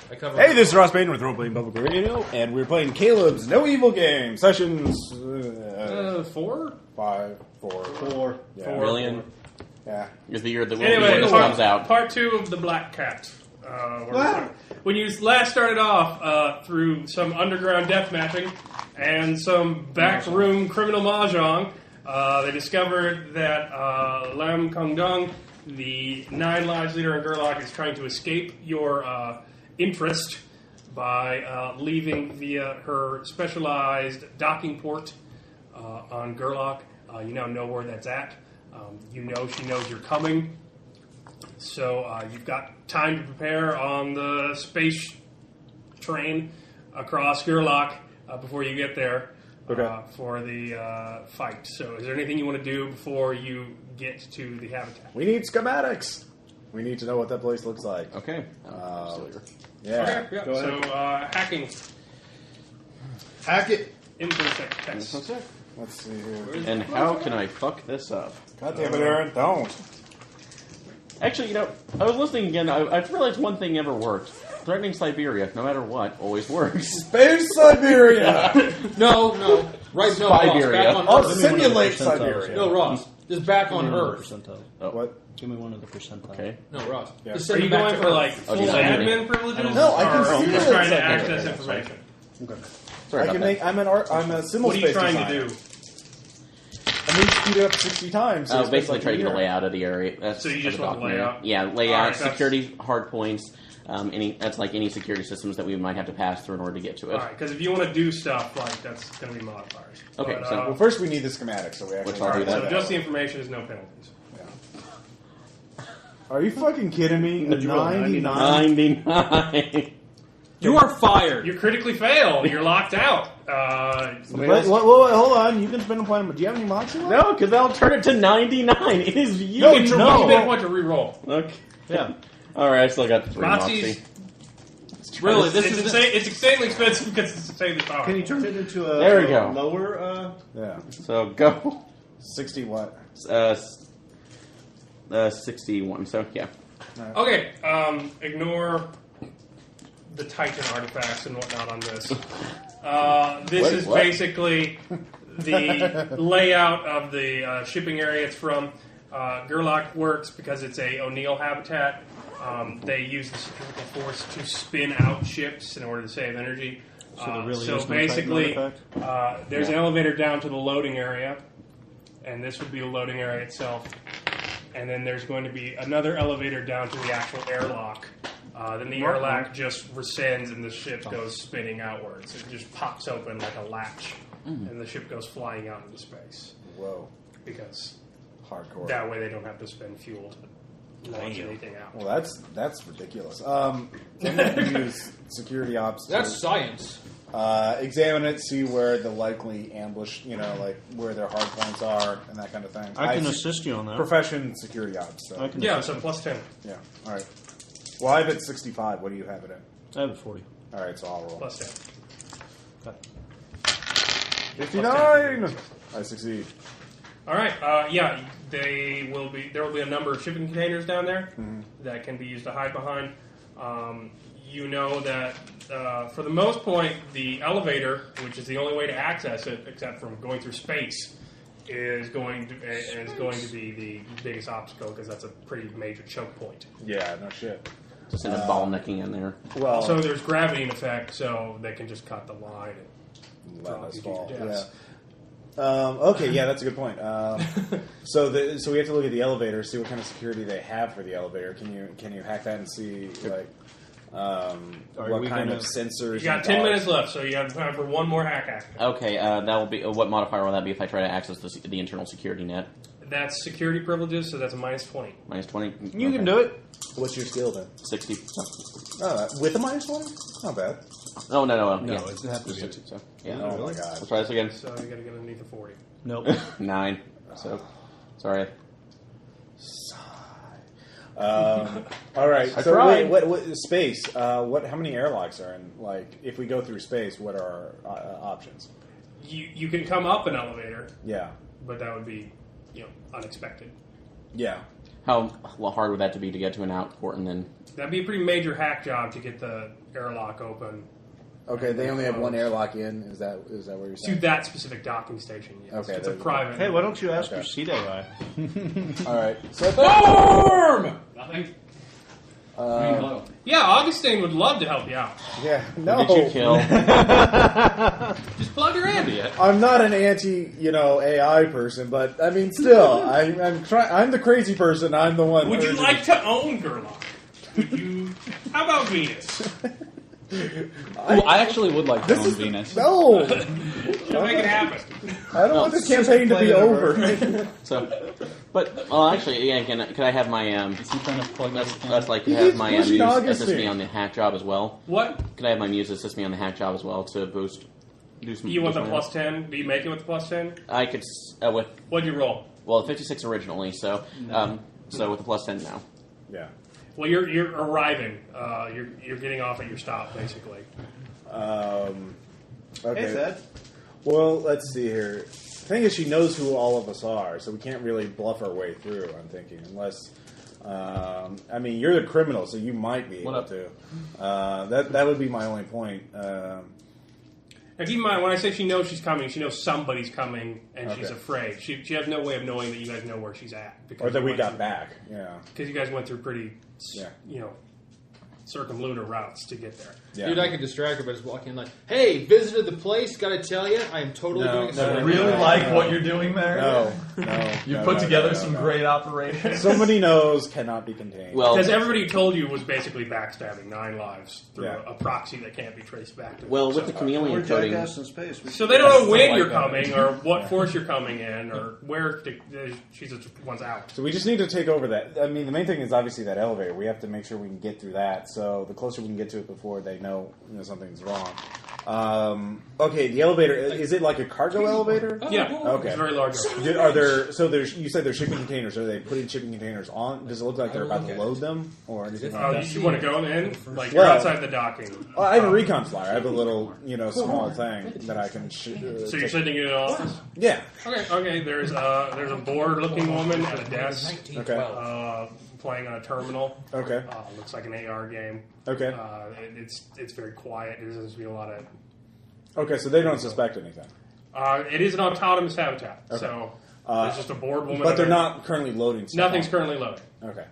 Hey, this is Ross Payton with Roleplaying Public Radio, and we're playing Caleb's No Evil Game. Sessions... 4? 5, 4. Yeah. 4 million. Yeah. Is the year that anyway, this comes out. Part 2 of the Black Cat. When you last started off through some underground death matching and some backroom criminal mahjong, they discovered that Lam Kong Dong, the Nine Lives leader in Gerlach, is trying to escape your interest by leaving via her specialized docking port on Gerlach. You now know where that's at. You know she knows you're coming. So you've got time to prepare on the space train across Gerlach before you get there for the fight. So is there anything you want to do before you get to the habitat? We need schematics. We need to know what that place looks like. Okay. Yeah. Okay, yeah. So hacking. Hack it. Infosec test. Let's see here. And how can I fuck this up? God damn it, Aaron. Don't. Actually, I was listening again. I realized one thing never worked. Threatening Siberia, no matter what, always works. Space Siberia! No. Right, no, Siberia. Ross, back on I'll Earth. simulate Siberia. No, Ross. Just back on Earth. Oh. What? Give me one of the percentile. Okay. No, Ross. Yeah. Just Are send you it back going to for Earth. like full just admin privileges? No, I can or see just it. trying to access information. Okay. Sorry I about can that. make. I'm a simul What are you space trying designer. to do? I need to speed it up 60 times. So Basically try to get a layout of the area. That's So you just the want the document. layout? Yeah, layout, Alright, that's- security, hard points. That's like any security systems that we might have to pass through in order to get to it. All right, because if you want to do stuff, like that's going to be modifiers. Okay, But, so- Well, first we need the schematics, so we actually. Which I'll all do right, that. so just the information is no penalties. Are you fucking kidding me? What'd you roll, 99? 99. You are fired. You critically failed. You're locked out. Wait, hold on. You can spend a point. Do you have any mods? No, because that'll turn it to 99. It is you. No, you get a point to re-roll. Okay. Yeah. All right, I still got the 3 Nazis. Moxie. Really, this It's, is it's insanely expensive because it's insanely powerful. Can you turn it into a There we go. lower? Yeah. So go. 60 what? 61. So yeah. Okay, ignore the Titan artifacts and whatnot on this. This Wait, is what? basically the layout of the shipping area it's from. Gerlach works because it's a O'Neill habitat. They use the centrifugal force to spin out ships in order to save energy. So there really so is no basically, Titan artifact? there's an elevator down to the loading area, and this would be the loading area itself. And then there's going to be another elevator down to the actual airlock. Then the airlock just rescinds and the ship goes spinning outwards. It just pops open like a latch, and the ship goes flying out into space. Whoa. Because Hardcore. that way they don't have to spend fuel to launch anything out. Well, that's ridiculous. I'm going to use security ops. That's science. Examine it, see where the likely ambush, like where their hard points are and that kind of thing. I can assist you on that. Profession security ops. So. I can Yeah, assist so plus 10. Yeah. All right. Well, I have it 65. What do you have it in? I have a 40. All right, so I'll roll. Plus 10. Okay. 59. I succeed. All right. Yeah, there will be a number of shipping containers down there that can be used to hide behind. You know that for the most point, the elevator, which is the only way to access it, except from going through space, is going to be the biggest obstacle because that's a pretty major choke point. Yeah. No shit. Just in a ball necking in there. Well, Also, there's gravity in effect, so they can just cut the line and let drop us you to fall. your deaths. Okay, yeah, that's a good point. So we have to look at the elevator, see what kind of security they have for the elevator. Can you hack that and see what we kind gonna- of sensors? You got and 10 dogs- minutes left, so you have time for one more hack action. Okay, that will be. What modifier will that be if I try to access the internal security net? That's security privileges, so that's a minus 20. Minus 20. You can do it. What's your skill then? 60. With a minus 20? Not bad. Oh no. No, Yeah. it's have to be. 60, so, yeah. Oh my god. Let's try this again. So you got to get underneath the 40. Nope. 9. So sorry. All right. I So tried. wait, what space? How many airlocks are in? Like, if we go through space, what are our options? You can come up an elevator, Yeah. but that would be unexpected. Yeah. How hard would that to be to get to an outport and then? That'd be a pretty major hack job to get the airlock open. Okay, they only have one airlock in. Is that what you're To saying? that specific docking station, yes. Okay, It's a there you go. private. Hey, why don't you ask Okay. your seat AI? All right. So Storm! Nothing. uh, Yeah, Augustine would love to help you out. yeah, Who no. did you kill? Just plug her in. I'm not an anti, AI person, but I mean, still, I'm the crazy person. I'm the one. Would you urging- like to own Gerlach? Would you? How about Venus? I actually would like to own Venus. No, She'll make it happen. I don't want this campaign to be over. So, but actually, yeah. Can I have my Is he trying to plug That's like to He have keeps my pushing muse Augustine. assist me on the hack job as well. What? Could I have my muse assist me on the hack job as well to boost? Do some. You want the boost plus 10? Do you make it with the plus 10? I could with What'd you roll? 56 originally, so so with the plus 10 now. Yeah. Well, you're arriving. You're getting off at your stop, basically. Okay. Hey, Seth. Well, let's see here. The thing is, she knows who all of us are, so we can't really bluff our way through. I'm thinking, unless, I mean, you're the criminal, so you might be able to. That would be my only point. Now, keep in mind, when I say she knows she's coming, she knows somebody's coming, and she's Okay. afraid. She has no way of knowing that you guys know where she's at. Or that you we went got through- back. Yeah. Because you guys went through pretty, Yeah. circumlunar routes to get there. Yeah. Dude, I could distract her by just walking in like, hey, visited the place, gotta tell you, I am totally No, doing no, something. Really no, like no. what you're doing there? No. You no, put no, together no, some no. great operations. Somebody knows cannot be contained. Well, Because everybody who told you was basically backstabbing 9 lives through Yeah. a proxy that can't be traced back to well, them. with the chameleon We're coding, jackass in space. So they don't know when like you're that. coming, or what force you're coming in, or where she's just once out. So we just need to take over that. I mean, the main thing is obviously that elevator. We have to make sure we can get through that. So the closer we can get to it before they know, something's wrong. Okay, the elevator, is it like a cargo elevator? Yeah, Okay. it's very large. You said there's shipping containers. Are they putting shipping containers on? Does it look like they're about to load them or anything like that? You want to go in? Like, you're Well- outside the docking. Well, I have a recon flyer. I have a little, small thing that I can So you're take- sitting in an office? Yeah. Okay, there's a bored-looking woman at a desk Okay. playing on a terminal. Okay. Looks like an AR game. Okay. It's very quiet. There doesn't seem to be a lot of... Okay, so they don't suspect anything. It is an autonomous habitat, Okay. so there's just a bored woman. But they're at not currently loading stuff. Nothing's on. currently loaded. Okay.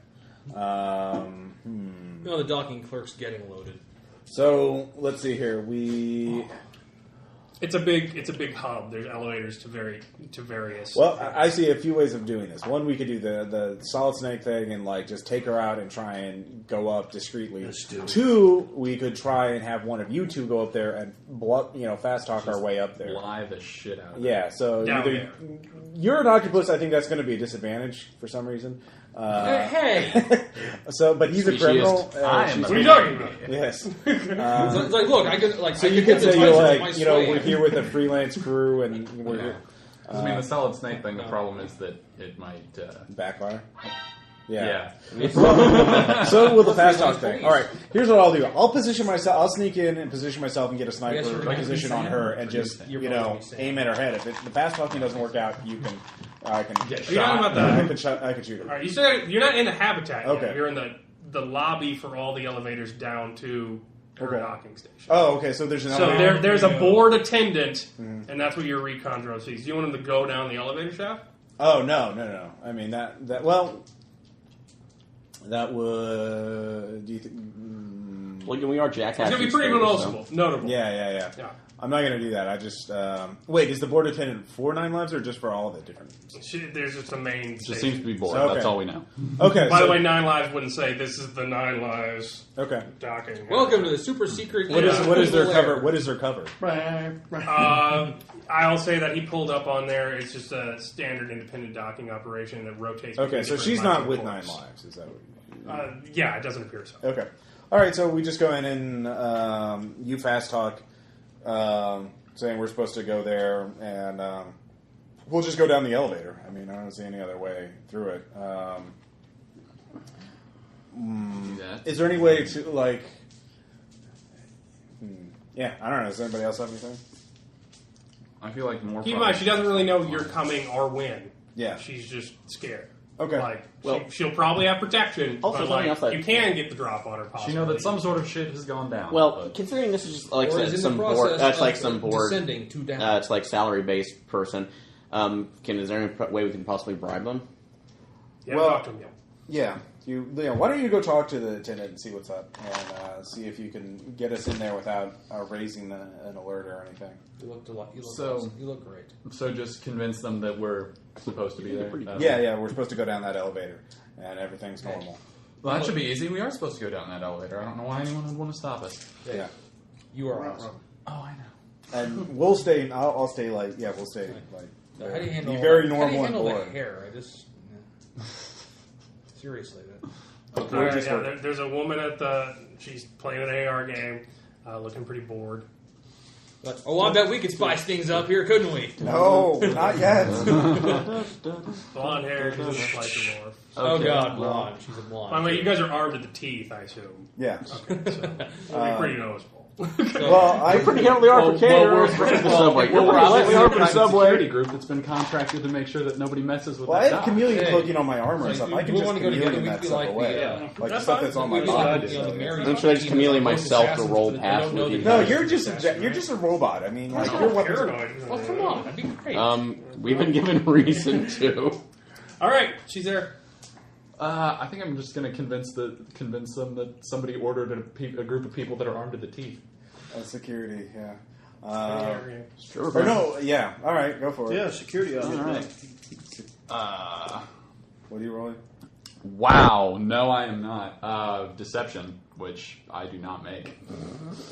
No, the docking clerk's getting loaded. So let's see here. It's a big hub. There's elevators to various. Well, I see a few ways of doing this. One, we could do the solid snake thing and just take her out and try and go up discreetly. Let's do it. Two, we could try and have one of you two go up there and fast talk our way up there. Lie the shit out of it. Yeah, so Down either there. you're an octopus. I think that's going to be a disadvantage for some reason. Hey! So, but he's a Speciesist. criminal. I am what are you talking about? Yes. So it's like, look, I could, So I you could could say hypnotize you're her with my sway. we're here with a freelance crew and we're here. I mean, the solid snake thing, the problem is that it might... Backfire. yeah. So with the fast talk thing. All right. Here's what I'll do. I'll position myself. I'll sneak in and position myself and get a Yes, sniper you're right. position on her and just aim at her head. If the fast talking doesn't work out, I can You're talking about the. I can shoot her. All right, you're not in the habitat. Okay. Yet. You're in the lobby for all the elevators down to her Okay. docking station. Oh, okay. So there's an So elevator. there's a board attendant, and that's what your recon drone sees. Do you want him to go down the elevator shaft? Oh no. I mean that would. Do you think? well, we are jackass. It's gonna be pretty notable. Yeah. Yeah. I'm not going to do that. I just wait. Is the board attendant for 9 Lives or just for all of the different? There's just a main. It just station. seems to be bored. Okay. That's all we know. Okay. By so- the way, 9 Lives wouldn't say this is the 9 Lives Okay. docking. Welcome to the super secret... What is their lair. cover? What is their cover? I'll say that he pulled up on there. It's just a standard independent docking operation that rotates. Okay, between so different she's not with microports. 9 Lives. Is that what? Yeah, it doesn't appear so. Okay. All right. So we just go in and you fast talk, saying we're supposed to go there, and we'll just go down the elevator. I mean, I don't see any other way through it. Do that. Is there any way to Yeah, I don't know. Does anybody else have anything? I feel like more... Keep in mind, she doesn't really know you're coming or when. Yeah. She's just scared. Okay. Like, Well- she'll probably have protection, Also, but something like, else that- you can get the drop on her, possibly. You know that some sort of shit has gone down. Well, but- considering this is just like Or is in some the board, process that's like of some board. descending to down. It's like salary-based person. Is there any way we can possibly bribe them? Yeah, Well- talk to him, yeah. Yeah. Why don't you go talk to the attendant and see what's up, and see if you can get us in there without raising an alert or anything. You look So- awesome. You look great. So just convince them that we're supposed to be there. Yeah, we're supposed to go down that elevator, and everything's normal. Well, that should be easy. We are supposed to go down that elevator. I don't know why anyone would want to stop us. Yeah. You are awesome. Oh, I know. And we'll stay. I'll stay like. Yeah, we'll stay like. Now, how do you handle be very how do you normal handle and the boring. hair? I just seriously. All right, yeah, there's a woman she's playing an AR game, looking pretty bored. But, I bet we could spice things up here, couldn't we? No, not yet. Blonde hair, she's in a slicer more. Oh God, blonde. She's a blonde. By the way, you guys are armed to the teeth, I assume. Yeah. Okay, so it'll be pretty noticeable. Well, I Pretty heavily armed for catering. The subway. Well, we're Lightly obviously armed a for the private subway. security group that's been contracted to make sure that nobody messes with Well, I that have dock. chameleon Hey. cloaking on my armor and stuff. I can we just wanna go together. chameleon We that could be stuff like away. the, Like the That's stuff fine. that's on my We'd be body. like the Marys Then should I just chameleon team, myself assassins to roll that past don't know with the you? No, guys. you're just a robot. I mean, like You're your weapons. paranoid. Well, come on, that'd be great. We've been given reason to. All right, she's there. I think I'm just going to convince them that somebody ordered a group of people that are armed to the teeth. Security, yeah. Sure. Or no, yeah. All right, go for it. Yeah, security on All it. right. What are you rolling? Wow, no, I am not. Deception, which I do not make.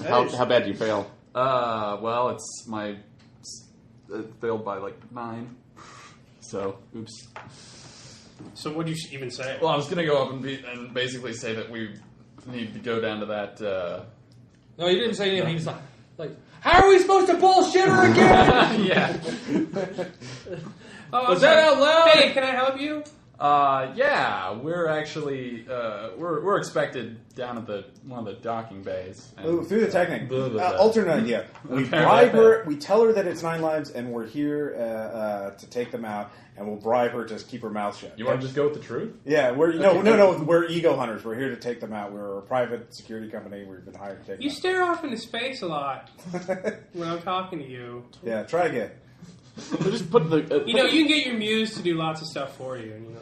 How bad do you fail? Well, it's my it failed by like 9. So, oops. So what do you even say? Well, I was gonna go up and basically say that we need to go down to that. No, you didn't say anything. He was like, how are we supposed to bullshit her again? Yeah. Oh, Was that out loud? Hey, can I help you? Yeah, we're actually we're expected down at one of the docking bays. And Ooh, through the Technic. Blah, blah, blah. Alternate idea. We Apparently. bribe her. We tell her that it's 9 lives, and we're here to take them out, and we'll bribe her to keep her mouth shut. You want to just go with the truth? Yeah, no. We're ego hunters. We're here to take them out. We're a private security company. We've been hired to take You them stare off into space a lot out. when I'm talking to you. Yeah, try again. Just put the. You know, you can get your muse to do lots of stuff for you. And, you know,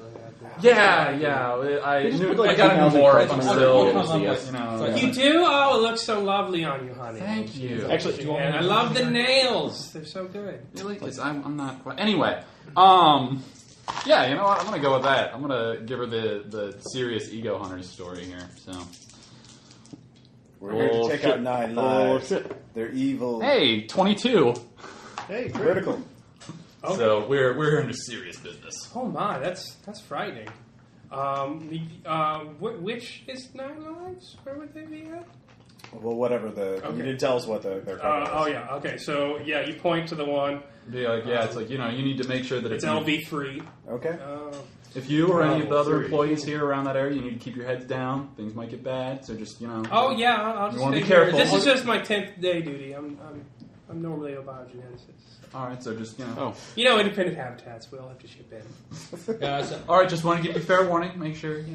Yeah. I just knew put, like, I gotta know 2,000 more cards if I'm on still, the you yes. know. You do? Oh, it looks so lovely on you, honey. Thank you. Actually, And I love the nails. They're so good. Really? 'Cause I'm not quite. Anyway, yeah, you know what? I'm gonna go with that. I'm gonna give her the serious ego hunters story here. So, We're here to take out 9 lives. shit. They're evil. hey, 22. Hey, Critical. Okay. So we're into serious business. Oh my, that's frightening. Which is 9 lives? Where would they be at? Well, whatever you didn't tell us what their company Oh is. yeah. Okay. So yeah, you point to the one. Be like, yeah, it's like you need to make sure that It's if you, LV3. Okay. if you or any of the other employees here around that area, you need to keep your heads down. Things might get bad, so just Oh yeah, I'll You just wanna be stay here. careful. This is just my 10th day duty. I'm normally a biogeneticist. All right, so just Oh. You know, independent habitats. We all have to ship in. all right, just want to give you fair warning. Make sure you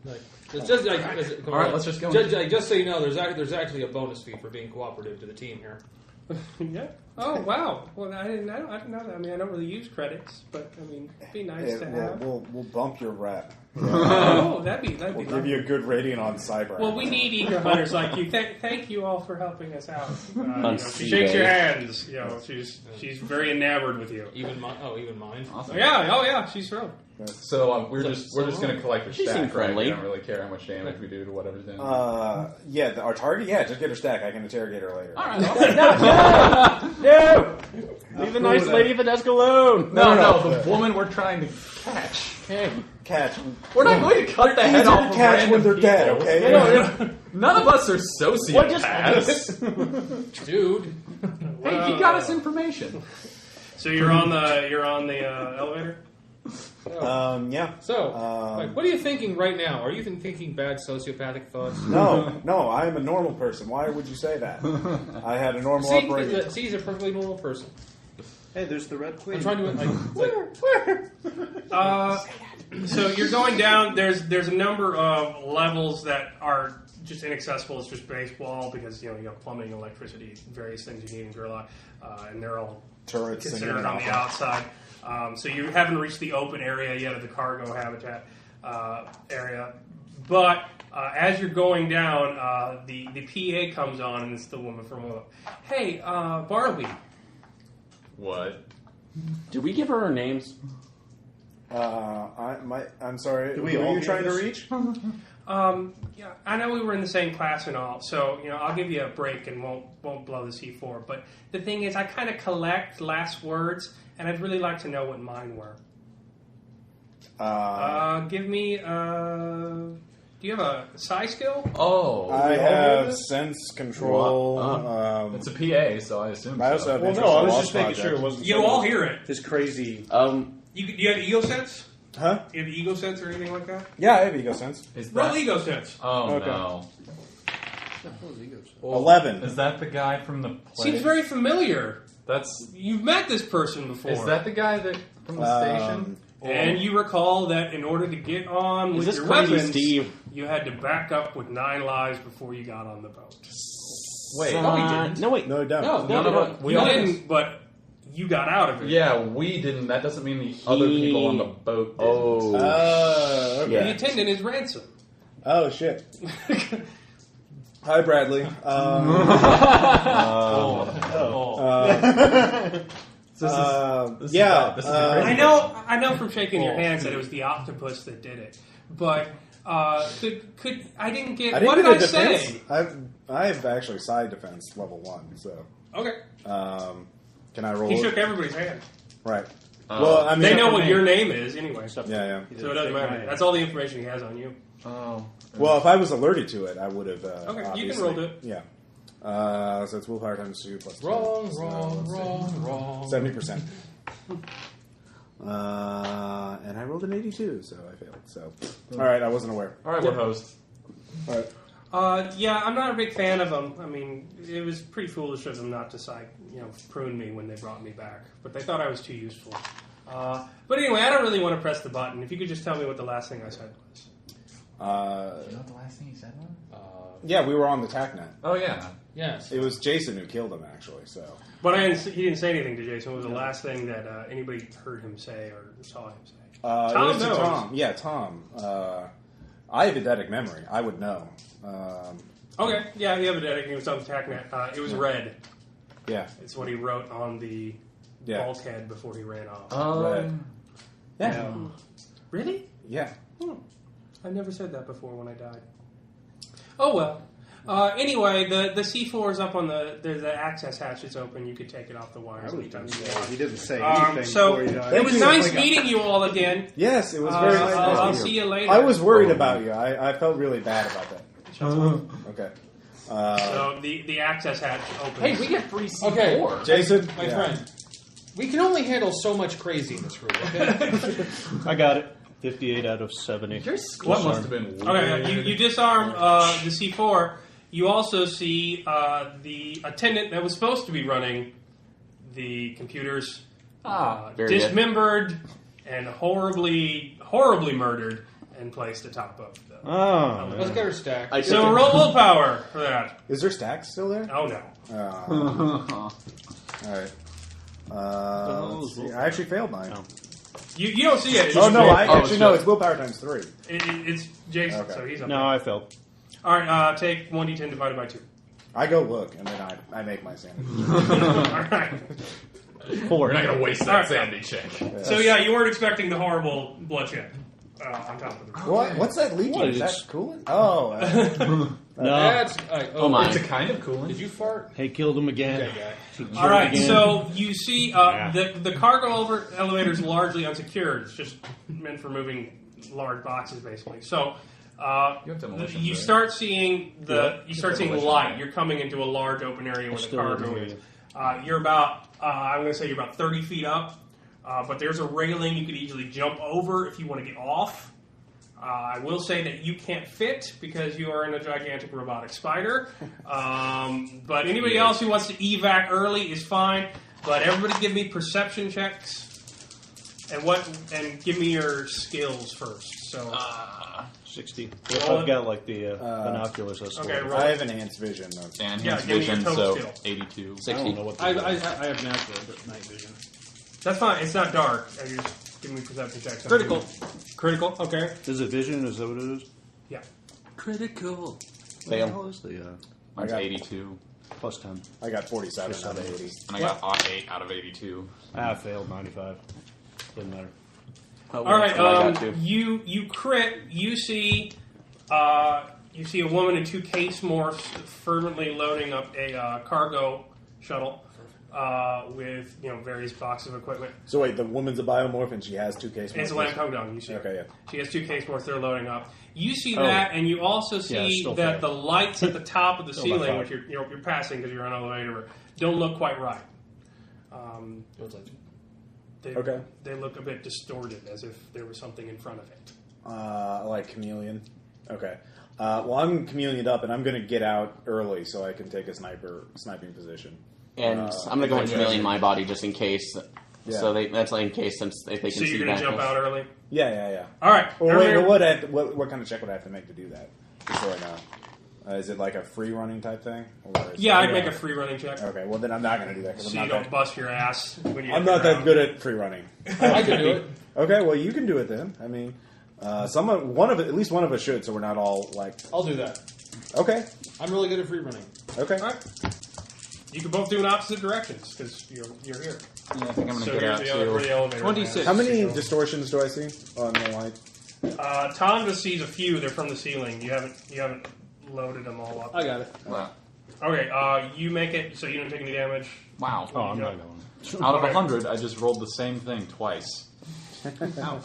know. It's just like, All right, let's just go. Just so you know, there's actually a bonus fee for being cooperative to the team here. Yeah. Oh wow. Well, I didn't know that. I mean, I don't really use credits, but I mean, it'd be nice to have. We'll bump your rep. Oh, that'd be We'll give lovely. you a good rating on Cyber. Well, we need ego hunters like you. Thank you all for helping us out. She sea shakes your days. hands. You know, she's very enamored with you. Even mine. Awesome. Yeah. Oh yeah. She's thrilled. So we're just going to collect her She stack. seemed Right? friendly. We don't really care how much damage we do to whatever's in. Our target. Yeah, just get her stack. I can interrogate her later. All right. No! Leave the nice lady at the desk alone! No, the woman we're trying to catch. Hey. Catch. We're not going to cut the head Easy off to of catch random when they're dead. people. Okay. None of us are What just- sociopaths. Dude. Hey, he got us information. So you're on the elevator. Yeah. So, like, what are you thinking right now? Are you thinking bad sociopathic thoughts? No, I am a normal person. Why would you say that? I had a normal upbringing. See, he's a perfectly normal person. Hey, there's the Red Queen. I'm trying to like. Where? So you're going down. There's a number of levels that are just inaccessible. It's just base wall because you have plumbing, electricity, various things you need in Gerlach, and they're all Turrets considered on the outside. So you haven't reached the open area yet of the cargo habitat area. But as you're going down, the PA comes on, and it's the woman from Willow. Hey, Bartleby. What? Did we give her our names? I'm sorry. Do we who all are you do trying to this? reach? Yeah, I know we were in the same class and all, so I'll give you a break and won't blow the C4. But the thing is, I kind of collect last words, and I'd really like to know what mine were. Give me. Do you have a psi skill? Oh. I have sense control. It's a PA, so I assume I also so. have Well, interest no, I in was lost just making sure it project. wasn't. You all hear it. This crazy. You have ego sense? Huh? You have ego sense or anything like that? Yeah, I have ego sense. Is Roll that... ego sense. Oh, Okay. no. 11. Is that the guy from the play? Seems very familiar. That's... You've met this person before. Is that the guy that from the station? And you recall that in order to get on with this your crazy weapons, Steve? you had to back up with 9 lives before you got on the boat. Wait, no, we didn't. No, wait. No, don't. No, None of us. You didn't, but you got out of it. Yeah, we didn't. That doesn't mean the other people on the boat didn't. Oh. Okay. The attendant is Ransom. Oh, shit. Hi, Bradley. This is Yeah. this is I know from shaking your hands that it was the octopus that did it, but could I didn't get I didn't what get did a I defense. say? I have actually side defense level 1, so Okay, can I roll? he it? shook everybody's hand. Right. Well, I mean, They know for what me. your name is anyway, Yeah, yeah. so it doesn't matter. That's all the information he has on you. Oh. Well, if I was alerted to it, I would have. Okay, you can obviously- roll it. Yeah. So it's willpower times 2 plus 2. Wrong, So wrong. 70%. And I rolled an 82, so I failed. So, all right, I wasn't aware. All right, we're host. All right. Yeah, I'm not a big fan of them. I mean, it was pretty foolish of them not to prune me when they brought me back. But they thought I was too useful. But anyway, I don't really want to press the button. If you could just tell me what the last thing I said was. You know what the last thing he said was? Yeah, we were on the TACnet. Oh, yeah. Yes. It was Jason who killed him, actually. So, But he didn't say anything to Jason. It was the last thing that anybody heard him say or saw him say. it Tom was to knows. Tom. Yeah, Tom. I have eidetic memory. I would know. Okay, yeah, he had a dedicated. It was on the TACnet. It was red. Yeah. It's what he wrote on the Yeah. bulkhead before he ran off. Red. Yeah. Really? Yeah. I never said that before when I died. Oh well. Anyway, the C4 is up on the access hatch is open. You could take it off the wires anytime you want. He didn't say anything So before he died. it was Thank you. nice meeting you all again. Yes, it was very nice. I'll meeting see you later. I was worried about you. I felt really bad about that. Okay. So the access hatch opens. Hey, we get free C4. Okay. Jason? My Yeah. friend, we can only handle so much crazy in this room, okay? I got it. 58 out of 70. Your skill must have been weird. Okay, you disarm the C4. You also see the attendant that was supposed to be running the computers Very good. dismembered and horribly murdered and placed atop of them. Oh. Let's get her stacked. I So took roll willpower for that. Is there stacks still there? Oh no. All right. Let's see. I actually failed mine. No. You don't see it. It's Oh just no! Jason. Actually no. It's willpower times 3. It's Jason, Okay. so he's up No, there. I failed. All right, take 1d10 divided by 2. I go look, and then I make my sanity. All right. 4. We're not going to waste that Alright. sanity check. So yeah, you weren't expecting the horrible bloodshed on top of the room. What? What's that leaking? What, Is that it's- coolant? Oh. No. That's... Oh my. It's a kind of coolant. Did you fart? Hey, killed him again. Okay, guy. All right, Again. so you see Yeah. the cargo elevator is largely unsecured. It's just meant for moving large boxes, basically. So You have demolitions, you right? start seeing demolition, light. right? You're coming into a large open area where the still didn't cargo hear is. you. You're about I'm going to say you're about 30 feet up, but there's a railing you could easily jump over if you want to get off. I will say that you can't fit because you are in a gigantic robotic spider. But anybody else who wants to evac early is fine. But everybody give me perception checks. And give me your skills first. So 60. If I've got like the binoculars, that's okay. cool. I have enhanced vision. Enhanced give me your vision, total so skill. 82. 60. I don't know what the I have natural night vision. That's fine. It's not dark. You just give me perception checks. Critical. Okay. Is it vision? Is that what it is? Yeah. Critical. What the hell is the Mine's 82. plus 10? I got 47 out of 80. And I got 8 out of 82. I failed 95. Doesn't matter. All right. You crit. You see a woman in 2 case morphs fervently loading up a cargo shuttle with various boxes of equipment. So wait, the woman's a biomorph and she has 2 case morphs? It's a Lam Kong Dong. You see her. Okay, yeah. She has 2 case morphs they're loading up. You see that, and you also see still that fail. the lights at the top of the Still ceiling, by which 5. you're passing because you're on elevator, don't look quite right. They look a bit distorted, as if there was something in front of it. Like chameleon. Okay. Well, I'm chameleoned up, and I'm going to get out early so I can take a sniping position. And I'm going to go and chameleon my body just in case. Yeah. So that's like in case since if they can So see you're going to jump back. out early? Yeah. All right. Well, wait, what kind of check would I have to make to do that? Just so I know. Is it like a free running type thing? I'd make a free running check. Okay, well then I'm not going to do that. 'Cause So you don't bust your ass when you I'm not that good at free running. I can do it. Okay, well you can do it then. I mean, at least one of us should, so we're not all like. I'll do that. Okay. I'm really good at free running. Okay. All right. You can both do in opposite directions because you're here. Yeah, I think I'm going to So get here's out where too. the elevator 26. is. How many distortions do I see on the light? Tom just sees a few. They're from the ceiling. You haven't loaded them all up. I got it. Wow. Okay. You make it so you don't take any damage. Wow. Oh, I'm not going. Out of 100, I just rolled the same thing twice. Ow.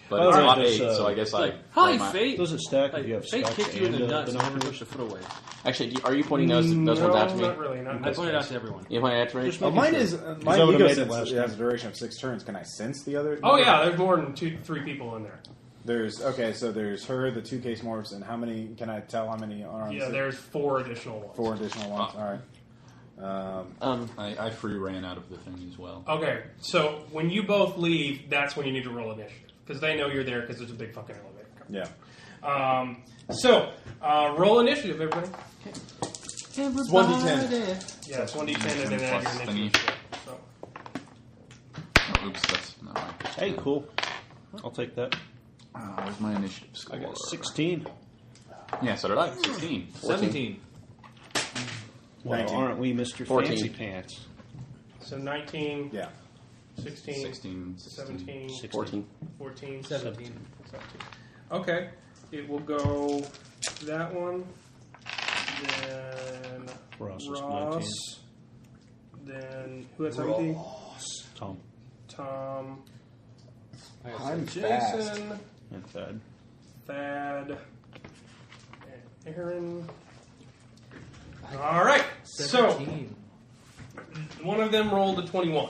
But Oh, it's not there's, 8, so I guess I... Hi, my- Fate. Does it stack Like, if you have Fate specs kicked you in and the nuts and never binoculars? pushed the foot away. Actually, are you pointing those no, ones out to me? not really. Not I pointed out to everyone. You point out to me? Just Oh, mine is my I would've ego made it sense last has a time. duration of 6 turns. Can I sense the other? Oh yeah, there's more than 3 people in there. So there's her, the 2 case morphs, and how many? Can I tell how many arms? Yeah, there's 4 additional ones. 4 additional ones. All right. I free ran out of the thing as well. Okay, so when you both leave, that's when you need to roll initiative because they know you're there because there's a big fucking elevator. Yeah. Roll initiative, everybody. It's 1d10. Yeah, it's 1d10 and then add your Plus initiative. So. Oh, oops, that's not right. Hey, cool. I'll take that. Where's my initiative score? I got 16. Yeah, so did I. 16. 17. Well, 19. aren't we Mr. 14. Fancy Pants? So 19, Yeah. 16, 16. 17, 14. 14, 17. 17. Okay, it will go that one, then Ross is Ross, then who had 17? Tom Tom, I'm Jason, fast. and Thad. Thad, and Aaron. All right, so 17. one of them rolled a 21.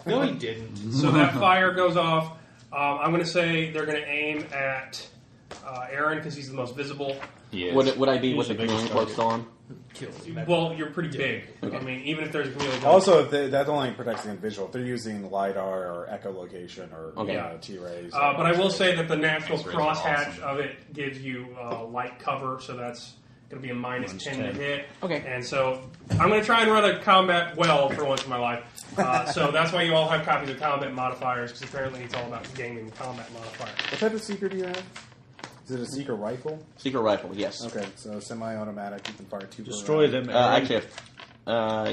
No, he didn't. So that fire goes off. I'm going to say they're going to aim at Aaron because he's the most visible. He is. Would I be He's with the the chameleon biggest cloak still on? Well, you're pretty big. Okay. I mean, even if there's a chameleon. Also, that only protects the visual. If they're using LiDAR or echolocation or Okay. T-rays. But I will say that the natural X-rays are crosshatch awesome. of it gives you light cover, so that's going to be a minus 10 to 10. hit. Okay. And so I'm going to try and run a combat well for once in my life. So that's why you all have copies of combat modifiers, because apparently it's all about gaming combat modifiers. What type of seeker do you have? Is it a seeker rifle? Secret rifle, yes. Okay, so semi-automatic. You can fire 2 Destroy per them. Actually, I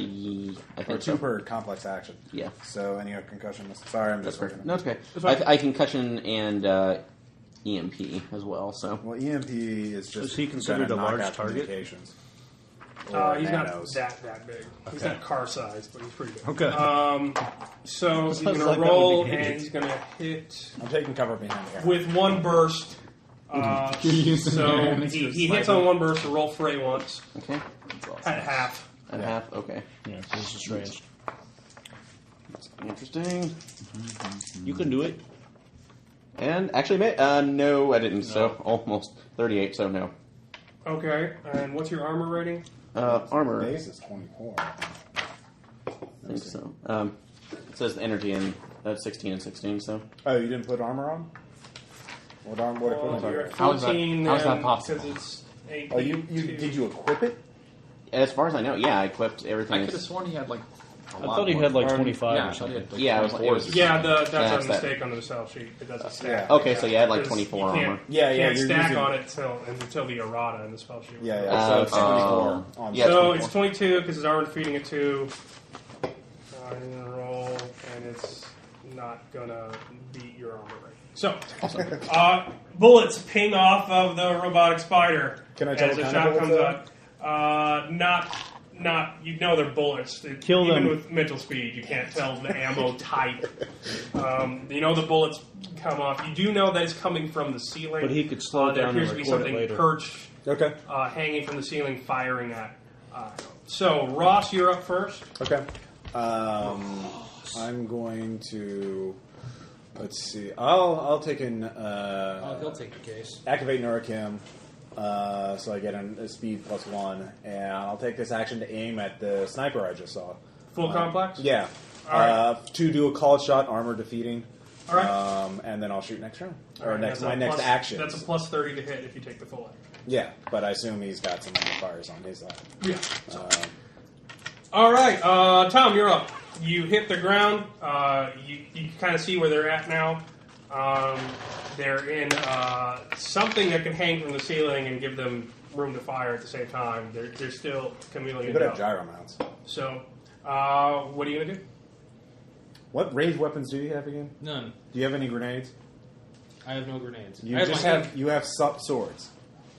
Or think 2 so. per complex action. Yeah. So any concussion? Sorry, I'm That's just fair. working. No, it's okay. I concussion and EMP as well. So Well, EMP is just Is he considered gonna a large knock out target? communications. Or He's not nanos. that big. He's not car sized, but he's pretty big. Okay. So he's going Sounds to like that roll, would be and hideous. he's going to hit I'm taking cover behind the with 1 burst. You're using So your hands he for hits sniping. on 1 burst to roll fray once okay, at half. at half. Okay, Yeah, this is strange. interesting. You can do it. And actually, no, I didn't. So almost 38. So no. Okay, and what's your armor rating? Armor. base is 24. I think so. It says energy in 16 and 16, so. Oh, you didn't put armor on? What equipment are You're you? at How is that- 14 how is that then, possible? Because it's 8. Oh, did you equip it? As far as I know, yeah, I equipped everything. I could have sworn he had like. I thought he had like 25 yeah, or I thought he something. had, like, Yeah, it was- 24 it was- or Yeah, something. that's That's a that. mistake on the cell sheet. It doesn't stack. Yeah. Okay, so you had like Because 24 you can't- armor. Yeah, Can't you're stack using- on it until the errata in the spell sheet. Yeah. So it's 24 on Yeah, So 24. it's 22 because it's armor defeating a 2. I'm gonna roll, and it's not gonna beat your armor rating. So, bullets ping off of the robotic spider Can I tell as what a kind of shot comes bullets out. Not you know they're bullets. Kill Even them. with mental speed, you can't tell the ammo type. You know the bullets come off. You do know that it's coming from the ceiling. But he could slow it There down and appears to be record it something later. perched Okay. hanging from the ceiling, firing at. So Ross, you're up first. Okay. I'm going to. Let's see. I'll take an. He'll take the case. Activate Neurochem, so I get a speed +1, and I'll take this action to aim at the sniper I just saw. Full complex? Yeah. All right. To do a called shot, armor defeating. All right. And then I'll shoot next round. All Or right, next that's a next plus- action. That's a plus 30 to hit if you take the full action. Yeah, but I assume he's got some modifiers on his side. Yeah. All right, Tom, you're up. You hit the ground. You kind of see where they're at now. They're in something that can hang from the ceiling and give them room to fire at the same time. They're still chameleon. You could have gyro mounts. So, what are you gonna do? What ranged weapons do you have again? None. Do you have any grenades? I have no grenades. You I have just my have ink you have swords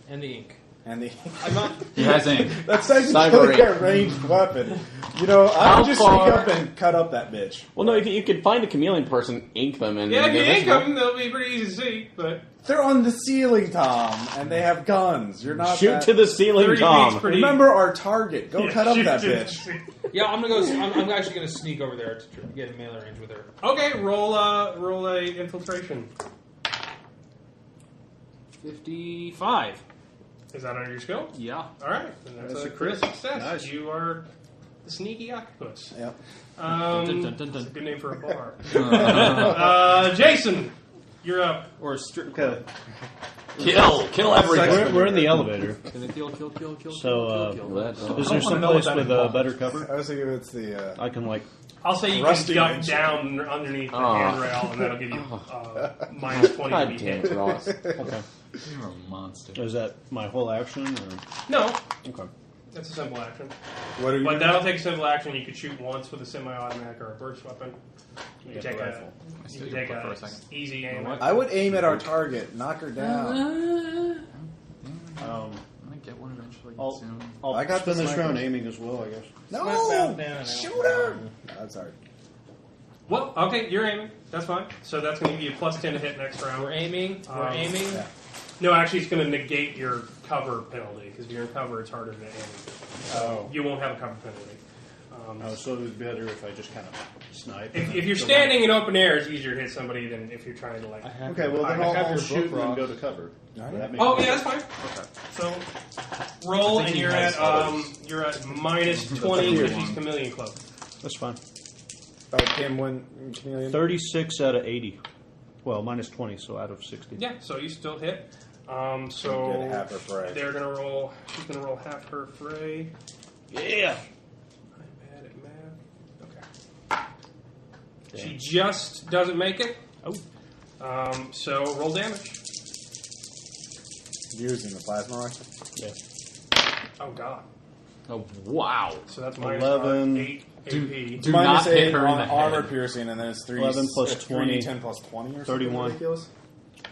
and the ink. and the. I'm not. He has ink. That's actually Cyber a ranged weapon. You know, I How would just sneak far- up and cut up that bitch. Well, no, you could find a chameleon person, ink them, and Yeah, if you they're ink visible. them, they'll be pretty easy to see. But They're on the ceiling, Tom, and they have guns. You're not Shoot that... to the ceiling, 30 Tom. feet's pretty. Remember our target. Go Yeah, cut up shoot that to the bitch. ceiling. Yeah, I'm gonna go. I'm actually gonna sneak over there to get in melee range with her. Okay, roll a infiltration. 55. Is that under your skill? Yeah. All right, then that's a crit success. Nice. You are the sneaky octopus. Yep. Dun, dun, dun, That's dun. a good name for a bar. Jason, you're up. Or a strip. Okay. Kill everything. We're in the elevator. Gonna kill. So, kill. That, Is there I don't wanna know someplace what that with involves. better cover? I was thinking it's the... I can like. I'll say you Rusty can duck range. down underneath the Oh. handrail, and that'll give you minus 20 to God be damn hit. it, Ross. Okay. You're a monster. Is that my whole action? Or? No, Okay. that's a simple action. What are you But doing? that'll take a simple action. You could shoot once with a semi-automatic or a burst weapon. You can Get take the a, rifle. you can take For a a second. easy aim. I would aim at our target. Knock her down. Um, I'm gonna get one eventually I'll, soon. I'll I got spend the this sniper. round aiming as well, I guess. No! Shoot her! That's hard. Well, okay, you're aiming. That's fine. So that's going to give you a plus 10 to hit next round. We're aiming. We're aiming. Yeah. No, actually, it's going to negate your cover penalty because if you're in cover, it's harder to aim. Oh. You won't have a cover penalty. Oh, so it would be better if I just kind of snipe. If you're standing in open air, it's easier to hit somebody than if you're trying to like. Okay, well then I have I'll your shoot book, and Ross. go to cover. Alright. That makes Oh sense. yeah, that's fine. So roll, I think and he you're has at others. you're at minus 20 because she's chameleon cloak. That's fine. Oh, Kim, when chameleon? 36 out of 80. Well, minus 20, so out of 60. Yeah, so you still hit. Get So half her fray. they're gonna roll. She's gonna roll half her fray. Yeah! I'm bad at math. Okay. She just doesn't make it. Oh. So roll damage. Using the plasma rifle. Yeah. Oh god. Oh wow! So that's minus 11. 8 AP. Do Minus not 8 hit her in on the armor head. piercing, and then it's 3. 11 plus 3d10 20. plus 20 or something 31. ridiculous.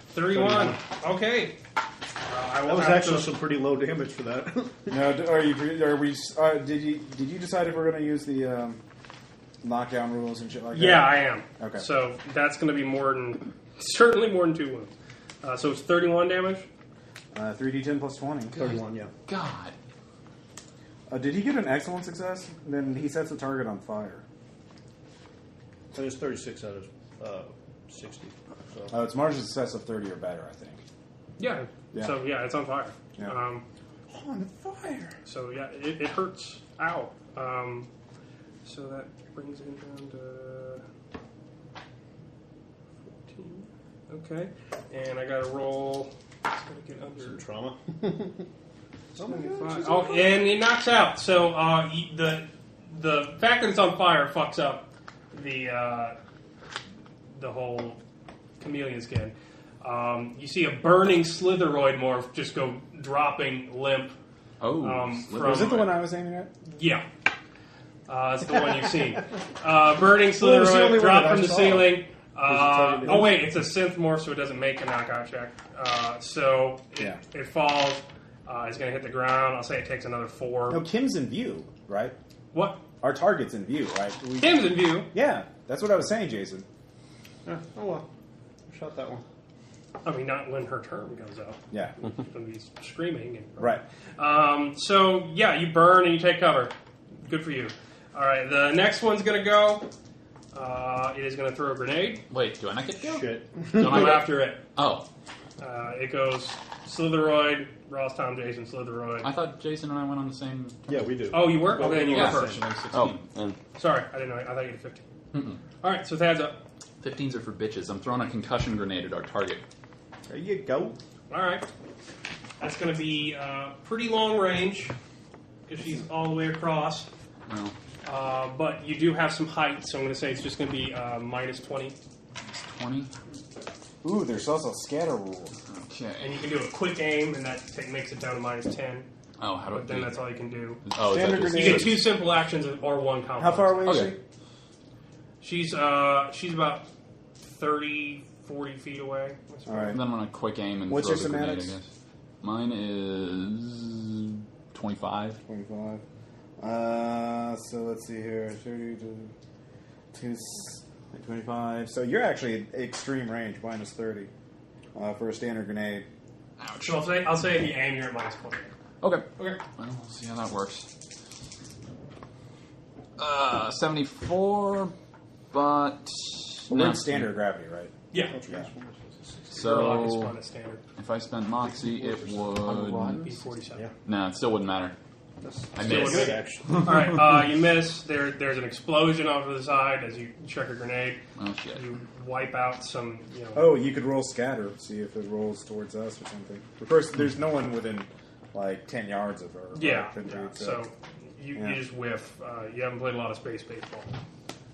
31. Okay. I will That was have actually to- some pretty low damage for that. No, are we? Did you decide if we're going to use the knockdown rules and shit like that? Yeah, I am. Okay. So that's going to be certainly more than 2 wounds. So it's 31 damage. 3d10 plus 20. 31, yeah. God. Did he get an excellent success? Then he sets the target on fire. So it's 36 out of 60. So. It's margin of success of 30 or better, I think. Yeah. Yeah. So yeah, it's on fire. Yeah. On fire. So yeah, it hurts. Ow. So that brings it down to Okay. And I got to roll. It's going to get under. Some trauma. 25. Oh, and it knocks out. So the fact that it's on fire fucks up the whole chameleon skin. You see a burning Slitheroid morph just go dropping limp. Was it the one I was aiming at? Yeah. It's the one you've seen. Burning Slitheroid drop from the ceiling. Oh wait, it's a synth morph, so it doesn't make a knockout check. So it falls. It's going to hit the ground. I'll say it takes another 4. No, Kim's in view, right? What? Our target's in view, right? Kim's in view. Yeah, that's what I was saying, Jason. Oh well, shot that one. I mean, not when her turn goes up. Yeah. She's going to be screaming. And, Right. So, yeah, you burn and you take cover. Good for you. All right, the next one's going to go. It is going to throw a grenade. Wait, do I not get to go? Shit. Don't go after it. Oh. It goes Slitheroid, Ross, Tom, Jason, Slitheroid. I thought Jason and I went on the same... Yeah, we do. Oh, you were? Okay, then you Yeah. were first. 16. Sorry, I didn't know. I thought you had 15. Mm-mm. All right, so Thad's up. 15s are for bitches. I'm throwing a concussion grenade at our target. There you go. All right. That's going to be pretty long range if she's all the way across. Well, But you do have some height, so I'm going to say it's just going to be minus 20. 20. Ooh, there's also scatter rule. Okay. And you can do a quick aim, and that makes it down to minus 10. Oh, how do I But then that's all you can do. Oh, Standard is that You grenade. get 2 simple actions or 1 combo. How far away is Okay. She's about 30, 40 feet away. All right. Then I'm going to quick aim and What's throw your the grenade, I semantics? guess. Mine is 25. 25. So let's see here. 30 to 25. So you're actually at extreme range, minus 30 for a standard grenade. Ouch. So I'll say if you aim, you're at minus 20. Okay. Okay. Well, we'll see how that works. 74, but... We're in standard gravity, right? Yeah. Yeah. Lock is So, fun at standard. if I spent Moxie, it would... Be 47. Yeah. No, it still wouldn't matter. I Still missed. good. Actually. All right, you miss. There's an explosion off to the side as you chuck a grenade. Oh, shit. You wipe out some, Oh, you could roll scatter, see if it rolls towards us or something. Of course, there's no one within like 10 yards of her. Yeah. Right? Couldn't be, So you just whiff. You haven't played a lot of space baseball.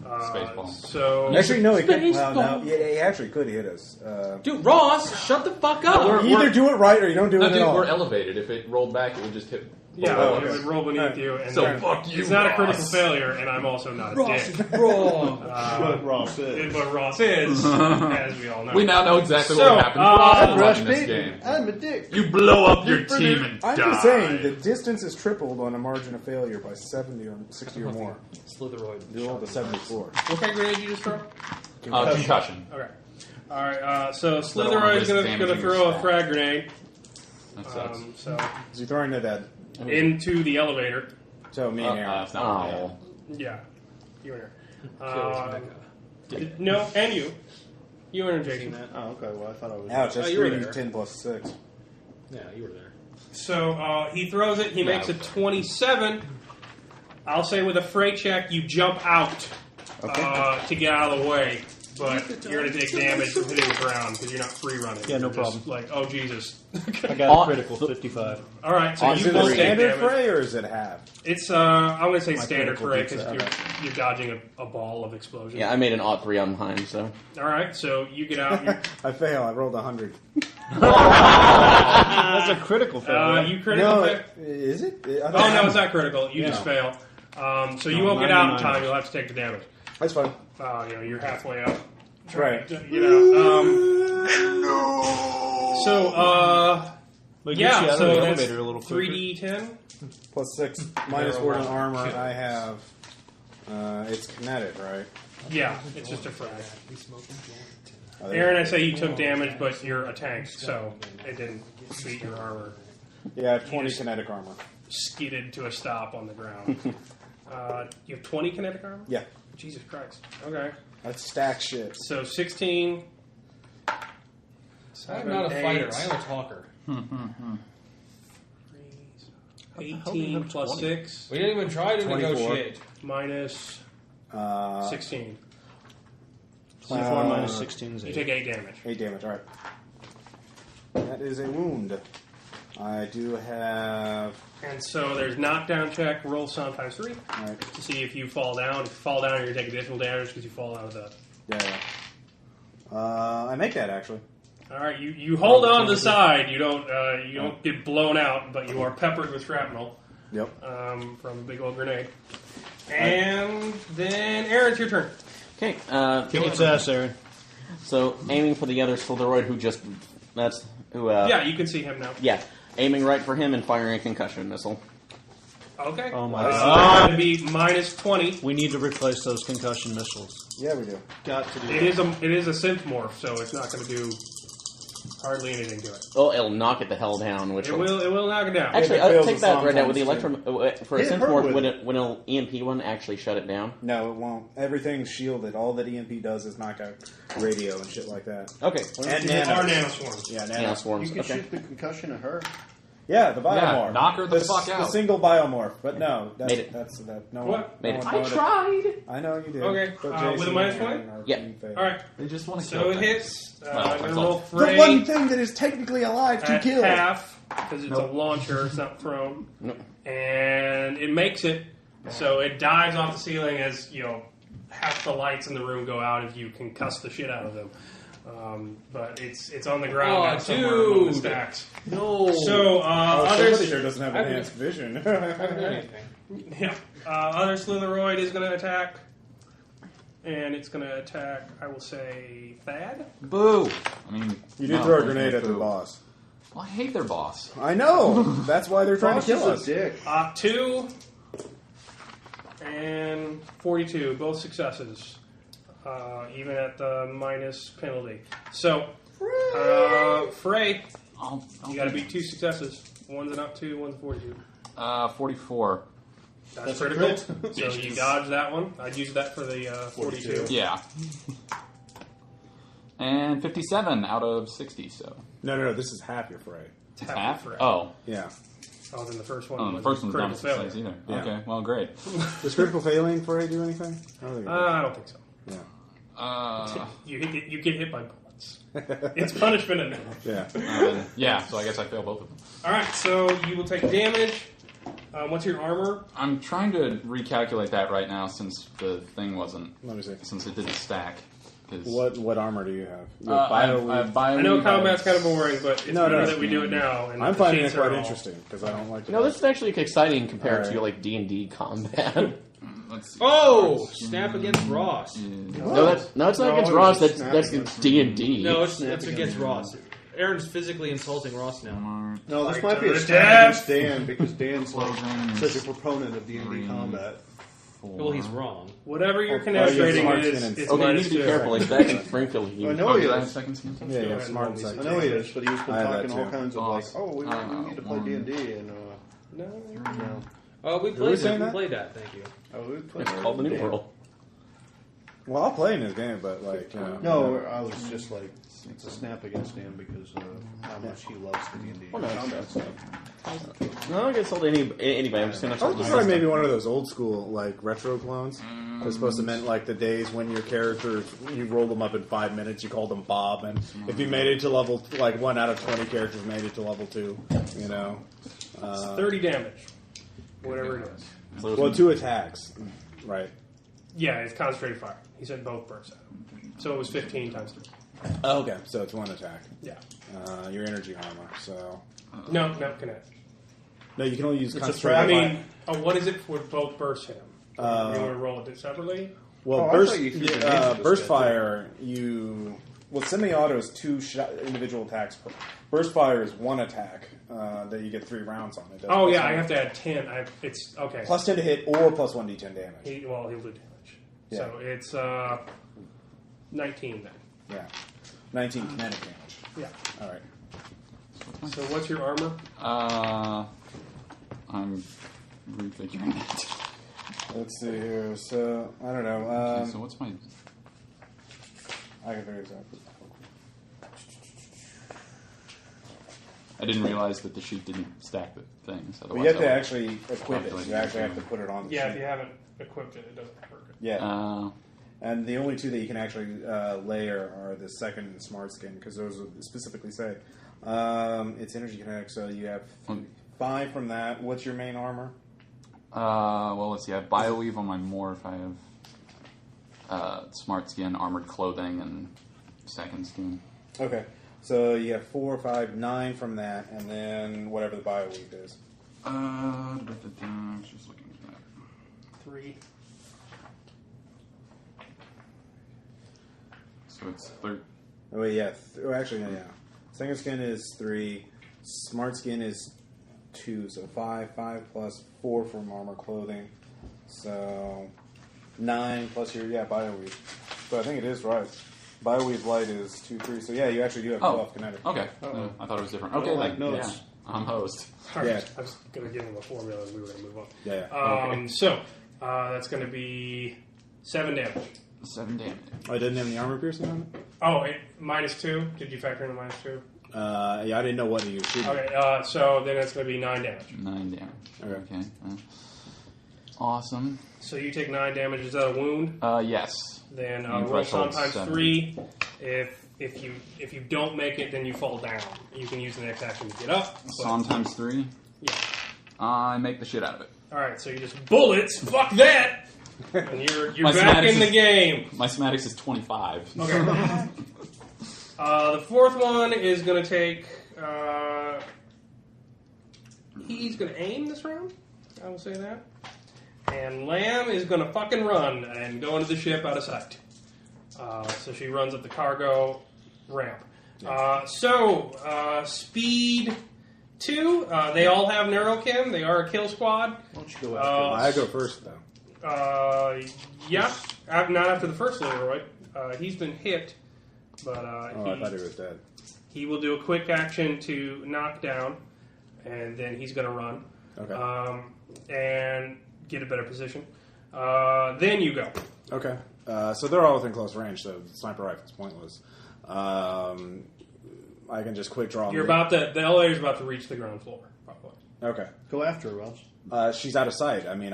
Spaceball. So Actually, no, it could. Baseball. Well, no, it actually could hit us. Dude, Ross, shut the fuck up. You either do it right or you don't do No, it dude, at all. we're elevated. If it rolled back, it would just hit. yeah, below it us. would roll beneath you. And So then fuck you, It's not a Ross. critical failure, and I'm also not a Ross dick. is wrong. But Ross is. But Ross is, as we all know. We now know exactly So, what happened to Ross Rush in this beat me. game. I'm a dick. You blow up your team and I'm die. just saying, the distance is tripled on a margin of failure by 70 or 60 or more. Slitheroid. You rolled a 74. What kind of grenade you just throw? Concussion. Okay. All right. So I don't Slitheroid wanna is risk going to damaging throw your a stat. frag grenade. That sucks. So Is he throwing it at into the elevator. so me and Aaron? That's not Oh. Yeah. You and her. Kills No, and you. You and her, Jason. Oh, okay. Well, I thought I was. Ouch, that's you were 3 there. 10 plus 6. Yeah, you were there. So he throws it. He Yeah, makes a okay. 27. I'll say with a freight check, you jump out to get out of the way. But you're going to take damage from hitting the ground because you're not free running. Yeah, no You're just problem. like, oh, Jesus. I got a critical 55. All right, so Is you it won't a take standard damage. fray or is it half? It's, I'm going to say My standard critical fray beats because it, you're dodging a ball of explosion. Yeah, I made an odd 3 on mine, so. All right, so you get out. I fail. I rolled 100. That's a critical fail. You critical No, fail? is it? Oh, no, it's not critical. You just fail. So you won't get out in 99. time. You'll have to take the damage. That's fine. You're halfway up. Right. But yeah, gets you out so of the that's elevator a little quicker. 3d10. Plus 6. Minus 4 on armor. I have. It's kinetic, right? Yeah, it's just a frag. Oh, Aaron, I say you took damage, but you're a tank, so it didn't beat your armor. Yeah, I have 20 kinetic armor. Skidded to a stop on the ground. You have 20 kinetic armor? Yeah. Jesus Christ. Okay. That's stack shit. So 16. I'm not a fighter. I am a talker. 18 plus 6 We didn't even try to 24. negotiate. minus 16. C4 minus 16 is You 8. take 8 damage. 8 damage, alright. That is a wound. I do have... And so there's knockdown check, roll sound times 3 Right. to see if you fall down. If you fall down, you're going to take additional damage because you fall out of the... Yeah. I make that, actually. All right, you hold on to the side. You don't get blown out, but you are peppered with shrapnel. Yep. From a big old grenade. And then Aaron, it's your turn. Okay. Kick its ass, Aaron. So aiming for the other Slitheroid who just Yeah, you can see him now. Yeah, aiming right for him and firing a concussion missile. Okay. Oh my God. Going to be minus 20. We need to replace those concussion missiles. Yeah, we do. Got to do It is a synth morph, so it's not going to do hardly anything to it. Oh, it'll knock it the hell down. Which It will knock it down. Actually, It I'll fails take the that right now with the sometimes, electro for a Hit synth her morph. with When an EMP one actually shut it down. No, it won't. Everything's shielded. All that EMP does is knock out radio and shit like that. Okay. And There are nanos. nanoswarms. Yeah, Nano nanos. swarms. You can Okay. shoot the concussion at her. Yeah, the biomorph. knock her the fuck out. The single biomorph. But no, that's, Made it. that's that. No What? one. Made no it. one I known tried. I know you did. Okay, But with a Jason minus and 20? Aaron are Yep. being failed. All right. They just want to So kill it things. hits. Well, I'm that's going to all. roll The Frey one thing that is technically alive to at kill. half, because it's Nope. a launcher, it's not thrown. Nope. And it makes it, so it dives off the ceiling as, half the lights in the room go out if you concuss the shit out of them. But it's on the ground Oh, now somewhere among the dude. stacks. No. So Somebody others, here doesn't have I've- enhanced vision. yeah, other Slitheroid is going to attack, and it's going to attack. I will say Thad. Boo! I mean, You did no, throw a there's grenade no at the boo. boss. Well, I hate their boss. I know. That's why they're trying to kill Frost us. is a dick. 2 and 42, both successes, even at the minus penalty. So, Frey, I'll you got to beat 2 successes. One's an up 2, one's a 42. 44. That's critical. So you dodge that one. I'd use that for the 42. Yeah. And 57 out of 60, so. No. This is half your fray. It's Half half? Frey. Oh. Yeah. Oh, then the first one. Oh, the was first one's not a critical failure. success either. Yeah. Okay, well, great. Does critical failing fray do anything? I don't think it does. I don't think so. Yeah. You get hit by bullets. It's punishment enough. Yeah. Yeah, so I guess I fail both of them. All right, so you will take damage. What's your armor? I'm trying to recalculate that right now since the thing wasn't, Let me see. since it didn't stack. 'Cause, What armor do you have? You I have have, I have I know combat's kind of boring. boring, but it's No, better no. that we do it now. And I'm the finding it sheets are quite all- interesting because I don't like to. No, this is actually exciting compared to Alright. like D&D combat. Let's see. Oh! Snap against Ross. No, it's not against No, Ross. it's That's against D&D. No, it's against Ross. Aaron's physically insulting Ross now. No, this Like might be to a the stab death. against Dan because Dan's like Closing such a proponent of D&D three. combat. Well, he's wrong. Whatever your Oh, finesse yeah, rating smart is, skin and- it's Okay, you need minus to be 2. careful. He's back in Springfield. I know Oh, he did I have is. second skin? Yeah, Go yeah, ahead smart and roll and I these. know he is, but he's been I have talking that all too. kinds of Boss. like, oh, we need to play One. D&D, and No. no. Oh, we we played saying that. We that? played that. Thank you. Oh, we played It's called the New Dan. World. Well, I'll play in this game, but like, No, I was just like, it's a snap against Dan because of how much he loves the D&D Well, no, combat it's- stuff. No, I get sold to anybody. I'm just gonna. I was trying maybe one of those old school like retro clones. They're supposed to meant like the days when your characters you rolled them up in 5 minutes. You called them Bob, and if you made it to level 1 out of 20 characters made it to level 2, you know. 30 damage. Whatever it is. Well, 2 attacks, right? Yeah, it's concentrated fire. He said both bursts out. So it was 15 times 3. Oh, okay, so it's 1 attack. Yeah. Your energy armor. So No, kinetic. no, you can only use a concentrated. I threat. mean, what is it for both bursts hit him? You want to roll it separately? Well, Oh, I burst, thought you threw grenades at this burst guy, fire, semi-auto is 2 individual attacks. Burst fire is 1 attack that you get 3 rounds on. It does Oh, plus yeah, I 1. have to add 10. It's, okay. Plus 10 to hit or plus 1d10 damage. He'll do damage. Yeah. So it's 19 then. Yeah. 19 kinetic damage. Yeah. All right. So what's your armor? I'm refiguring it. Let's see here. So, I don't know. Okay, so what's my... I can figure this out. I didn't realize that the sheet didn't stack the things. But you have to I would- actually equip it. You actually have to put it on the Yeah, sheet. if you haven't equipped it, it doesn't work. Yeah. And the only 2 that you can actually layer are the second and smart skin, because those specifically say it's energy kinetic. So you have 5 from that. What's your main armor? Well, let's see. I have Bioweave on my morph. I have Smart Skin, Armored Clothing, and Second Skin. Okay. So you have 4, 5, 9 from that, and then whatever the Bioweave is. Just looking at that. 3. So it's 3. Oh, yeah. Actually, yeah. Second skin is 3. Smart skin is 2. So 5. 5 plus 4 from armor clothing. So 9 plus your, Bioweave. So I think it is right. Bioweave light is 2, 3. So yeah, you actually do have 12 kinetic. Okay. I thought it was different. Okay, like notes. Yeah. I'm host. All right. Yeah. I was going to give him a formula and we were going to move on. Yeah. So, that's going to be 7 damage. 7 damage. I didn't have any armor piercing on it? Oh, -2? Did you factor in the -2? Yeah, I didn't know what he was shooting. Okay, so then it's going to be 9 damage. 9 damage. Okay. Awesome. So you take 9 damage. Is that a wound? Yes. Then Wound roll threshold times 7. 3. If you don't make it, then you fall down. You can use the next action to get up. Psalm times 3. Yeah. I make the shit out of it. All right, so you just bullets. Fuck that. And you're My back schematics in the is- game. My schematics is 25. Okay. The fourth one is going to take. He's going to aim this round. I will say that. And Lamb is going to fucking run and go into the ship out of sight. So she runs up the cargo ramp. Speed 2. They all have Neurochem. They are a kill squad. Why don't you go after I go first, though. Yeah. Not after the first Leroy. He's been hit, but I thought he was dead. he will do a quick action to knock down, and then he's going to run. Okay. And get a better position. Then you go. Okay. So they're all within close range, so the sniper rifle's pointless. I can just quick draw. The elevator's about to reach the ground floor, probably. Okay. Go after her, Ross. She's out of sight. I mean,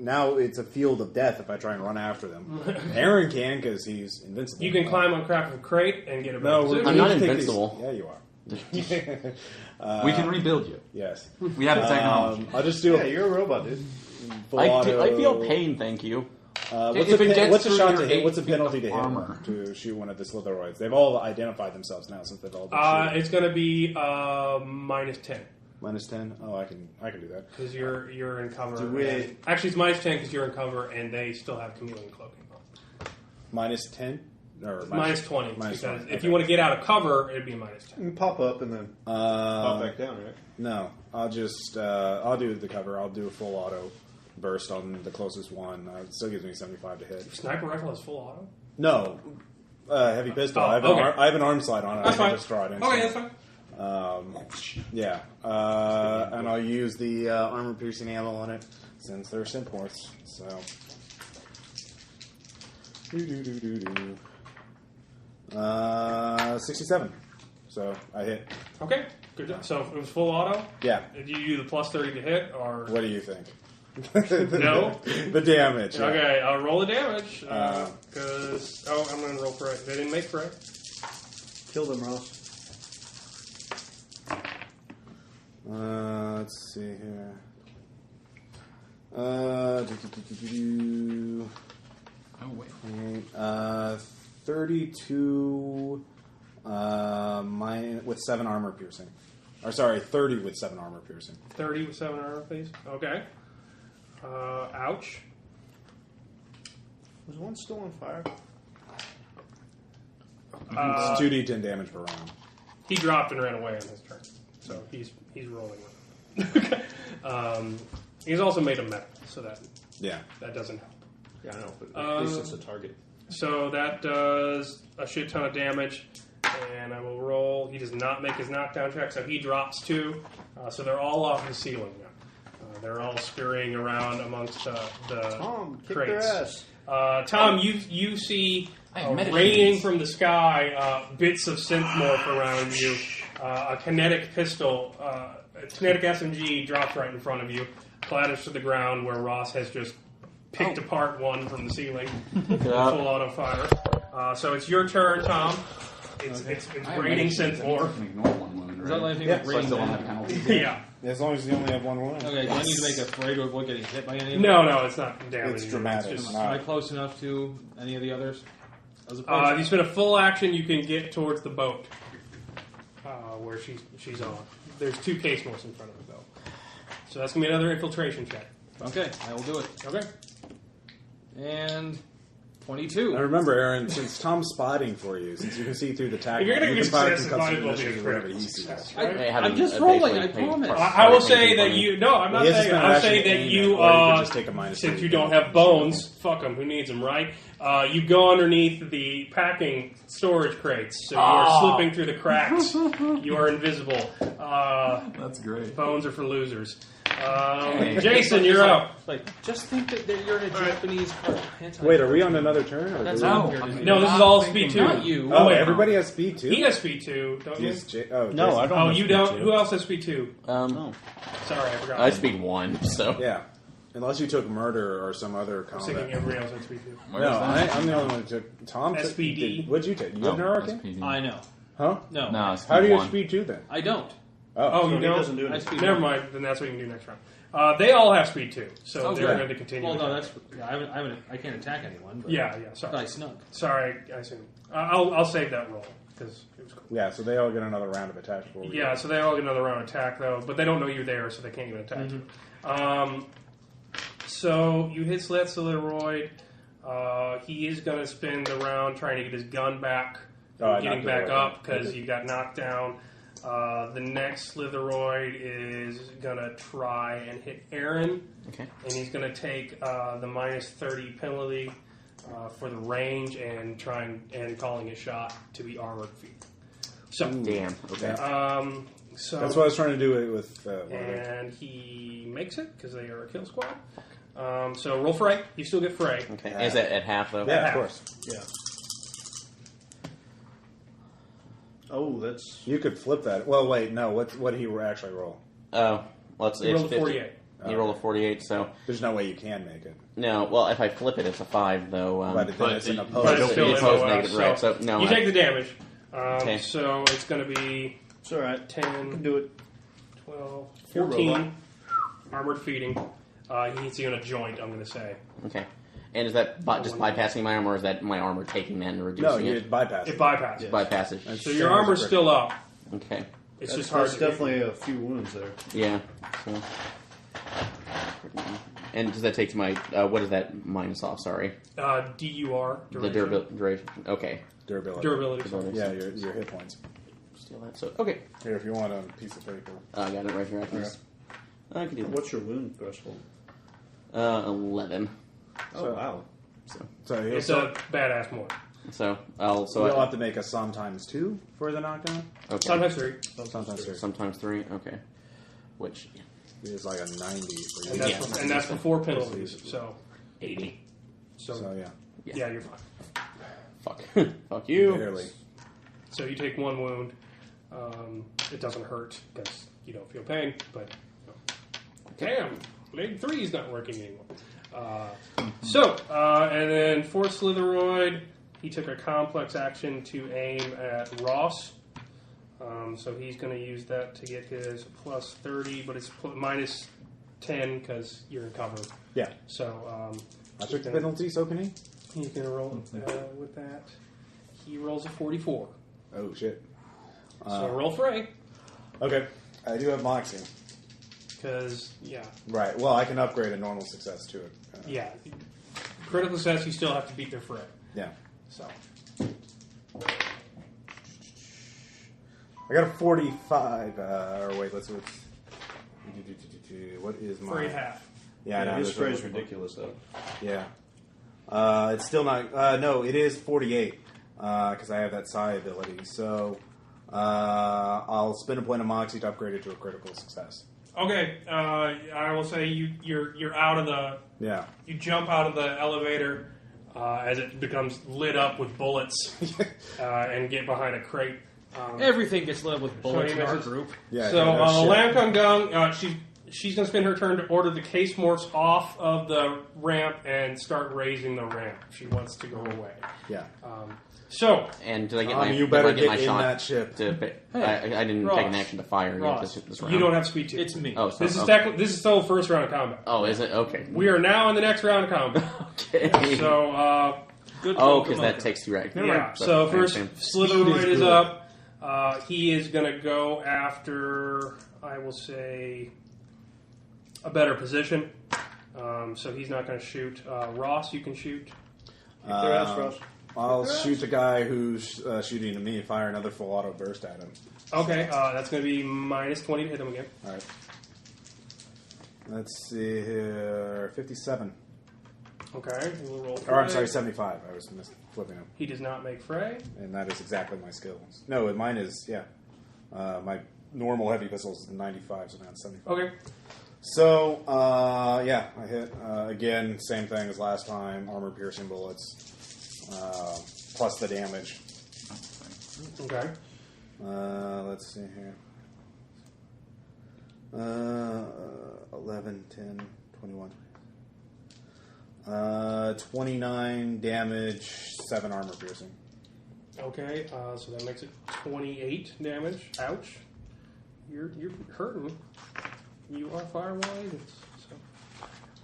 now it's a field of death if I try and run after them. Aaron can because he's invincible. You can climb on crack of a crate and get a better position. I'm not we take invincible. Yeah, you are. We can rebuild you. Yes. We have the technology. I'll just do Yeah, you're a robot, dude. full I auto. feel pain, thank you. What's If it gets what's a through shot your to hit? 8 What's a feet penalty of to hit armor? to shoot one of the Slitheroids? They've all identified themselves now since they've all been shooting. It's going to be -10 -10. Oh, I can do that. because you're in cover. Do we- Actually, it's -10 because you're in cover, and they still have chameleon cloaking on. -10 or -20. minus Because 20. if you want to get out of cover, it'd be -10. You can pop up and then pop back down, right? No, I'll just I'll do the cover. I'll do a full auto burst on the closest one. It still gives me 75 to hit. Sniper rifle has full auto. No, heavy pistol. Oh, I have okay. I have an arm slide on it. That's I can fine. just draw it in. Okay, that's fine. Yeah, and I'll use the armor piercing ammo on it since they're synth-ports. So, 67. So I hit. Okay, good job. So it was full auto. Yeah. Did you do the +30 to hit, or What do you think? No? The damage. Yeah. Okay, I'll roll the damage because I'm going to roll for it. They didn't make for it. Kill them, Ross. Let's see here. Oh, wait. 32 with 7 armor piercing. Or sorry, 30 with 7 armor piercing. 30 with 7 armor, please. Okay. Ouch. Was one still on fire? It's 2d10 damage per round. He dropped and ran away on his turn, so he's rolling with it. He's also made of metal, so that doesn't help. Yeah, I know, but at least it's a target. So that does a shit ton of damage, and I will roll. He does not make his knockdown check, so he drops 2. So they're all off the ceiling now. They're all scurrying around amongst the Tom, kick crates. their ass. Tom, you see I have meditations. raining from the sky bits of synth-morph around you. A kinetic pistol, a kinetic SMG drops right in front of you, clatters to the ground where Ross has just picked apart one from the ceiling. Full auto fire. So it's your turn, Tom. It's raining synth war. I can ignore one wound, right? Is that like Yeah. So I still don't have penalties. Yeah. As long as you only have one wound. Okay, do I need to make a fray to avoid getting hit by any of them? No, it's not damaging. It's dramatic. It's just, Am I close enough to any of the others? As if opposed you spend a full action, you can get towards the boat where she's on. There's 2 case morts in front of her, though. So that's going to be another infiltration check. Okay, I will do it. Okay. And 22. Now remember, Aaron, since Tom's spotting for you, since you can see through the tag, If you're gonna you get can fire success, it might as well be a concussive whatever critical he sees. success, I- right? I'm just rolling, I promise. I will say that you. No, I'm not He has to saying. spend I'm an saying action that to you. aim it, or you could just take a minus Since 3 you don't have bones, fuck them. Who needs them, right? You go underneath the packing storage crates, so you are slipping through the cracks. You are invisible. That's great. Bones are for losers. Jason, you're up. Like, just think that you're in a Japanese Wait, are we on another turn? Or That's do we- not No, weird. No, this is all speed 2. Not you. Oh, wait. everybody has speed 2? He has speed 2, don't you? Yes, No, Jason. I don't. Oh, have you speed don't. 2. Who else has speed 2? No. Sorry, I forgot. I speed 1, so. Yeah. Unless you took murder or some other I'm thinking combat. everybody else has speed 2. Where No, is that? I'm the only one who took. Tom took. SPD. What'd you take? You have No, Neurokin? SPD. I know. Huh? No. No, speed How do you have 1. speed 2 then? I don't. Oh, So you he don't? doesn't do I it. speed Never 1. mind. Then that's what you can do next round. They all have speed 2, so Oh, they're good. going to continue. Well, no, with that's. Yeah, I can't attack anyone. But Yeah, But sorry. I snuck. Sorry, I assume. I'll save that roll because it was cool. Yeah, so they all get another round of attack before we Yeah, so they all get another round of attack though, but they don't know you're there, so they can't even attack you. So you hit Slitheroid. He is going to spend the round trying to get his gun back, Oh, I getting knocked it back away. up because Okay. you got knocked down. The next Slitheroid is going to try and hit Aaron, Okay. and he's going to take the minus 30 penalty for the range and calling his shot to be armored feet. So, Damn. Okay. so That's what I was trying to do with. and he makes it because they are a kill squad. So roll fray. You still get fray. Okay. Is that at half, though? Yeah, half. of course. Yeah. Oh, that's. You could flip that. Well, wait, no. What did he actually roll? Oh, let's. He rolled a 48. He rolled a 48, so. There's no way you can make it. No, well, if I flip it, it's a 5, though. But then it's an But opposed. it's still It's MOS, negative, right, so, no, you I- take the damage. Okay. So it's going to be It's all right. 10, You can do it. 12, You're a 14. robot. Armored feeding. He hits you in a joint, I'm going to say. Okay. And is that just bypassing my armor, or is that my armor taking that and reducing No, it? you bypass It it. bypasses. Yeah. Bypasses. That's- So your armor's still up. Okay. It's That's, just hard that's to definitely a few wounds there. Yeah. So. And does that take to my, what is that minus off, sorry? DUR. The duration. Okay. Durability. Durability. Sorry. Yeah, your hit points. Steal that. So, okay. Here, if you want a piece of paper. I got it right here. I can do that. What's your wound threshold? 11. Oh, So- wow. So he'll, It's a badass more. So, you'll have to make a sometimes 2 for the knockdown. okay. Sometimes 3. Sometimes 3. Sometimes 3. Okay. Which, It's like a 90 for you. And that's, Yeah. and that's before penalties. So 80. So yeah. yeah, you're fine. Fuck. Fuck you. Barely. So you take 1 wound. It doesn't hurt because you don't feel pain, but damn, leg 3 is not working anymore. And then for Slitheroid, he took a complex action to aim at Ross. So he's going to use that to get his plus 30, but it's minus 10 because you're in cover. Yeah. So I took the penalty, so can he? he's going to roll with that. He rolls a 44. Oh, shit. So roll fray. Okay. I do have Moxie. Because, yeah. Right. Well, I can upgrade a normal success to it. Yeah. Critical success, you still have to beat their fray. Yeah. So, I got a 45. Or wait, let's see what is my... fray half. Yeah, no, His there's spray is no- ridiculous, though. Yeah. It's still not... no, it is 48. Because I have that psi ability. So, I'll spend a point of Moxie to upgrade it to a critical success. Okay, I will say you're out of the... Yeah. You jump out of the elevator as it becomes lit up with bullets and get behind a crate. Everything gets lit with bullets So in our misses. group. Yeah. So, no shit. Lam Kung Gung, she's going to spend her turn to order the case morphs off of the ramp and start raising the ramp. She wants to go away. Yeah. And did I get you better get my get in shot? that ship. I didn't Ross. take an action to fire Ross. this round. You don't have speed 2. It's me. Oh, so, This is still the first round of combat. Oh, is it? Okay. We are now in the next round of combat. Okay. So, Good. because that takes 2 right. yeah. So I first, understand. Slitheroid is up. He is going to go after, I will say, a better position. So he's not going to shoot. Ross, you can shoot. I'll shoot the guy who's shooting at me. Fire another full auto burst at him. Okay, that's going to be minus 20 to hit him again. All right. Let's see here. 57. Okay, we'll roll. Or I'm fray. sorry, 75. I was flipping him. He does not make fray. And that is exactly my skills. No, mine is, my normal heavy pistol is 95, so now it's 75. Okay. So, I hit. Again, same thing as last time. Armor piercing bullets. Plus the damage. Okay. Let's see here. 11, 10, 21. 29 damage, 7 armor piercing. Okay, so that makes it 28 damage. Ouch. You're hurting. You are Firewall agents.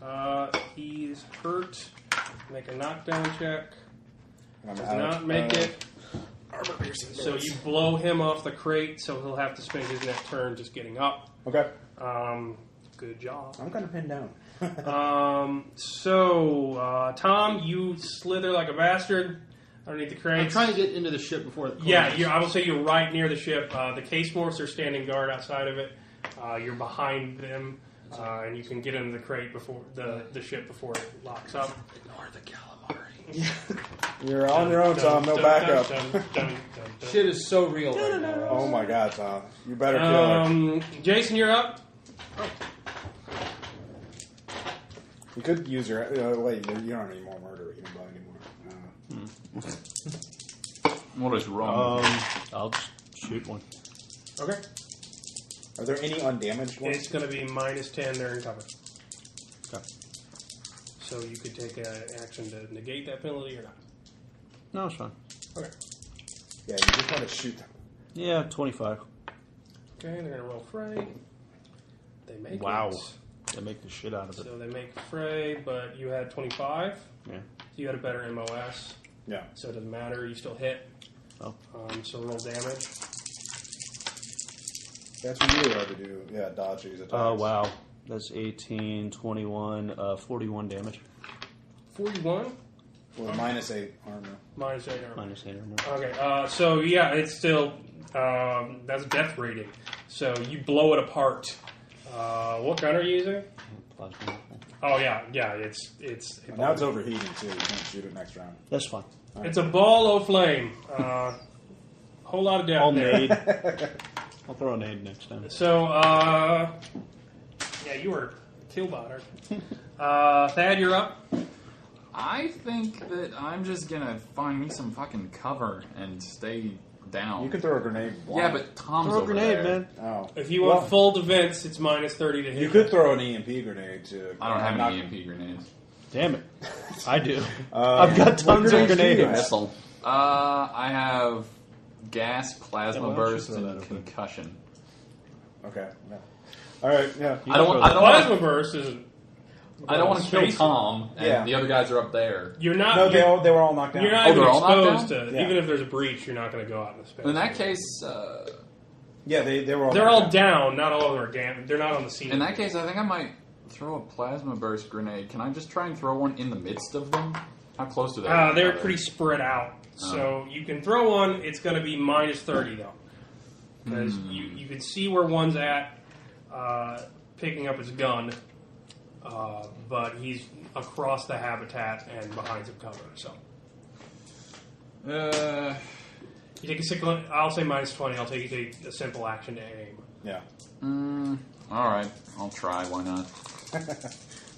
So, he's hurt. Make a knockdown check. Does not make it. Armor piercing. So you blow him off the crate, so he'll have to spend his next turn just getting up. Okay. Good job. I'm kind of pinned down. Tom, you slither like a bastard underneath the crates. I'm trying to get into the ship before it Yeah, I will say you're right near the ship. The case morphs are standing guard outside of it. You're behind them, and you can get into the crate before the ship before it locks up. Ignore the calamari. You're on your own, Tom. No backup. Shit is so real right now. Oh my God, Tom. You better kill her. Jason, you're up. You could use your... wait, you don't have any more murder. You don't buy anymore. What is wrong? I'll just shoot one. Okay. Are there any undamaged ones? It's going to be minus 10. They're in cover. Okay. So you could take an action to negate that penalty or not. No, it's fine. Okay. Yeah, you just want to shoot them. Yeah, 25. Okay, they're going to roll fray. They make Wow. it. They make the shit out of it. So they make fray, but you had 25. Yeah. You had a better MOS. Yeah. So it doesn't matter. You still hit. Oh. So roll damage. That's really hard to do. Yeah, dodge these attacks. Oh, wow. That's 18, 21, 41 damage. 41? Well, minus 8 armor. Minus 8 armor. Minus 8 armor. Okay, so yeah, it's still, that's death rating. So you blow it apart. What gun are you using? Plasma rifle. Oh yeah, it's Now it's overheating, too. You can't shoot it next round. That's fine. It's a ball of flame. Whole lot of death I'll there. nade. I'll throw a nade next time. So, yeah, you were killbot, aren't you? Thad, you're up. I think that I'm just gonna find me some fucking cover and stay down. You can throw a grenade. Yeah, but Tom's Throw a over grenade, there. man. Oh. If you want full defense, it's minus 30 to hit. You could throw an EMP grenade to... I don't have any EMP grenades. Damn it. I do. I've got tons of grenades. Missile. I have gas, Yeah, plasma why don't you burst, throw that and over? concussion. Okay. Yeah. All right, yeah. I don't Plasma want. burst is. I don't want to kill space. Tom, and Yeah. the other guys are up there. You're not. No, you're, they were all knocked down. you're not Oh, even they're all knocked exposed down? to. Yeah. Even if there's a breach, you're not going to go out in the space. In that case, Yeah, they were all they're knocked all down. Not all of them are damaged. They're not on the scene. I think I might throw a plasma burst grenade. Can I just try and throw one in the midst of them? How close to that? They're pretty spread out. So you can throw one. It's going to be minus 30 though, because you can see where one's at, picking up his gun, but he's across the habitat and behind some cover. So you take a single. I'll say minus 20. I'll take a simple action to aim. Yeah. All right, I'll try. Why not?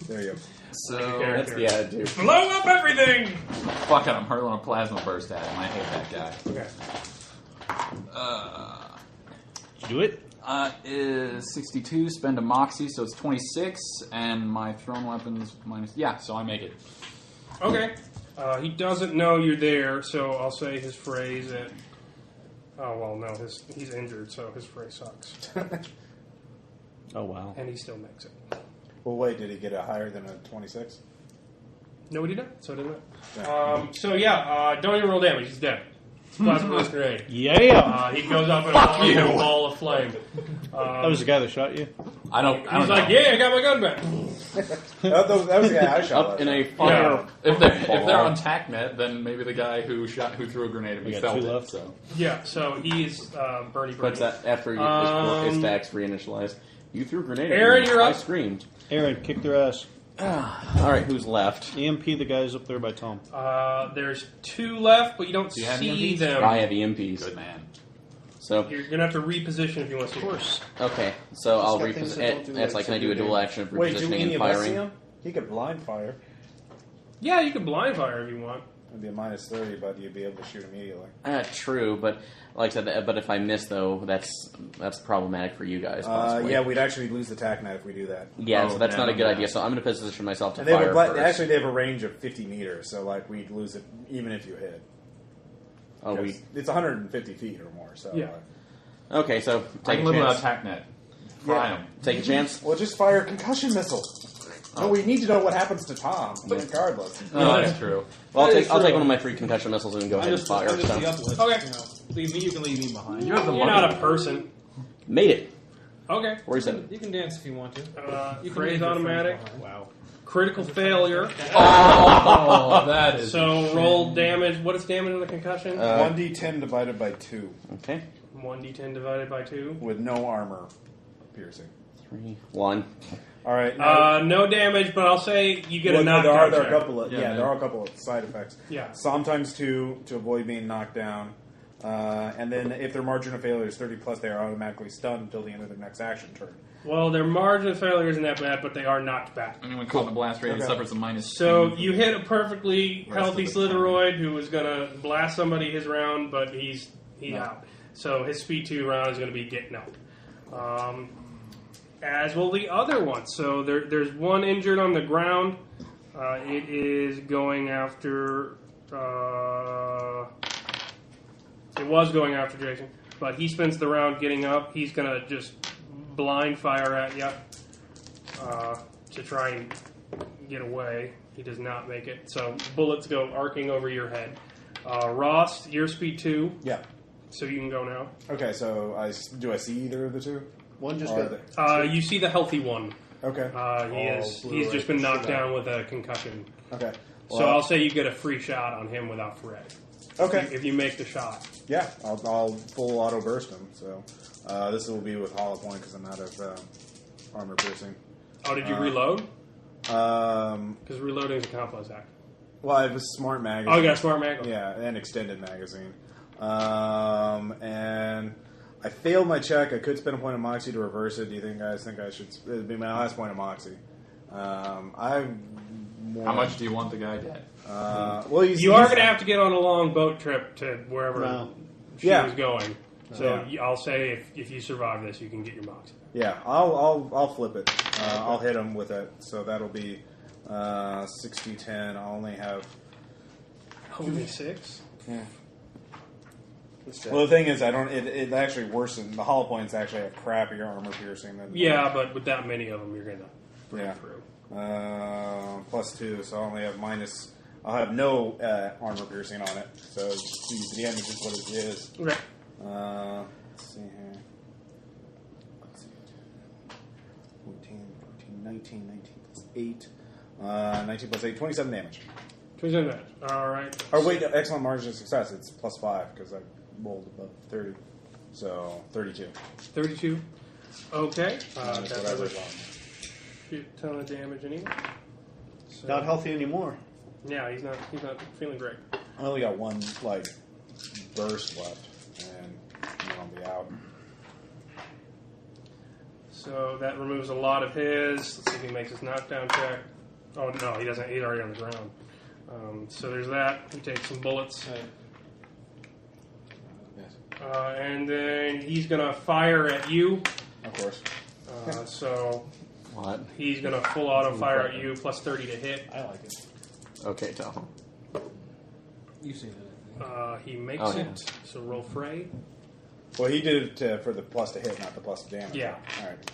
There you go. So That's the attitude. Blow up everything. fuck it. I'm hurling a plasma burst at him. I hate that guy. Okay. Did you do it? Is 62, spend a moxie, so it's 26, and my thrown weapons minus... Yeah, so I make it. Okay. He doesn't know you're there, so I'll say his phrase at... Oh, well, no, he's injured, so his phrase sucks. Oh, wow. And he still makes it. Well, wait, did he get it higher than a 26? No, he didn't, so it didn't. Yeah. Don't even roll damage, he's dead. It's plasma burst grenade. Yeah! He goes up in a ball of flame. That was the guy that shot you? I don't He's know. like, yeah, I got my gun back. that was the guy I shot. Up in a Yeah. fire. If they're on TACnet, then maybe the guy who threw a grenade at me got felt two it. left. So Yeah, so he's Bernie. Puts that after his stacks reinitialized. You threw a grenade at Aaron, me. you're I up. screamed. Aaron, kick their ass. Alright, who's left? EMP the guys up there by Tom. There's 2 left, but you don't Do you have see EMPs? them. I have EMPs. good man. So, You're going to have to reposition if you want to see. Of course. okay. So I'll got things that don't do reposition. That's like, can I do a dual action of Wait, do repositioning any and of us see firing? him? He could blind fire. Yeah, you can blind fire if you want. It'd be a minus 30, but you'd be able to shoot immediately. True, but like I said, but if I miss though, that's problematic for you guys. Possibly. Yeah, we'd actually lose the TACnet if we do that. Yeah, so that's not a good yeah. idea. So I'm going to position myself to And they have fire first. actually they have a range of 50 meters, so like we'd lose it even if you hit. Oh, Because it's 150 feet or more. So Yeah. Okay, so I take can a live without chance. TACnet. Fry him. Take a chance. well, just fire a concussion missile. No, we need to know what happens to Tom, regardless. No, that's true. Well, I'll That take is I'll take true. one of my 3 concussion missiles and go ahead and fire. I'm just So. the uplift. Okay. You know, leave me. You can leave me behind. You have the You're money. not a person. Made it. Okay. 47. You can dance if you want to. You can Phrase leave your automatic. friends behind. Wow. Critical failure. Oh, that is... So roll damage. What is damage on the concussion? 1d10 divided by 2 Okay. 1d10 divided by 2. with no armor piercing. 3, 1. All right. Now, No damage, but I'll say you get well, a no, knockdown there are check. a couple of Yeah, there are a couple of side effects. Yeah. Sometimes 2 to avoid being knocked down, and then if their margin of failure is 30 plus, they are automatically stunned until the end of their next action turn. Well, their margin of failure isn't that bad, but they are knocked back. Anyone caught in the blast radius Okay. suffers a minus So 10. you hit a perfectly Rest healthy of the Slitheroid who was going to blast somebody his round, but he's No. out. So his speed 2 round is going to be getting up. As will the other one. So there's one injured on the ground. It is going after... it was going after Jason, but he spends the round getting up. He's going to just blind fire at you to try and get away. He does not make it. So bullets go arcing over your head. Ross, your speed 2, Yeah. so you can go now. Okay. So do I see either of the two? One just Or got... You see the healthy one. Okay. He's just been knocked down with a concussion. Okay. So I'll say you get a free shot on him without fray. Okay. If you make the shot. Yeah, I'll full auto burst him. So this will be with hollow point because I'm out of armor piercing. Oh, did you reload? Well, Because reloading is a complex act. I have a smart magazine. Oh, you got a smart mag? Yeah, an extended magazine. And I failed my check. I could spend a point of moxie to reverse it. Do you guys think I should? It'd be my last point of moxie. I've more. How much do you want the guy dead? Well, You are going to have to get on a long boat trip to wherever No. she Yeah. was going. So Yeah. I'll say if you survive this, you can get your moxie. Yeah, I'll flip it. I'll hit him with it. So that'll be 60-10. I'll only have. Only 6? Yeah. Well, the thing is, I don't. It actually worsens. The hollow points actually have crappier armor piercing than. Yeah, but with that many of them, you're going to break Yeah. through. +2, so I only have minus. I'll have no armor piercing on it. So the damage is what it is. Okay. Let's see here. Let's see. 14, 19 plus 8. 19 plus 8, 27 damage. 27 damage. All right. Oh, wait, no, excellent margin of success. It's +5 because I rolled above 30. So 32. 32. Okay. Minus That whatever. doesn't shit ton of damage anyway. So, Not healthy anymore. Yeah, he's not feeling great. I only got one burst left, and then I'll be out. So that removes a lot of his. Let's see if he makes his knockdown check. Oh no, he doesn't. He's already on the ground. So there's that. He takes some bullets, Yes. and then he's gonna fire at you. Of course. So What? he's going to full auto fire at you, plus 30 to hit. I like it. Okay, Tahoe. You've seen it. He makes Oh, yeah. it, so roll fray. Well, he did it for the plus to hit, not the plus to damage. Yeah. All right.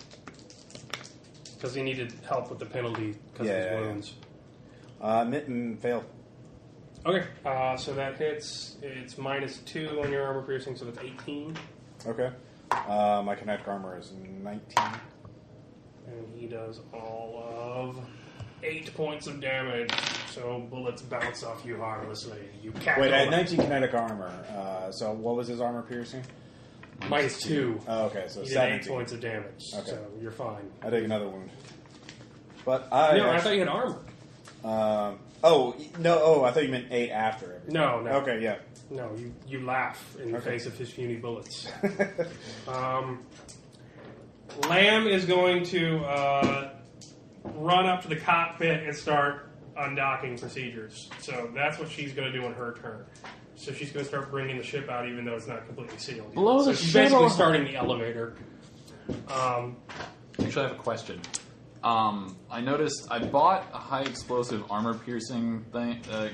Because he needed help with the penalty because of his wounds. Mitten failed. Okay, so that hits. It's -2 on your armor piercing, so that's 18. Okay. My kinetic armor is 19. And he does all of 8 points of damage. So bullets bounce off you harmlessly. You cackle. Wait, I had 19 kinetic armor. So what was his armor piercing? -2. Oh, okay, so You did 17. 8 points of damage, Okay. so you're fine. I take another wound. But I thought you had armor. I thought you meant 8 after it. No. Okay, yeah. No, you laugh in the Okay. face of his puny bullets. Lamb is going to run up to the cockpit and start undocking procedures. So that's what she's going to do on her turn. So she's going to start bringing the ship out, even though it's not completely sealed yet. Blow So the she's shit basically off. starting the elevator. Actually, I have a question. I noticed I bought a high explosive armor piercing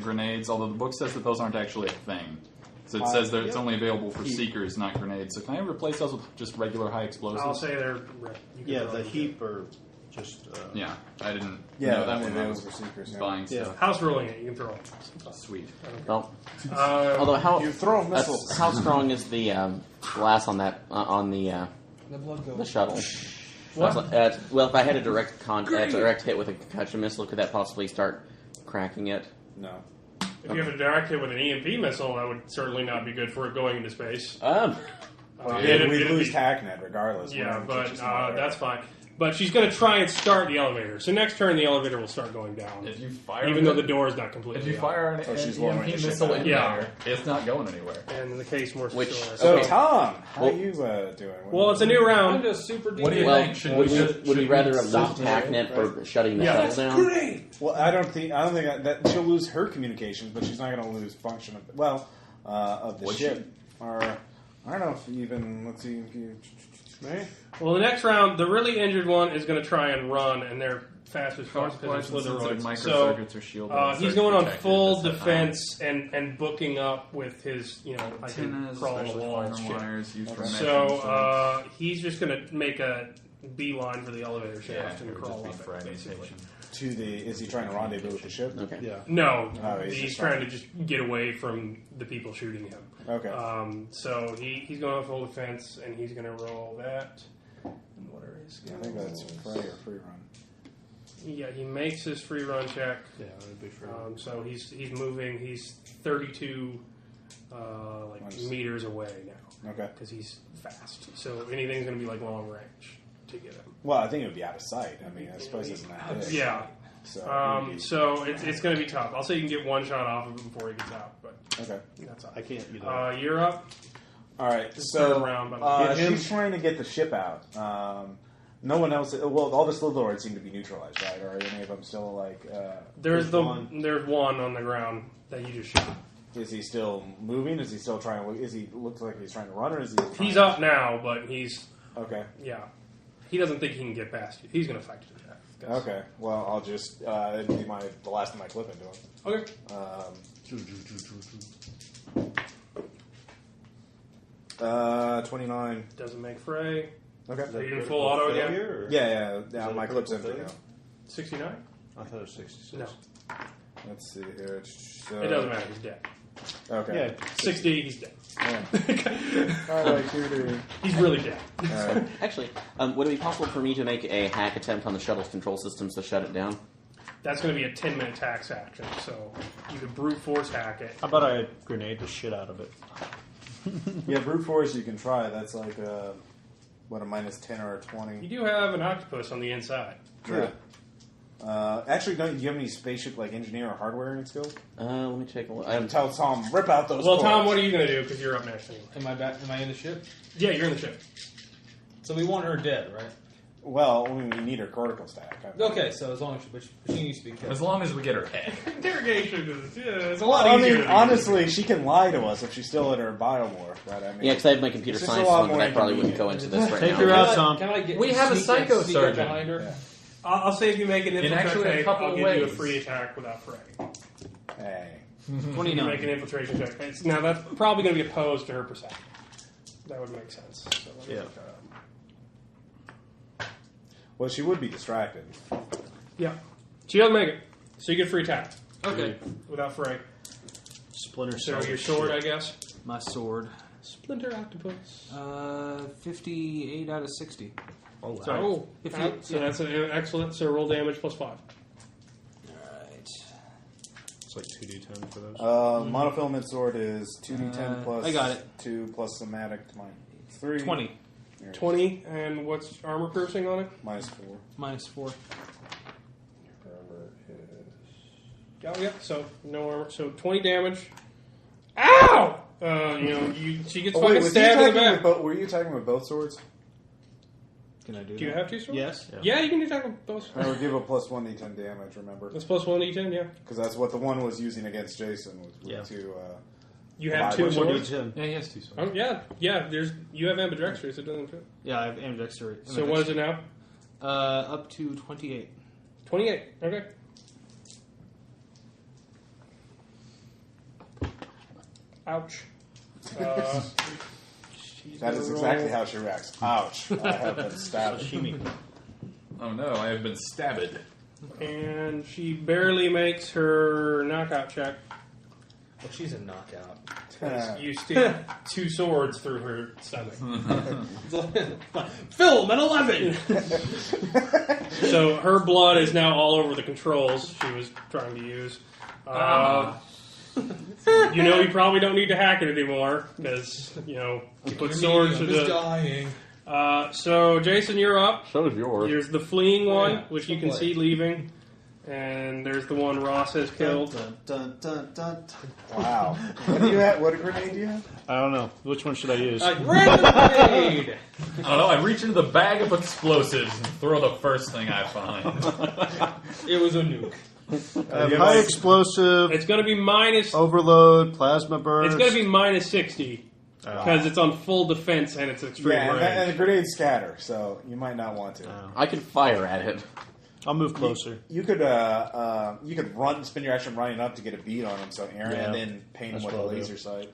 grenades, although the book says that those aren't actually a thing. So it says that it's only available for seekers, not grenades. So can I replace those with just regular high explosives? I'll say they're... Yeah, the heap are just... Yeah, I didn't Yeah, know that when I those was for seekers. buying Yeah. stuff. House ruling it. You can throw it. Sweet. Well, although You throw missiles. how strong is the glass on that on the blood goes. the shuttle? What? Well, if I had a direct hit with a concussion missile, could that possibly start cracking it? No. If you have a direct hit with an EMP missile, that would certainly not be good for it going into space. We lose TACnet regardless. Yeah, We're but just not there. that's fine. But she's going to try and start the elevator. So next turn, the elevator will start going down. If you fire, Even though the door is not completely if you up. fire an she's lowering EMP the ship missile in down. there, it's not going anywhere. And in the case, more Which- sure. So, Okay. Tom, how Well- are you doing? Well, it's a new I'm round. just super deep. What do you Well, think? Should would we we, just- would we should rather we lose stop TACnet for shutting the Yeah. shuttle down? Well, I don't think that she'll lose her communications, but she's not going to lose function of of the Would ship. Or I don't know if even let's see if you. Well, the next round, the really injured one is going to try and run, and they're fast as fuck because they're Slitheroids. microcircuits are shielded. He's going on full defense and booking up with his, I can Antennas, crawl on the special wall and fiber shit. wires used for measuring So he's just going to make a beeline for the elevator yeah, shaft it and would crawl just be up it, basically. fragmentation. Is he trying to rendezvous with the ship? Okay. Yeah. No, Oh, he's he's just trying to just get away from the people shooting him. Okay. So he's going on full defense, and he's going to roll that. And what are his I think that's skills? fray or free run. Yeah, he makes his free run check. Yeah, that'd be free. So he's moving. He's 32 meters away now Okay. because he's fast. So anything's going to be like long range to get him. Well, I think it would be out of sight. I mean, I suppose it's not big. Yeah. So, So it's going to be tough. I'll say you can get one shot off of him before he gets out, but okay. that's all. I can't either. You're up. All right. Turn So around, but she's trying to get the ship out. No one else. Well, all the Slitheroids seem to be neutralized, right? Or are any of them still like? there's one. there's one on the ground that you just shot. Is he still moving? Is he still trying to? Is he looks like he's trying to run, or is he? He's up now, but he's Okay. yeah. He doesn't think he can get past you. He's going to fight you to death. That's- Okay. Well, I'll just it'll be the last of my clip into him. Okay. 29. Doesn't make fray. Okay. So you in full auto again? Failure, or- Yeah. that My a clip's critical empty now. failure? 69? I thought it was 66. No. Let's see here. It doesn't matter. He's dead. Okay. Yeah. 60, he's dead. All right. Here. He's really dead. All right. Actually, would it be possible for me to make a hack attempt on the shuttle's control systems to shut it down? That's going to be a 10-minute tax action, so you could brute force hack it. How about I grenade the shit out of it? Yeah, brute force you can try. That's like a -10 or a 20. You do have an octopus on the inside. True. Actually, do you have any spaceship like engineer or hardwaring skills? Let me take a look. Tell Tom, rip out those. Well, Tom, cords. what are you going to do? Because you're up next. Anyway. Am I back? Am I in the ship? Yeah, you're in the ship. So we want her dead, right? Well, we need her cortical stack. Okay, so as long as she needs to be killed. As long as we get her head. Interrogation is a lot easier. I mean, honestly, she can lie to us if she's still in her biomorph, right? I mean, Yeah, because I have my computer it's just science a lot one, but more I probably wouldn't go into this right Take now. her out, Tom. Can I get We have a sneak psycho up surgeon. behind her? Yeah. I'll say if you make an In actually a infiltrate, couple I'll give you a ways. free attack without fray. Hey. You 29. make an infiltration check. Now that's probably going to be opposed to her perception. That would make sense. So let me Yeah. look that up. Well, she would be distracted. Yeah. She doesn't make it. So you get a free attack. Okay. Without fray. Splinter So Cell. your sword, I guess. My sword. Splinter octopus. 58 out of 60. Oh, wow. Sorry. Oh, So that's an excellent. So roll damage plus 5. Alright. It's like 2d10 for those. Monofilament sword is 2d10 plus I got it. 2 plus somatic minus 3. 20. 20, and what's armor piercing on it? Minus 4. Minus 4. Armor is. Oh, yeah, so no armor. So 20 damage. Ow! She gets fucking stabbed in the back. Were you attacking with both swords? Can I do Do you that? have 2 swords? Yes. Yeah, you can attack with both. I would give a plus 1d10 damage, remember? That's plus 1d10, yeah. Because that's what the one was using against Jason. Was Yeah. to, You have Why 2 would swords? d10. Yeah, he has 2 swords. Oh, yeah. You have ambidextrous, it doesn't fit. Yeah, I have ambidextrous. So what is it now? Up to 28. 28. Okay. Ouch. that is exactly how she reacts. Ouch. I have been stabbed. Oh no, I have been stabbed. And she barely makes her knockout check. Well, she's a knockout. You stick 2 swords through her stomach. Film at 11! So her blood is now all over the controls she was trying to use. You probably don't need to hack it anymore because you put swords to the. dying. So Jason, you're up. So is yours. There's the fleeing one, Yeah, which you can see leaving, and there's the one Ross has killed. Dun, dun, dun, dun. Wow. What do you have? What grenade do you have? I don't know. Which one should I use? Grenade! I don't know, I reach into the bag of explosives and throw the first thing I find. It was a nuke. High explosive, It's going to be minus. overload, plasma burst. It's going to be minus 60 because it's on full defense and it's extreme Yeah, range. and the grenades scatter, so you might not want to. I can fire at it. I'll move closer. You could run, spin your action running up to get a beat on him, so Aaron, Yeah, and then paint him that's with a what I'll laser do. sight.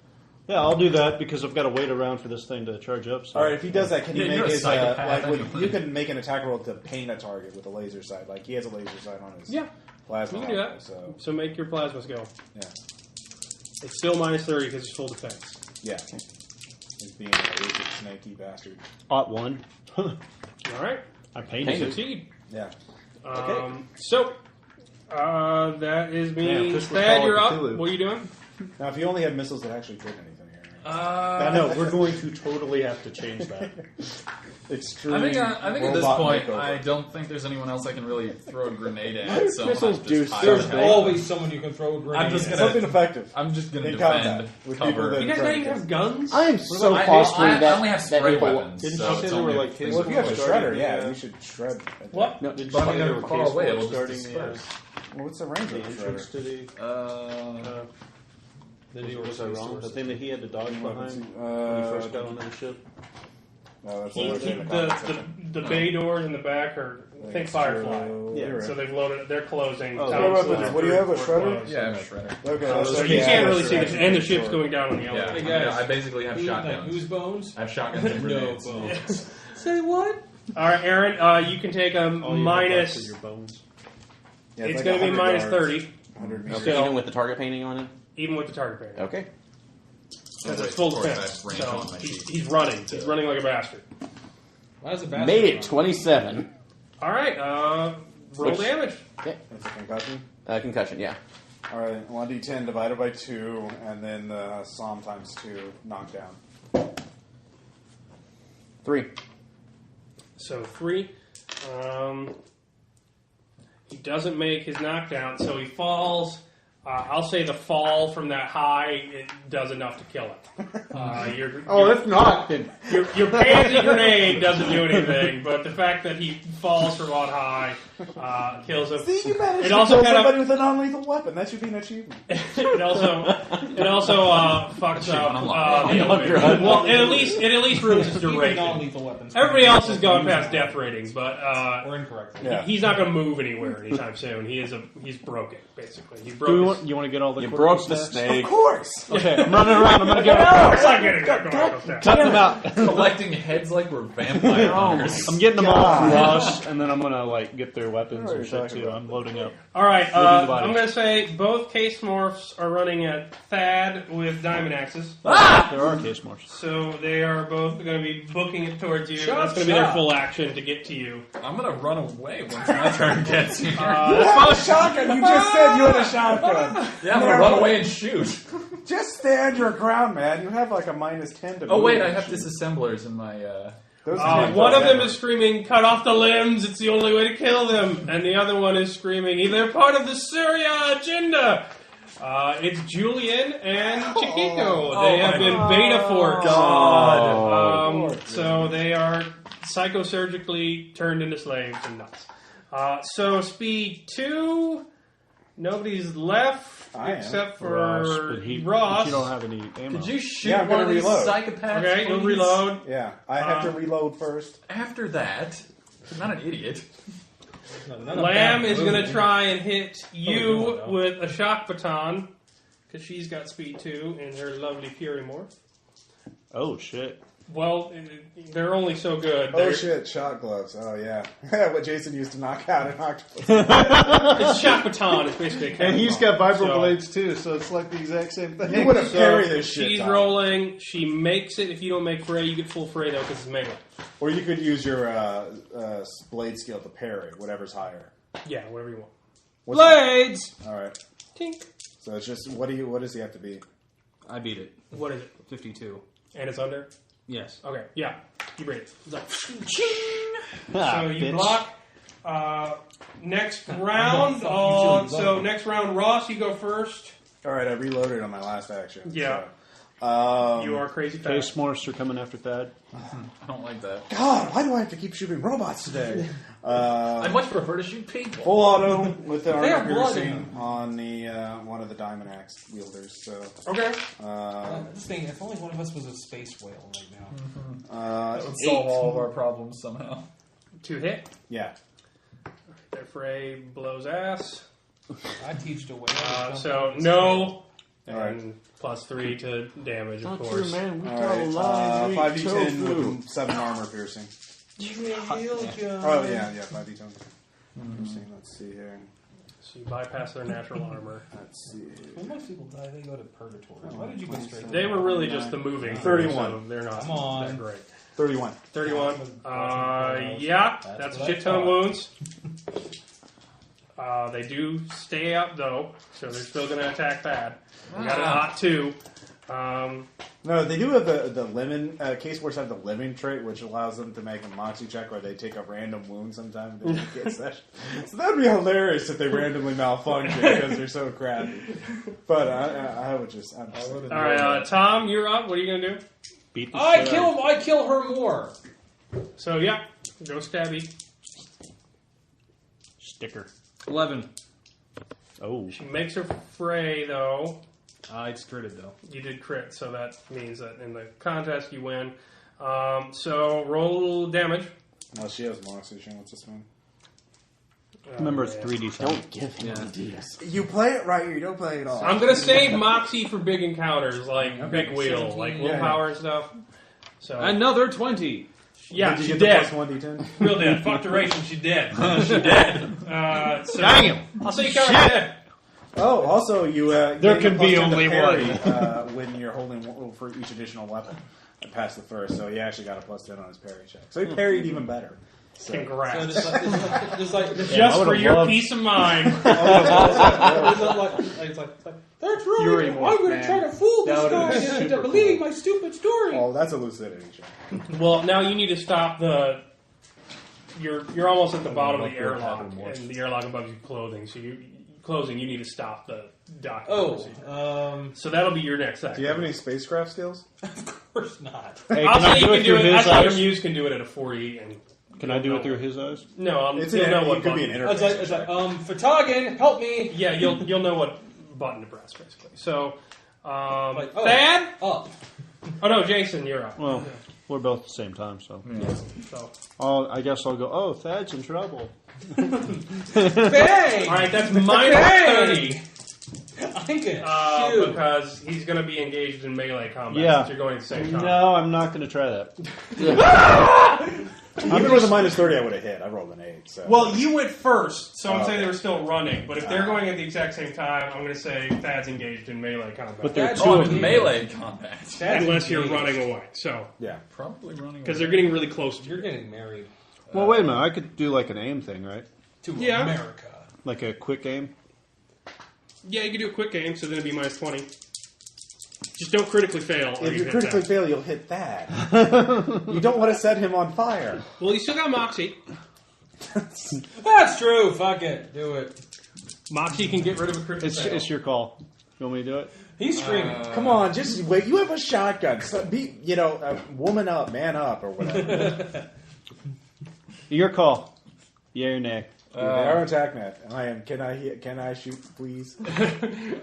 Yeah, I'll do that because I've got to wait around for this thing to charge up. So. All right, if he does that, can you Yeah, make you're a his psychopath anyway. you can make an attack roll to paint a target with a laser sight? Like he has a laser sight on his plasma. You can do that. So So make your plasmas go. yeah, It's still minus 30 because it's full defense. yeah. He's being a laser snaky bastard. Ot 1. All right. I painted it. Succeed. Yeah. So, that is me. Damn, this was Thad, Call you're of up. Cthulhu. What are you doing? Now, if you only have missiles that actually did anything here, No, we're going to totally have to change that. extreme. I think at this robot point, makeover. I don't think there's anyone else I can really throw a grenade at. So Missiles I'm do just certain hiding. things. Always someone you can throw a grenade I'm just at. gonna- something effective. I'm just going to In defend combat with people cover. that- You guys don't even have guns? I am so I fostering I that. only have that spray whole- weapons. Didn't so you it's say there only were a like thing. Well, if you have a Starting shredder, the, yeah, you should shred. What? No, Did you But say I'm there gonna were far case away, walls it'll just starting the, disperse. Well, what's the range the of a entrance shredder? to the... was I wrong? The thing that he had to dodge behind when he first got onto the ship? No, that's He- what he- we're in the conversation. the bay doors in the back are, I think, Firefly. Yeah, So they've loaded. They're closing. Oh, Town what slots about- what do you have, a are shredder? closed. Yeah, I have a shredder. Okay, So So that's you yeah, can't really that's see right. the and the ship's Sure. going down on the Yeah, elevator. Hey, guys. I basically have Who's shotguns. bones? I have shotguns and No grenades. bones. Say what? All right, Aaron, you can take a All you have left are minus. your bones. Yeah, It's like going to be 100 minus yards, 30, 100 meters. Still. Even with the target painting on it? even with the target painting. Okay. Because Wait, it's full of course, defense. that's range So on my sheet. he's running. He's running like a bastard. Why does a bastard Made it, run? 27. All right, roll Which- damage. That's a concussion. Concussion, yeah. All right, 1d10 divided by 2, and then the Psalm times 2 knockdown. 3. So 3. He doesn't make his knockdown, so he falls I'll say the fall from that high it does enough to kill it. If not, then Your pansy grenade doesn't do anything, but the fact that he falls from on high kills him. See, you managed It to also kill kind of- somebody with a non-lethal weapon. That should be an achievement. it also fucks up. Well, it at least ruins his duration. Non-lethal weapons. Everybody else has gone past death rating, but We're incorrect. Yeah. he's not going to move anywhere anytime soon. He's broken basically. He you broke. want to get all the You critical broke the stats? snake. Of course. Okay, I'm running around. I'm gonna get Of course I'm getting that. cut them out. Collecting heads like we're vampire hunters. I'm getting them all God. flush, and then I'm gonna get their weapons and shit too. I'm loading up. All right, Moving the body. I'm going to say both case morphs are running at Thad with diamond axes. There are case morphs. So they are both going to be booking it towards you. Chop, That's going to be their chop. full action to get to you. I'm gonna run away once my turn gets here. You have a shotgun. You just said you had a shotgun. Yeah, I'm gonna run away and shoot. Just stand your ground, man. You have like a -10 to Oh wait, move. I have disassemblers in my. Those One of them is screaming, "Cut off the limbs! It's the only way to kill them!" And the other one is screaming, "They're part of the Syria agenda!" It's Julian and Chiquito. They have been beta forked. So they are psychosurgically turned into slaves and nuts. So speed 2, nobody's left I am. except for Ross, but Ross. you don't have any ammo. Could you shoot Yeah, I'm one gonna of these reload. psychopaths? Okay, you'll please? reload. Yeah, I have to reload first. After that, I'm not an idiot. Lamb is going to try and hit you with a shock baton because she's got speed 2 in her lovely Fury Morph. Oh shit! Well, they're only so good. Oh shit, shot gloves. Oh yeah. What Jason used to knock out an octopus. It's shock baton. It's basically a And he's got vibro So- blades too, so it's like the exact same thing. You would have So carried this shit. she's Tom. rolling. She makes it. If you don't make fray, you get full fray though because it's melee. Or you could use your blade skill to parry, whatever's higher. Yeah, whatever you want. What's Blades. All right. Tink. So it's just what does he have to be? I beat it. What is it? 52. And it's under. Yes. Okay. Yeah. You break it. It's like, Ah, so you bitch. block. Next round. So next round, Ross, you go first. All right, I reloaded on my last action. Yeah. So, You are crazy fast. Case morphs are coming after Thad. I don't like that. God, why do I have to keep shooting robots today? I much prefer to shoot people. Full auto with the They have armor blood in piercing on the one of the diamond axe wielders. So Okay. This thing, if only one of us was a space whale right now. That would solve all of our problems somehow. 2 hit. yeah. Their fray blows ass. I teached a whale. So no. All right. And plus 3 to damage, of Not course. true, man. We All tell a right. lie. 5d10 with 7 armor piercing. Oh yeah, 5d10 piercing. Let's see here. So you bypass their natural armor. Let's see. When most people die, they go to purgatory. Why did you go straight? They were really just the moving. 31. So they're not Come on. that great. 31. 31. Yeah, that's a shit ton of wounds. They do stay up though, so they're still going to attack bad. We got a hot 2. No, they do have the lemon. Case Wars have the lemon trait, which allows them to make a moxie check where they take a random wound sometimes. They don't get session. So that would be hilarious if they randomly malfunction because they're so crappy. But I would just. I'm just All right, Tom, you're up. What are you going to do? Beat the I shit kill out him. I kill her more. So yeah, go stabby. Sticker. 11. Oh. She makes her fray though. It's critted though. You did crit, so that means that in the contest you win. So roll damage. Well, she has moxie. She wants this one. Remember, it's 3d7. Don't give him ideas. You play it right, or you don't play it all. I'm gonna save Moxie for big encounters like Big Wheel, 17. like willpower and stuff. So Another 20. yeah, Did you she's get dead. the plus 1d10? Real dead. Fuck duration. She's dead. She's dead. So Dang him. I'll say you count her dead. Oh, also, you There gain can a be plus 10 to only parry, one. when you're holding for each additional weapon past the first. So he actually got a plus 10 on his parry check. So he parried even better. So. Congrats. So just like Just for your peace of mind. it's like that's right. Fury I'm Morph, going to man. try to fool That this would've guy been into super believing cool. my stupid story. Oh, that's a lucidity check. Well, now you need to stop the. You're almost at the bottom of the airlock, and the airlock above your clothing. So you closing, you need to stop the docking. Oh, so that'll be your next act. Do you have any spacecraft skills? of course not. Hey, I'll can I say you do can it do through it. his I eyes? Muse can do it at a 40. And Can I do it through his eyes? No, It's you'll know what it could be an button. interface. Fatagan, help me. Yeah, you'll know what button to press basically. So, oh. Thad. Up. Oh no, Jason, you're up. Well, we're both at the same time, so. So, I guess I'll go, oh, Thad's in trouble. Bang! all right, that's -30. I'm gonna shoot. Because he's going to be engaged in melee combat. Yeah. Since you're going at the same time. No, I'm not going to try that. Even with a -30, I would have hit. I rolled an 8. So. Well, you went first, so I'm saying okay. they were still running. But if they're going at the exact same time, I'm going to say Thad's engaged in melee combat. But there are That's two Oh, of I'm in them. melee combat. Unless you're running away. So, yeah. Probably running because they're getting really close to you. You're getting married Well, wait a minute. I could do like an aim thing, right? to Yeah. America. Like a quick aim? Yeah, you can do a quick game, so then it'd be -20. Just don't critically fail. or If you hit critically that. fail, you'll hit that. You don't want to set him on fire. Well, you still got Moxie. That's true. Fuck it. Do it. Moxie can get rid of a critical fail. It's your call. You want me to do it? He's screaming. Come on, just wait. You have a shotgun. So be, woman up, man up, or whatever. Your call. Yay or nay? They are attack net. And I am. Can I shoot, please?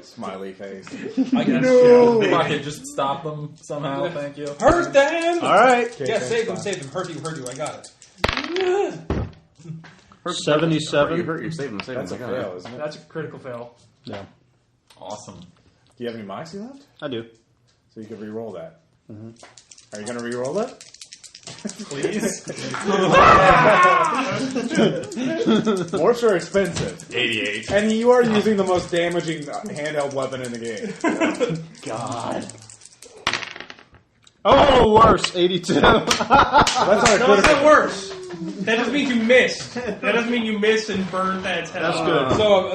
Smiley face. I guess. No. If I could just stop them somehow, thank you. Hurt them. All right. Okay, Yeah, thanks, save them. Bob. Save them. Hurt you. I got it. 77. You save them. That's a fail, isn't it? That's a critical fail. Yeah, Awesome. Do you have any moxie left? I do. So you can re-roll that. Are you going to re-roll that? Please? Morphs are expensive. 88. And you are using the most damaging handheld weapon in the game. God. Oh, worse. 82. That's not a No, it's critical. not worse. That just means you missed. That doesn't mean you missed and burned that head. That's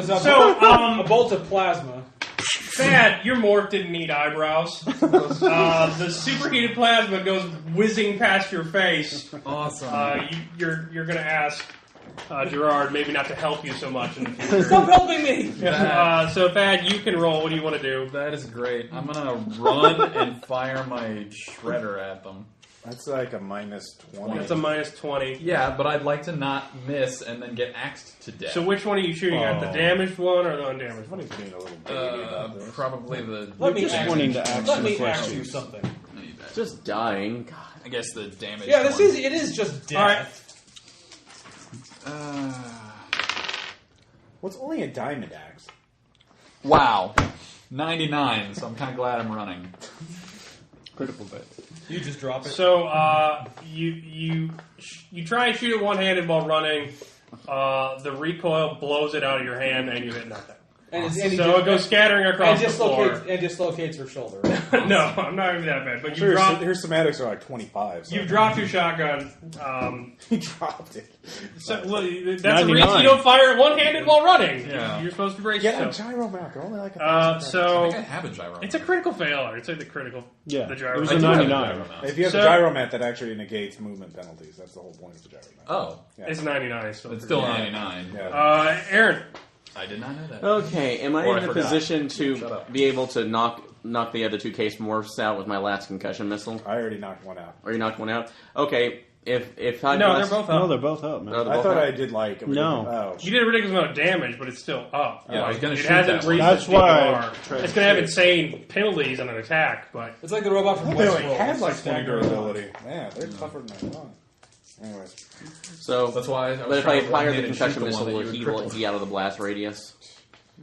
good. So, a bolt of plasma. Thad, your morph didn't need eyebrows. The superheated plasma goes whizzing past your face. Awesome. You're going to ask Gerard maybe not to help you so much in the future. Stop helping me. So Thad, you can roll. What do you want to do? That is great. I'm going to run and fire my shredder at them. That's like a -20. That's a -20. Yeah, but I'd like to not miss and then get axed to death. So which one are you shooting at? The damaged one or the undamaged one? Funny's being a little baby about this. Probably the... Let me just ask wanting you. to ask Let you me a ask question. you something. I need that. Just dying. God. I guess the damage. Yeah, one. it is just death. What's only a diamond axe? Wow. 99, so I'm kind of glad I'm running. Critical bit. You just drop it. So you try and shoot it one-handed while running. The recoil blows it out of your hand, and you hit nothing. So it goes scattering across the floor. And dislocates her shoulder. No, I'm not even that bad. But you Sure, dropped. her schematics are like 25. So. You dropped your shotgun. He dropped it. So, well, that's a reason 99. you don't fire it one-handed while running. Yeah. You're supposed to brace Get a yourself. gyro mount. They're only like a I So think I have a gyro. it's a critical failure. It's like the critical. Yeah, The gyro it was mount. a I do have a 99. gyro mount. If you have So- the gyro mat, that actually negates movement penalties. That's the whole point of the gyro mat. Oh, Yeah. It's 99. So it's still 99. Yeah. Aaron. I did not know that. Okay, am I Or I in a forgot. position Shut to up. be able to knock the other two case morphs out with my last concussion missile? I already knocked one out. Or you knocked one out? Okay, if I No, blast- they're both No, up. they're both up, man. Oh, they're I both thought up? I did like... No. You did a ridiculous amount of damage, but it's still up. Yeah, I was gonna it shoot hasn't that reached one. the That's why I DPR. tried It's to going to have shoot. insane penalties on an attack, but It's like the robot from They only Westworld. had It's like just 20 staggering. durability. Man, they're tougher than I thought. Anyways. So That's why I was but if trying I to fire run the in and shoot concussion the one missile, that will you he would will cripple. he out of the blast radius?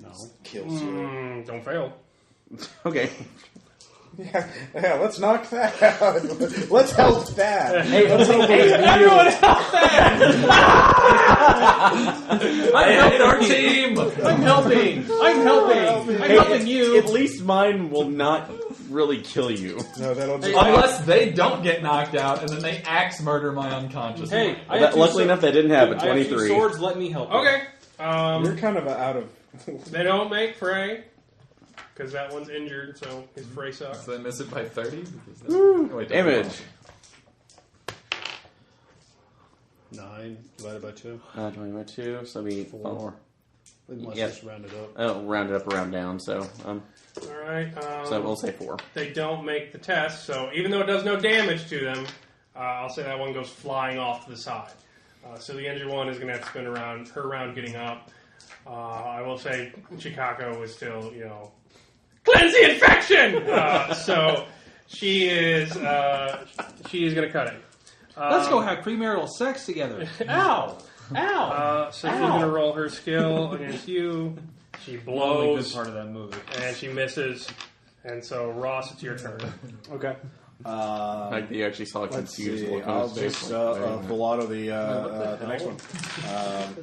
No. Kills you. don't fail. Okay. Yeah, let's knock that out. Let's help that. Hey, Everyone help I hate our team! I'm helping. I'm helping you. At least mine will not really kill you. No, that'll just... Unless they don't get knocked out and then they axe murder my unconscious. Hey, I have That, two luckily swords. enough, that didn't happen. I have two 23. swords. Let me help. you. Okay. You're kind of out of... They don't make fray because that one's injured, so his fray sucks. So they miss it by 30? Oh, wait, Damage. 9 divided by 2. 20 by 2, so that'll be 4. Unless Yep. it's rounded up. Round it up, round down. So, All right. so we'll say 4. They don't make the test, so even though it does no damage to them, I'll say that one goes flying off to the side. So the injured one is going to have to spend her round getting up. I will say Chicago is still, cleanse the infection! So she is going to cut it. Let's go have premarital sex together. Ow! Ow! So she's going to roll her skill against you. She Only good blows, part of that movie. and she misses. And so, Ross, it's your turn. Okay. Like you actually saw a Let's confused see. look on I'll his face. just pull out of the next one.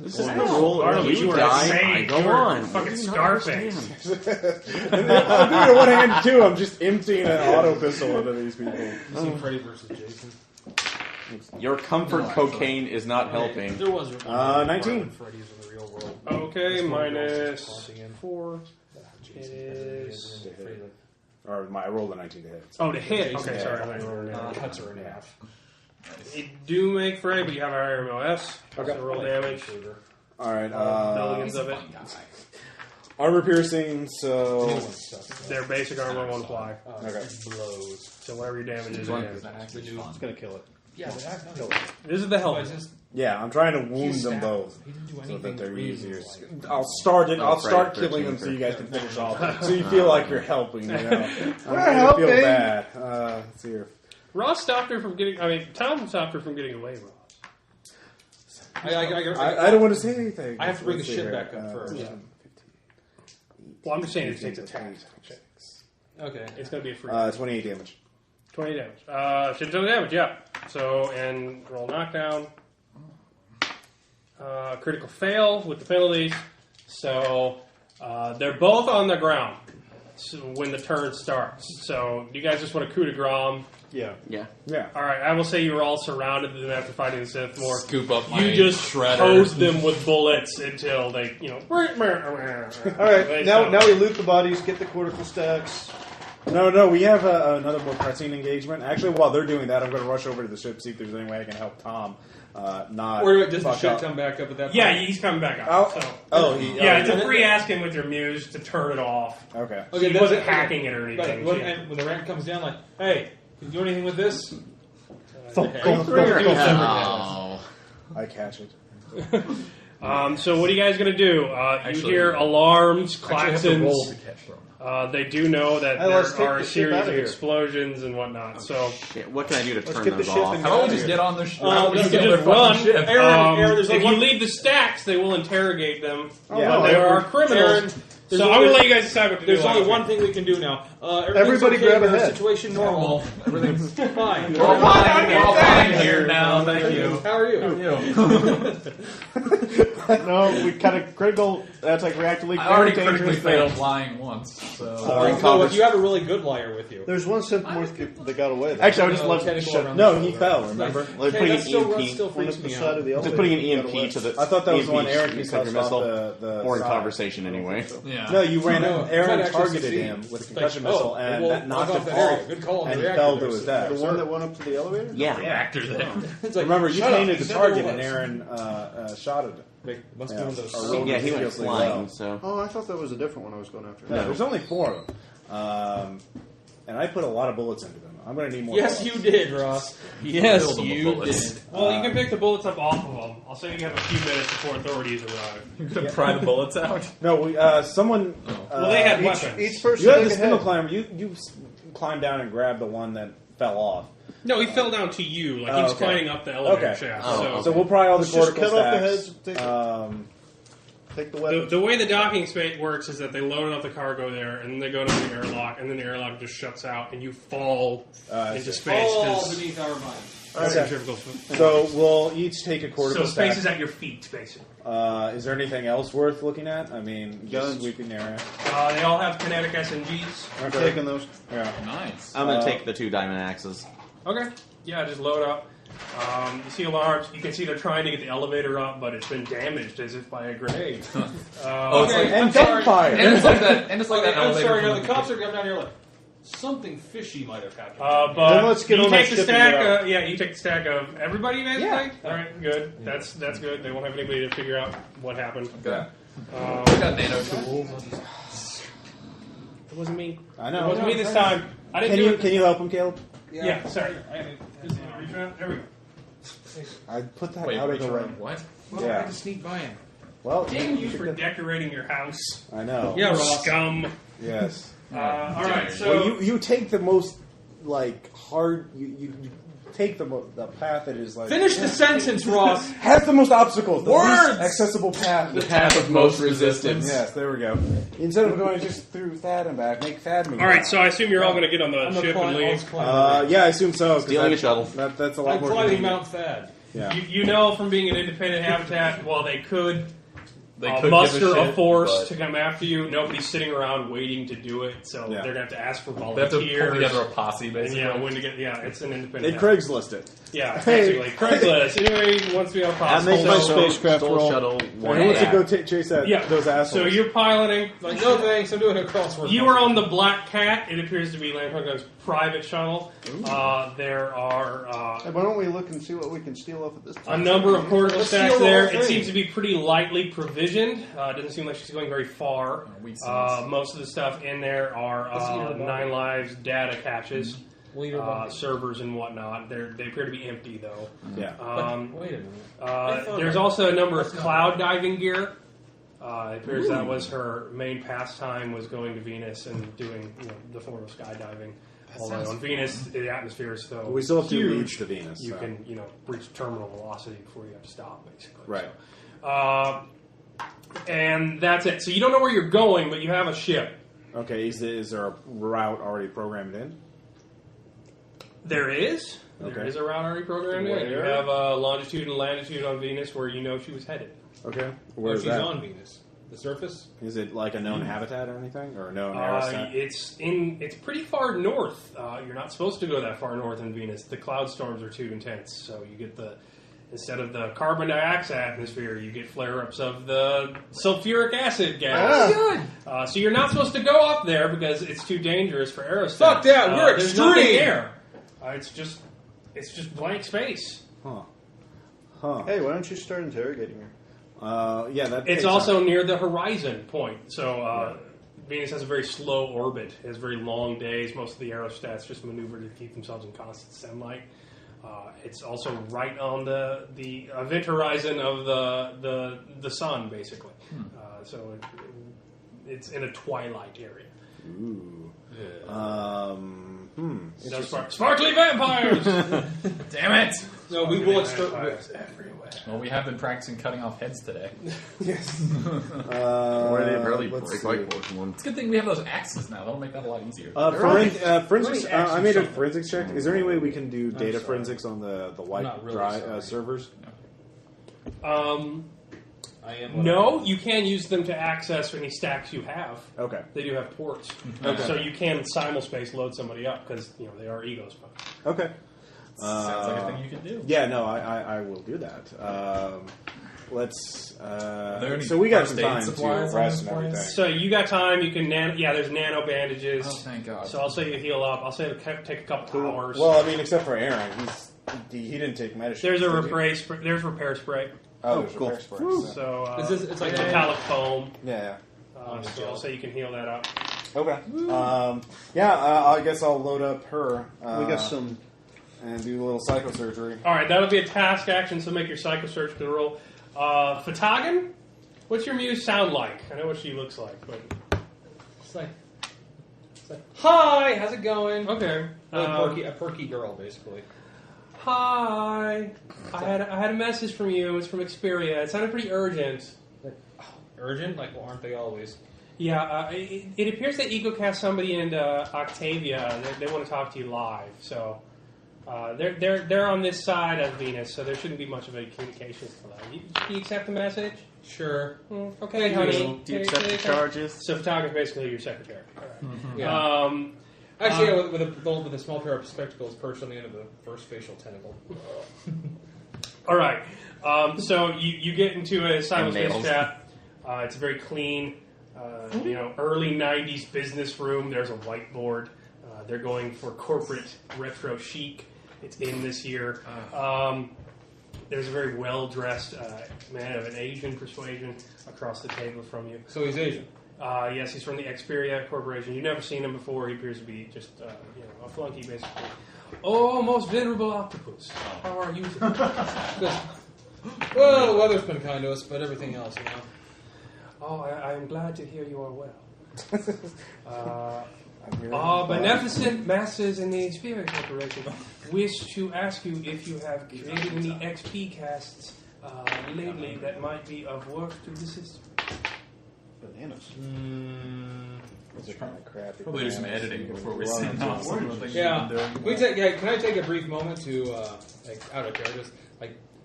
This is the rule. Bartleby, you were insane. Go You were on. fucking You do not Scarface. understand. I'm doing it one hand too. I'm just emptying an auto pistol into these people. You see Freddy versus Jason. Your comfort cocaine is not helping. There was 19. Freddy's in the real world. Okay, minus Haunting in. 4. It is... Or I rolled a 19 to hit. Oh, to hit. Okay, sorry. Cuts her in half. You do make Freddy, but you have a higher MOS. Okay. So roll damage. All right. Millions of it. Armor piercing. So Their basic armor won't fly. okay. Blows. So whatever your damage is, again. It's gonna kill it. Yeah, but This is the helmet. Yeah, I'm trying to wound them both so that they're easier. I'll start it. I'll start killing them so you guys can finish off. So you feel like you're helping. I'm gonna feel bad. Let's see here. Ross stopped her from getting... Tom stopped her from getting away, Ross. I don't want to say anything. I have to bring the Let's see shit here. back up first. Yeah. Well, I'm just saying it takes attack. Okay. It's going to be a free. 28 damage. 20 damage. Shit ton of damage, yeah. So, and roll knockdown. Critical fail with the penalties. So, they're both on the ground when the turn starts. So, do you guys just want to coup de grace? Yeah. Yeah. Yeah. All right, I will say you were all surrounded then after fighting the Sith more. Scoop up my You just shredder. hose them with bullets until they, All right. Now we loot the bodies, get the cortical stacks. No, we have another more pressing engagement. Actually, while they're doing that, I'm going to rush over to the ship, see if there's any way I can help Tom not Or does the fuck shit up. come back up at that point? Yeah, he's coming back up. Yeah, it's a free asking with your muse to turn it off. Okay. He that's wasn't it. hacking it or anything. When the rank comes down, like, hey, can you do anything with this? Oh. I catch it. So what are you guys going to do? You hear alarms, klaxons. They do know that there let's take are the a ship series out of of here. explosions and whatnot. So Shit, what can I do to turn get the those ship off? and How about we just get on the ship? you can just run. If you leave the stacks, they will interrogate them. Yeah, But there are criminals. So I'm going to let you guys decide what to do. There's only one thing we can do now. Everybody okay, grab a our head. Situation normal. Everything's fine. We're all fine here now, thank you. How are you? No, we kind of critical. That's like reactively. I already critically failed lying once, so... No, you have a really good liar with you. There's one synth that got away. Actually, I would just No, love technical to around No, the he shoulder. fell, remember? like Hey, putting an that still EMP. still One freaks at the me side out. of the elevator. Just putting an Got away. EMP to the. I thought that was the one EMP Aaron shoots concussed your off missile. the More in side. conversation anyway. Yeah. No, you ran No, Aaron might actually targeted succeed. him with a Like, concussion missile, and well, that knocked knock him off that area. off, Good call on and the he reactor fell there, to his so- death. The one that went up to the elevator? Yeah. Actor there. It's like, Remember, you shut up, painted you the said target, there and was. Aaron shot it. Must Yeah. be one of those. Or rolled Yeah, he went ridiculously flying, well. so. Oh, I thought that was a different one I was going after. Yeah, there's only 4 of them. And I put a lot of bullets into them. I'm going to need more Yes, bullets. you did, Ross. Yes, Fill them with bullets. Well, you can pick the bullets up off of them. I'll say you have a few minutes before authorities arrive. You're going to pry the bullets out? No, someone... Well, they had weapons. Each person You have the take a spindle head. climber. You climb down and grab the one that fell off. No, he fell down to you. Like he was okay. climbing up the elevator Okay. shaft. Oh, So we'll pry all the Let's just cortical cut off the stacks. heads. Take the weapons. The way the docking space works is that they load up the cargo there, and then they go to the airlock, and then the airlock just shuts out, and you fall into space. All 'cause beneath our minds. that's Okay. centrifugal. So we'll each take a So cortical space stack. is at your feet, basically. Is there anything else worth looking at? I mean, Guns. just sweeping area. They all have kinetic SMGs. I'm taking those. Yeah. Nice. I'm gonna take the 2 diamond axes. Okay. Yeah, just load up. You see alarms. You can see they're trying to get the elevator up, but it's been damaged as if by a grenade. It's like, And gunfire. and it's like that. And it's like that I'm elevator. sorry, from no, the cops are coming down here like, something fishy might have happened. But Then let's get you on that take the ship and stack. get out. You take the stack of everybody. Basically. Yeah. All right, good. That's good. They won't have anybody to figure out what happened. Okay. I got nano tools. It wasn't me. I know. It wasn't me this time. I didn't do it. Can you help him, Caleb? Yeah, sorry. Reach around. There we go. I put that Wait, out of the way. what? Well, I had to sneak by him. Well, Damn you for decorating your house. I know. Yeah, Ross. Scum. Yes. All right, so Well, you take the most hard. You take the path that is Finish the sentence, Ross. has the most obstacles. The Words! least accessible path. The path of most resistance. Yes, there we go. Instead of going just through Thad and back, make Thad move. all right, so I assume you're all going to get on the ship and leave. Yeah, I assume so. 'cause Stealing a shuttle. That's a lot I'm more. climbing convenient. Mount Thad. Yeah. You know from being an independent habitat, while they could They muster give a shit, force but to come after you, nobody's sitting around waiting to do it, so Yeah. they're going to have to ask for They have volunteers. to pull together a posse, and basically. when to get, it's an They independent. Craigslist it. Yeah, Hey. basically. Craigslist. Anybody who wants to be on a I process. make my So- spacecraft Stole roll. shuttle. Who One wants to back. go chase those assholes? So you're piloting. Like, no thanks, I'm doing a crossword. You are on the Black Cat. It appears to be Land Hogan's private shuttle. There are Hey, why don't we look and see what we can steal off of this? a number of cortical Let's stacks steal the there. whole It thing. seems to be pretty lightly provisioned. It doesn't seem like she's going very far. weak sauce. Most of the stuff in there are Let's eat her Nine Lives data caches, Leader Bunker. servers and whatnot. They appear to be empty though. Yeah. Wait a minute. There's also a number of cloud diving gear. It appears that was her main pastime, was going to Venus and doing the form of skydiving. Although on Venus, the atmosphere is so we still have to huge, reach to Venus. you so. can reach terminal velocity before you have to stop, basically. Right. So, and that's it. So you don't know where you're going, but you have a ship. Okay. Is there a route already programmed in? There is. There Okay. is a route already programmed in. You Where? have longitude and latitude on Venus where you know she was headed. Okay. Oh, Where's she's that? on Venus. The surface? Is it like a known habitat or anything, or a known aerostat? It's pretty far north. You're not supposed to go that far north in Venus. The cloud storms are too intense, so you get instead of the carbon dioxide atmosphere, you get flare-ups of the sulfuric acid gas. So you're not supposed to go up there because it's too dangerous for aerostats. Fuck that, we're there's extreme. nothing there. It's just blank space. Huh. Hey, why don't you start interrogating her? Yeah, that. It's takes also time. near the horizon point, so Venus has a very slow orbit. It has very long days. Most of the aerostats just maneuver to keep themselves in constant sunlight. It's also right on the event horizon of the sun, basically. So it's in a twilight area. Ooh. So sparkly vampires. Damn it! No, we will extort. everywhere. Well, we have been practicing cutting off heads today. Yes. Where they barely let's break see. whiteboards one. It's a good thing we have those axes now. That'll make that a lot easier. Forensics. Let me I made a ask you forensics check. Is there any way we can do data sorry. forensics on the white not really drive sorry. servers? I am. No, you can use them to access any stacks you have. Okay. They do have ports, Okay. so you can simulspace load somebody up because they are egos. Okay. Sounds like a thing you can do. Yeah, no, I will do that. Let's. there any So we got first some aid time to supplies on rest this and everything. place? So you got time. You can there's nano bandages. Oh, thank God. So I'll say you heal up. I'll say it take a couple hours. Well, I mean, except for Aaron, he didn't take medicine. there's a did he? there's repair spray. Oh, there's cool. repair spray. So It's like metallic foam. Yeah. So I'll say you can heal that up. Okay. I guess I'll load up her. We got some. And do a little psychosurgery. All right, that'll be a task action. So make your psychosurgical roll. Fatagan, what's your muse sound like? I know what she looks like, but It's like, hi, how's it going? okay. A perky girl, basically. Hi, I had a message from you. It's from Xperia. It sounded pretty urgent. Urgent? Like, well, aren't they always? Yeah, it appears that EcoCast somebody in Octavia. They want to talk to you live. So they're on this side of Venus, so there shouldn't be much of a communications delay. Do you accept the message? Sure. Okay, honey. Do you accept the charges? So Fatagan is basically your secretary. All right. Yeah. Actually, with a small pair of spectacles perched on the end of the first facial tentacle. All right. So you get into a simultaneous nails. chat. It's a very clean, early '90s business room. There's a whiteboard. They're going for corporate retro chic. It's in this year. there's a very well-dressed man of an Asian persuasion across the table from you. So he's Asian. Yes, he's from the Xperia Corporation. You've never seen him before. He appears to be just a flunky, basically. Oh, most venerable octopus. How are you today? Well, the weather's been kind to us, but everything else, you know. Oh, I am glad to hear you are well. Our beneficent masters in the Xperia Corporation wish to ask you if you have created any XP casts lately that might be of worth to the system. Bananas. Those are kind of crappy. Probably do some editing before we send off some of the things Yeah. we've been doing. Can I take a brief moment to, out of character,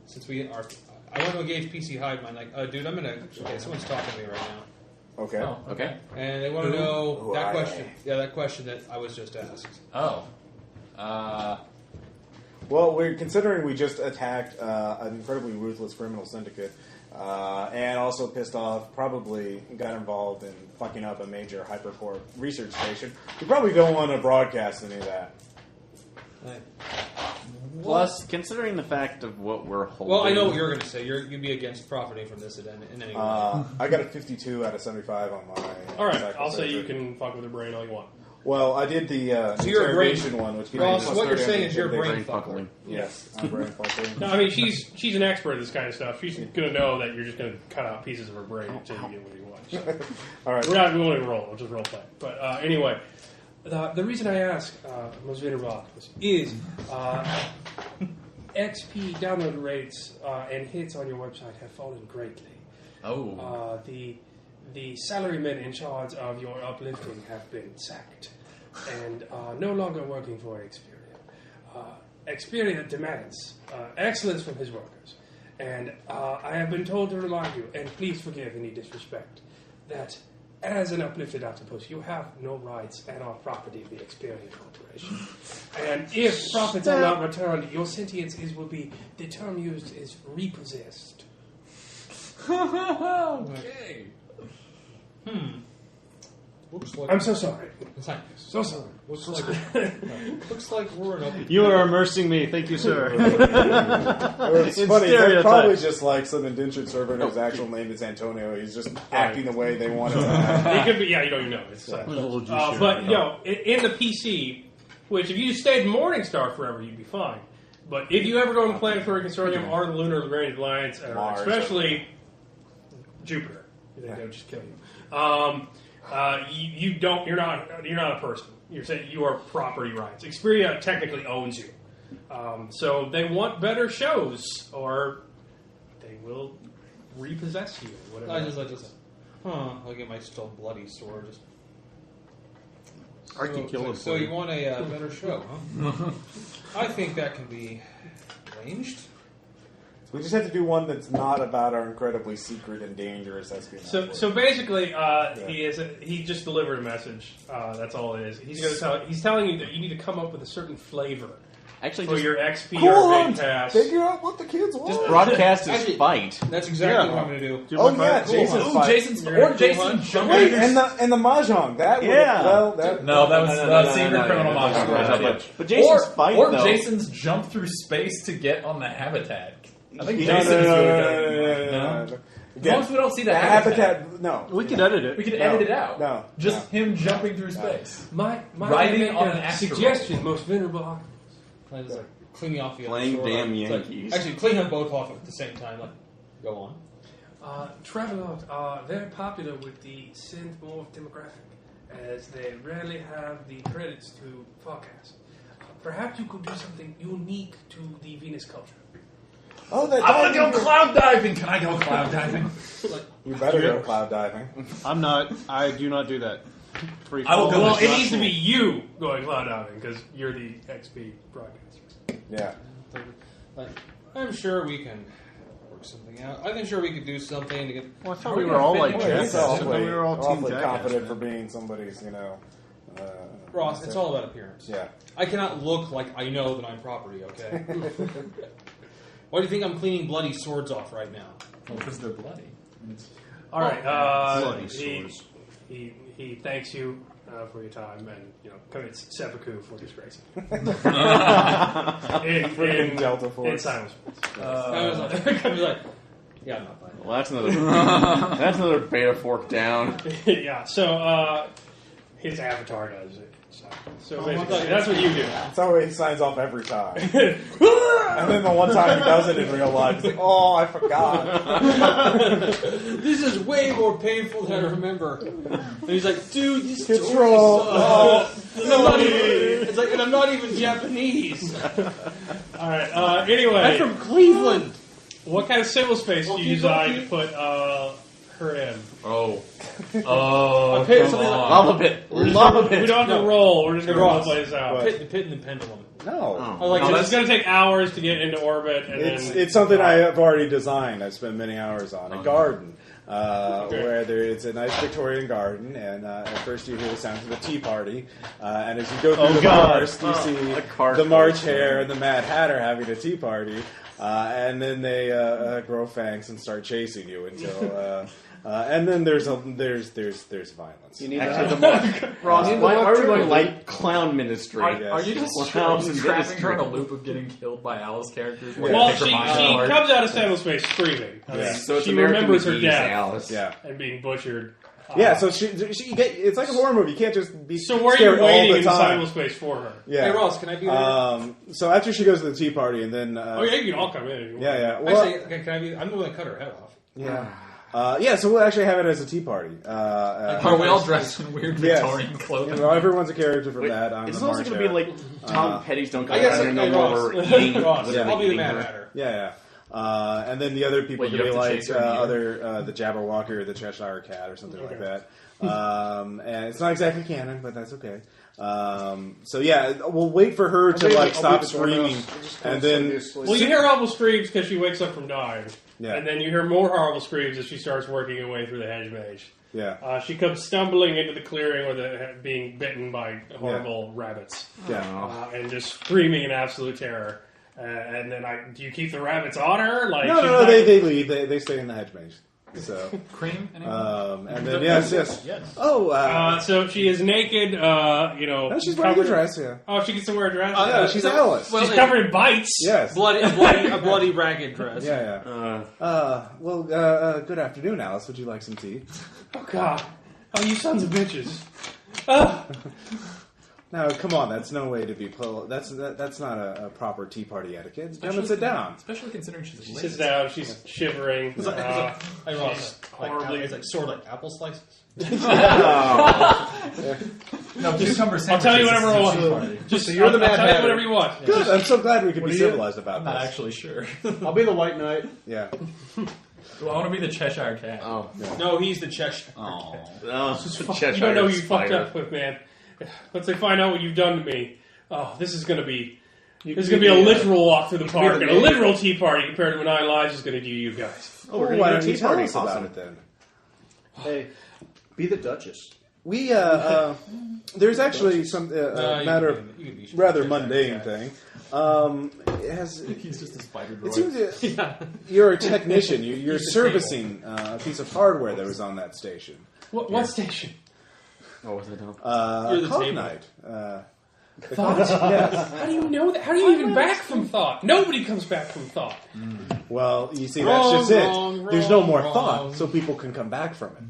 since we are, I want to engage PC Hive Mind, dude, someone's talking to me right now. Okay. Oh, okay. And they want to know Who that are question. they? Yeah, that question that I was just asked. Oh. Well, we're considering we just attacked an incredibly ruthless criminal syndicate, and also pissed off, probably got involved in fucking up a major hypercore research station. We probably don't want to broadcast any of that. Right. Plus, considering the fact of what we're holding... Well, I know what you're going to say. You'd be against profiting from this in any way. I got a 52 out of 75 on my... All right, I'll say you can fuck with her brain all you want. Well, I did the you're a brain- interrogation one, which... Ross, what you're saying is you're brain fuckling. fuckling. Yes, I'm brain fuckling. No, I mean, she's an expert at this kind of stuff. She's going to know that you're just going to cut out pieces of her brain until you get what you want. So. All right. We won't even roll. We'll just role play. But anyway, the reason I ask, most venerable octopus, is XP download rates and hits on your website have fallen greatly. Oh. The salarymen in charge of your uplifting have been sacked and are no longer working for Xperia. Xperia demands excellence from his workers. And I have been told to remind you, and please forgive any disrespect, that as an uplifted octopus, you have no rights and are property of the Xperia Corporation. And if profits are not returned, your sentience will be, the term used is repossessed. Okay. Looks like I'm so sorry. So sorry. Looks like we're in open. You are immersing me. Thank you, sir. It's In funny. They're stereotypes. probably just like some indentured servant whose actual name is Antonio. He's just acting the way they want it to act. It could be, yeah, you don't even know. It's but, in the PC, which if you just stayed in Morningstar forever, you'd be fine. But if you ever go in the Planetary Consortium or the Lunar Lagrange Alliance, Mars. especially Jupiter, they'll just kill you. You're not a person. You're saying you are property rights. Xperia technically owns you. So they want better shows, or they will repossess you. Whatever. I just I'll get my still bloody sword. I can kill him. So you want a better show, huh? I think that can be arranged. We just have to do one that's not about our incredibly secret and dangerous espionage. So basically, he just delivered a message. That's all it is. He's telling you that you need to come up with a certain flavor Actually, for just, your XP cool or hunt. pass. Figure out what the kids want. just broadcast his Actually- fight. That's exactly what I'm going to do. Oh yeah, Jason's Ooh, fight. Jason's You're or gonna Jason kill jumping. Wait, and the mahjong. That would Yeah. No, that was secret criminal mahjong. But Jason's fight, or though... Jason's jump through space to get on the habitat. I think No, Jason's really good. no. As long as we don't see the Habitat. No, We can edit it. we can edit it out. No, Just him jumping through space. My Riding on an asteroid. suggestion, most venerable octopus. I just cleaning off the other Playing sword. damn It's Yankees. actually, clean them both off at the same time. Go on. Travelers are very popular with the synth-morph demographic, as they rarely have the credits to forecast. Perhaps you could do something unique to the Venus culture. Oh, that I want to diving- go cloud diving. Can I go cloud diving? You better go cloud diving. I'm not. I do not do that. I will go. Well, with it Josh. needs to be you going cloud diving because you're the XP broadcaster. Yeah. I'm sure we can work something out. I think sure we could do something to get. Well, I thought we were all like Well, that's jackasses. I thought we were all team awfully jackass. confident for being somebody's, Ross, it's all about appearance. Yeah. I cannot look like I know that I'm property, okay? Why do you think I'm cleaning bloody swords off right now? Well, because they're bloody. All right. Bloody He, swords. he thanks you for your time and commits seppuku for disgrace. in Delta Force. In cyberspace. I was like, yeah, I'm not buying it. Well, that's another beta fork down. Yeah. So his avatar does it. So basically, that's what you do. That's how he signs off every time. And then the one time he does it in real life, he's like, oh, I forgot. This is way more painful than I remember. And he's like, dude, this Control. It's like, and I'm not even Japanese. All right. Anyway, I'm from Cleveland. What kind of civil space do you decide to put her in? Okay, something like Lava pit. We don't have to roll. We're just going to roll place out. Pit and the pendulum. No. It's going to take hours to get into orbit. And It's something I have already designed. I spent many hours on. A garden. Where it's a nice Victorian garden, and at first you hear the sounds of a tea party, and as you go through the forest, you see the March Hare and the Mad Hatter having a tea party, and then they grow fangs and start chasing you until. And then there's violence. You need Ross, why are we going like clown ministry? Are you just trapping her in a loop of getting killed by Alice characters? Well, she comes out of Seven Space screaming. Yeah. So she remembers her death Alice. and being butchered. So it's like a horror movie. You can't just be So where are scared you all waiting the in time. cyberspace for her? Yeah. Hey, Ross, can I be there? So after she goes to the tea party, and then You can all come in. If you want. yeah. Well, Actually, can I be? I'm the one that cut her head off. yeah. So we'll actually have it as a tea party. Are we all dressed in weird Victorian clothing? Everyone's a character from that. It's also going to be like Tom Petty's Don't Come I guess Out no Ross. more eating. Ross, Yeah. I'll be the Mad Hatter. Yeah. And then the other people Wait, you could be have to like chase her in the air? the Jabberwocky or the Cheshire Cat or something like that. And it's not exactly canon, but that's okay. So yeah, we'll wait for her to stop screaming, and then Well, you hear horrible screams because she wakes up from dying. Yeah. And then you hear more horrible screams as she starts working her way through the hedge maze. yeah, She comes stumbling into the clearing with being bitten by horrible rabbits. yeah. And just screaming in absolute terror. And then do you keep the rabbits on her? Like No, they leave. They stay in the hedge maze. So Cream? and then yes. Oh, so she is naked. no, she's wearing a dress. Yeah. Oh, she gets to wear a dress. No, she's Alice. She's covered in bites. Yes. A bloody ragged dress. Yeah. Well, good afternoon, Alice. Would you like some tea? Oh God! Oh, you sons of bitches! No, come on. That's no way to be. That's not a proper tea party etiquette. Come and sit down. Especially considering she's She sits down. She's shivering. It's horribly. It's like sort of like apple slices. No, cucumber sandwiches. I'll tell you whatever I want. So you're the Mad I'll tell you Hatter. whatever you want. Good. I'm so glad we could What be are you? civilized about I'm not this. actually sure. I'll be the White Knight. Yeah. Well, I want to be the Cheshire Cat. Oh, No, he's the Cheshire. Oh. You don't know who you fucked up with, man. Once they find out what you've done to me, this is going to be. There's going to be a literal walk through the park and a literal tea party compared to what Nine Lives is going to do you guys. Oh, we're why going don't to you tea tell party us about awesome. it then. Hey, be the Duchess. We there's actually some matter of rather mundane thing. It has. He's just a spider It droid. seems that you're a technician. You're servicing a piece of hardware that was on that station. What station? what was it? You're the table. Cognite. Thought? Yes. How do you know that? How do you even back from thought? Nobody comes back from thought. Well, you see, that's just it. Wrong, There's no more wrong. thought, so people can come back from it.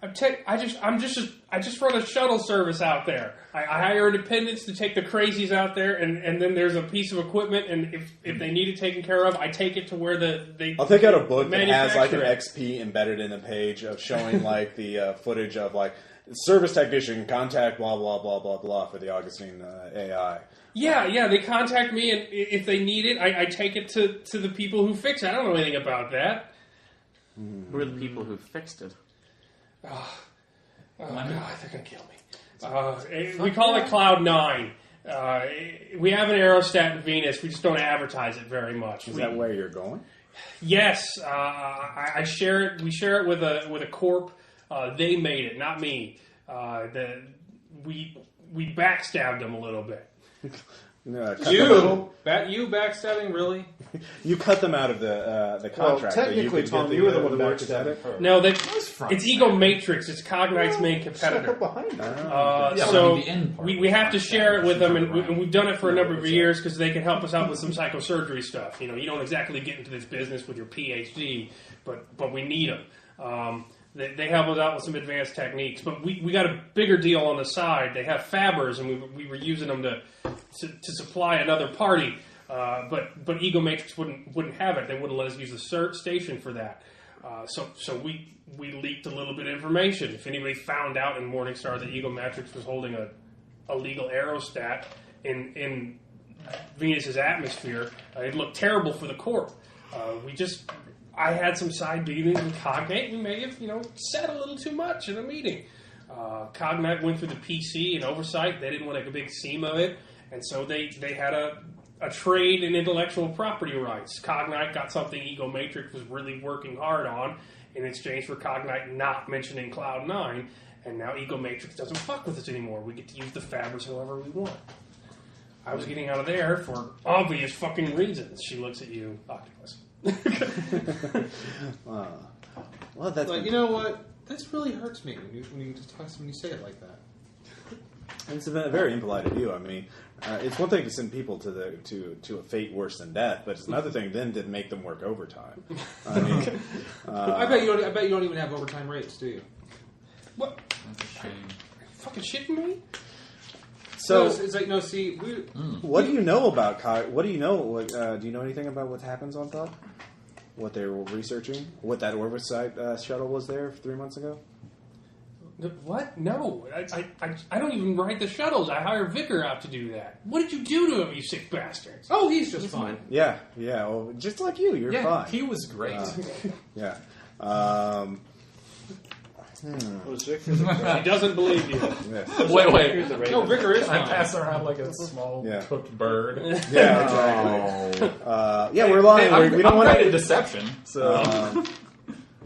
I just run a shuttle service out there. I hire independents to take the crazies out there, and then there's a piece of equipment, and if they need it taken care of, I take it to where they. I'll take out a book that has like an manufacture XP embedded in the page of showing like the footage of like service technician contact blah blah blah blah blah for the Augustine AI. Yeah, they contact me, and if they need it, I take it to the people who fix it. I don't know anything about that. Who are the people who fixed it? Oh God, they're gonna kill me. We call it Cloud 9. We have an aerostat in Venus. We just don't advertise it very much. Is that where you're going? Yes, I share it. We share it with a corp. They made it, not me. We backstabbed them a little bit. You backstabbing, really? You cut them out of the contract. Well, technically, Tom, you were the one backstabbing her. No, it's Ego Matrix. It's Cognite's main competitor. Behind So we have to share it with them, and we've done it for a number of years because they can help us out with some psychosurgery stuff. You don't exactly get into this business with your PhD, but we need them. They help us out with some advanced techniques, but we got a bigger deal on the side. They have fabbers, and we were using them to supply another party. But Ego Matrix wouldn't have it. They wouldn't let us use the station for that. So we leaked a little bit of information. If anybody found out in Morningstar that Ego Matrix was holding a legal aerostat in Venus's atmosphere, it looked terrible for the Corp. I had some side dealings with Cognite. We may have, said a little too much in a meeting. Cognite went through the PC and oversight. They didn't want to make a big scene of it. And so they had a trade in intellectual property rights. Cognite got something Ego Matrix was really working hard on in exchange for Cognite not mentioning Cloud9. And now Ego Matrix doesn't fuck with us anymore. We get to use the fabrics however we want. I was getting out of there for obvious fucking reasons. She looks at you, Octopus. Well, that's you know what? This really hurts me when you say it like that. It's very impolite of you. I mean, it's one thing to send people to a fate worse than death, but it's another thing then to make them work overtime. I mean, I bet you don't even have overtime rates, do you? What? That's a shame. Are you fucking shitting me? So it's like what do you know about What do you know? Do you know anything about what happens on Thought? What they were researching? What that oversight shuttle was there 3 months ago? What? No. I don't even ride the shuttles. I hire Vicar out to do that. What did you do to him, you sick bastards? Oh, he's just fine. Yeah. Well, just like you, you're fine. He was great. Yeah. He doesn't believe you. Yeah. Wait. No, Vicar is fine. I pass around like a small cooked bird. Yeah, exactly. We're lying. We don't want to deception. So.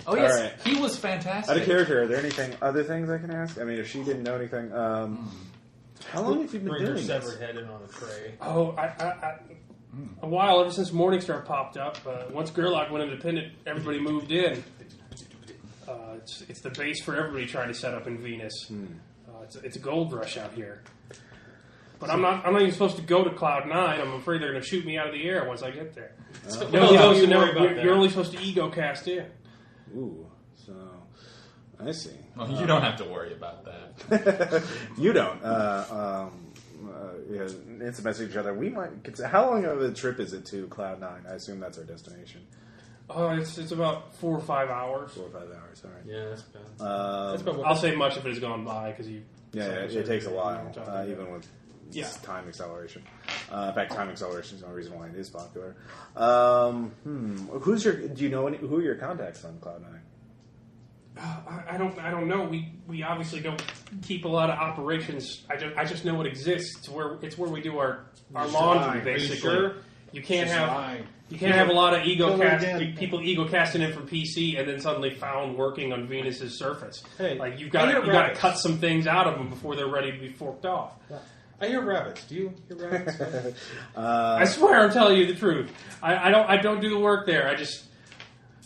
Oh yes, right. He was fantastic. Out of character, are there other things I can ask? I mean, if she didn't know anything, how long have you been doing this? Severed head in on a tray. Oh, a while, ever since Morningstar popped up. Once Gerlach went independent, everybody moved in. It's the base for everybody trying to set up in Venus. It's a gold rush out here. But I'm not even supposed to go to Cloud9. I'm afraid they're going to shoot me out of the air once I get there. You're only supposed to ego cast in. Ooh, so I see. Well, you don't have to worry about that. You don't. Instant message each other. We might. How long of a trip is it to Cloud9? I assume that's our destination. Oh, it's about 4 or 5 hours. 4 or 5 hours. All right. Yeah, that's bad. I'll say much of it has gone by because you. Yeah, it takes a while, even with time acceleration. In fact, time acceleration is the only reason why it is popular. Do you know who are your contacts on Cloud9? I don't know. We obviously don't keep a lot of operations. I just know it exists. It's where we do our laundry, basically. You can't have a lot of people ego casting in from PC and then suddenly found working on Venus's surface. Hey, like you've got to cut some things out of them before they're ready to be forked off. Yeah. I hear rabbits. Do you hear rabbits? I swear I'm telling you the truth. I don't do the work there.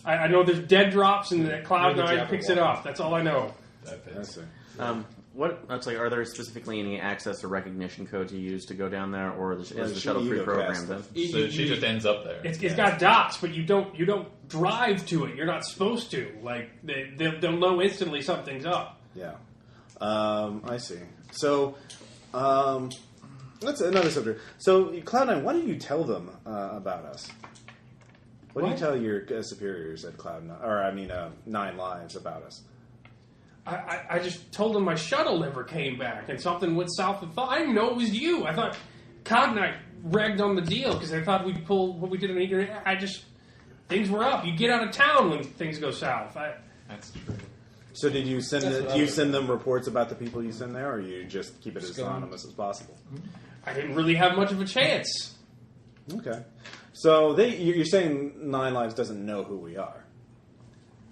I know there's dead drops and that Cloud9 picks it up. That's all I know. That's it. Are there specifically any access or recognition codes you use to go down there, or is the shuttle pre-programmed? So she just ends up there. It's got dots, but you don't drive to it. You're not supposed to. Like they'll know instantly something's up. Yeah, I see. So that's another subject. So Cloud9, what do you tell them about us? What do you tell your superiors at Cloud9, or Nine Lives about us? I just told them my shuttle never came back, and something went south of Thought. I didn't know it was you. I thought Cognite ragged on the deal because they thought we'd pull what we did in Eager. Things were up. You get out of town when things go south. That's true. So did you send them reports about the people you send there, or you just keep it as anonymous as possible? I didn't really have much of a chance. Okay. So you're saying Nine Lives doesn't know who we are?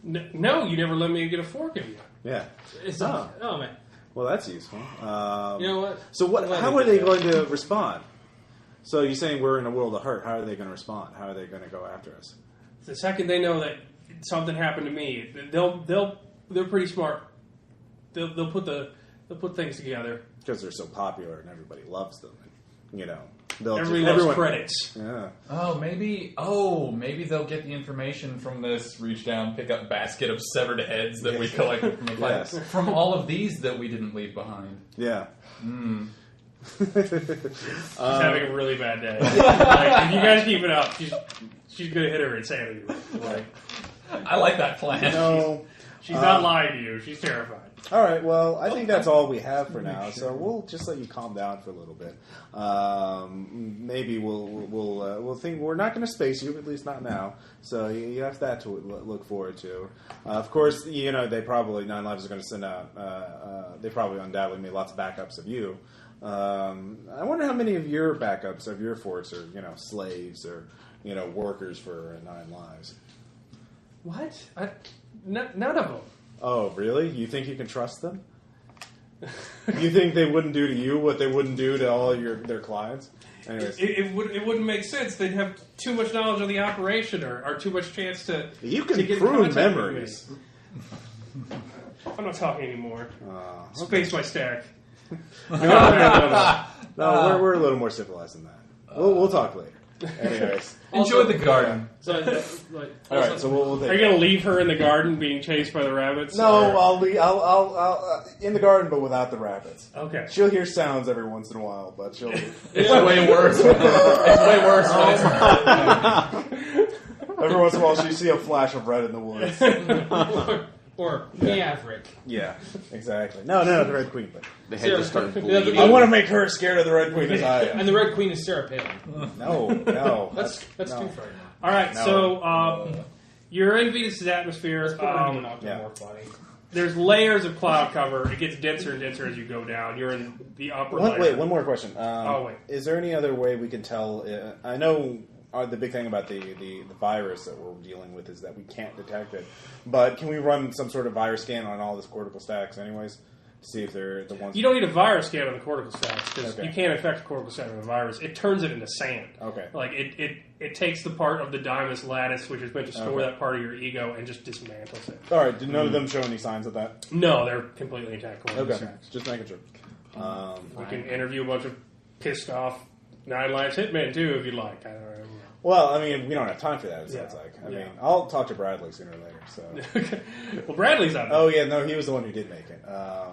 No, you never let me get a fork in you. Yeah. Oh man. Well, that's useful. You know what? So how are they going to respond? So you're saying we're in a world of hurt. How are they going to respond? How are they going to go after us? The second they know that something happened to me, they're pretty smart. They'll put things together Because they're so popular and everybody loves them. And, everybody loves credits. Yeah. Maybe they'll get the information from this. Reach down, pick up basket of severed heads that we collected from the fight. Yes. From all of these that we didn't leave behind. Yeah. She's having a really bad day. If you guys keep it up, she's gonna hit her insanity. I like that plan. No. She's not lying to you. She's terrified. All right. Well, I think that's all we have for now. So we'll just let you calm down for a little bit. Maybe we'll think we're not going to space you, at least not now. So you have that to look forward to. Of course, they probably Nine Lives is going to send out. They probably undoubtedly made lots of backups of you. I wonder how many of your backups of your forts are slaves or workers for Nine Lives. What? None of them. Oh, really? You think you can trust them? You think they wouldn't do to you what they wouldn't do to all their clients? Anyways. It wouldn't make sense. They'd have too much knowledge of the operation or too much chance to. You can to get prune memories. I'm not talking anymore. Space my stack. No, we're a little more civilized than that. We'll talk later. Anyways, enjoy the garden. So, all right. So we'll are you going to leave her in the garden being chased by the rabbits? No, I'll in the garden, but without the rabbits. Okay. She'll hear sounds every once in a while, but she'll. It's way worse. It's way worse. Every once in a while, she see a flash of red in the woods. Or Maverick. Yeah, exactly. No, the Red Queen. But The head just started bleeding. I want to make her scared of the Red Queen as I am. And the Red Queen is Sarah Palin. No. That's no. too far. All right, so you're in Venus's atmosphere. More funny. There's layers of cloud cover. It gets denser and denser as you go down. You're in the upper layer. Wait, one more question. Wait. Is there any other way we can tell? I know the big thing about the virus that we're dealing with is that we can't detect it. But can we run some sort of virus scan on all this cortical stacks anyways? To see if they're the ones... You don't need a virus scan on the cortical stacks because you can't infect a cortical stack with a virus. It turns it into sand. Okay. Like, it takes the part of the Dymus lattice, which is meant to store that part of your ego, and just dismantles it. All right. Did none of them show any signs of that? No, they're completely intact cortical Okay. stacks. Just making sure. We can interview a bunch of pissed off Nine Lives hitmen, too, if you'd like. I don't know. Well, I mean, we don't have time for that, it sounds like. I mean, I'll talk to Bradley sooner or later. So. Well, Bradley's out there. Oh, yeah, no, he was the one who did make it.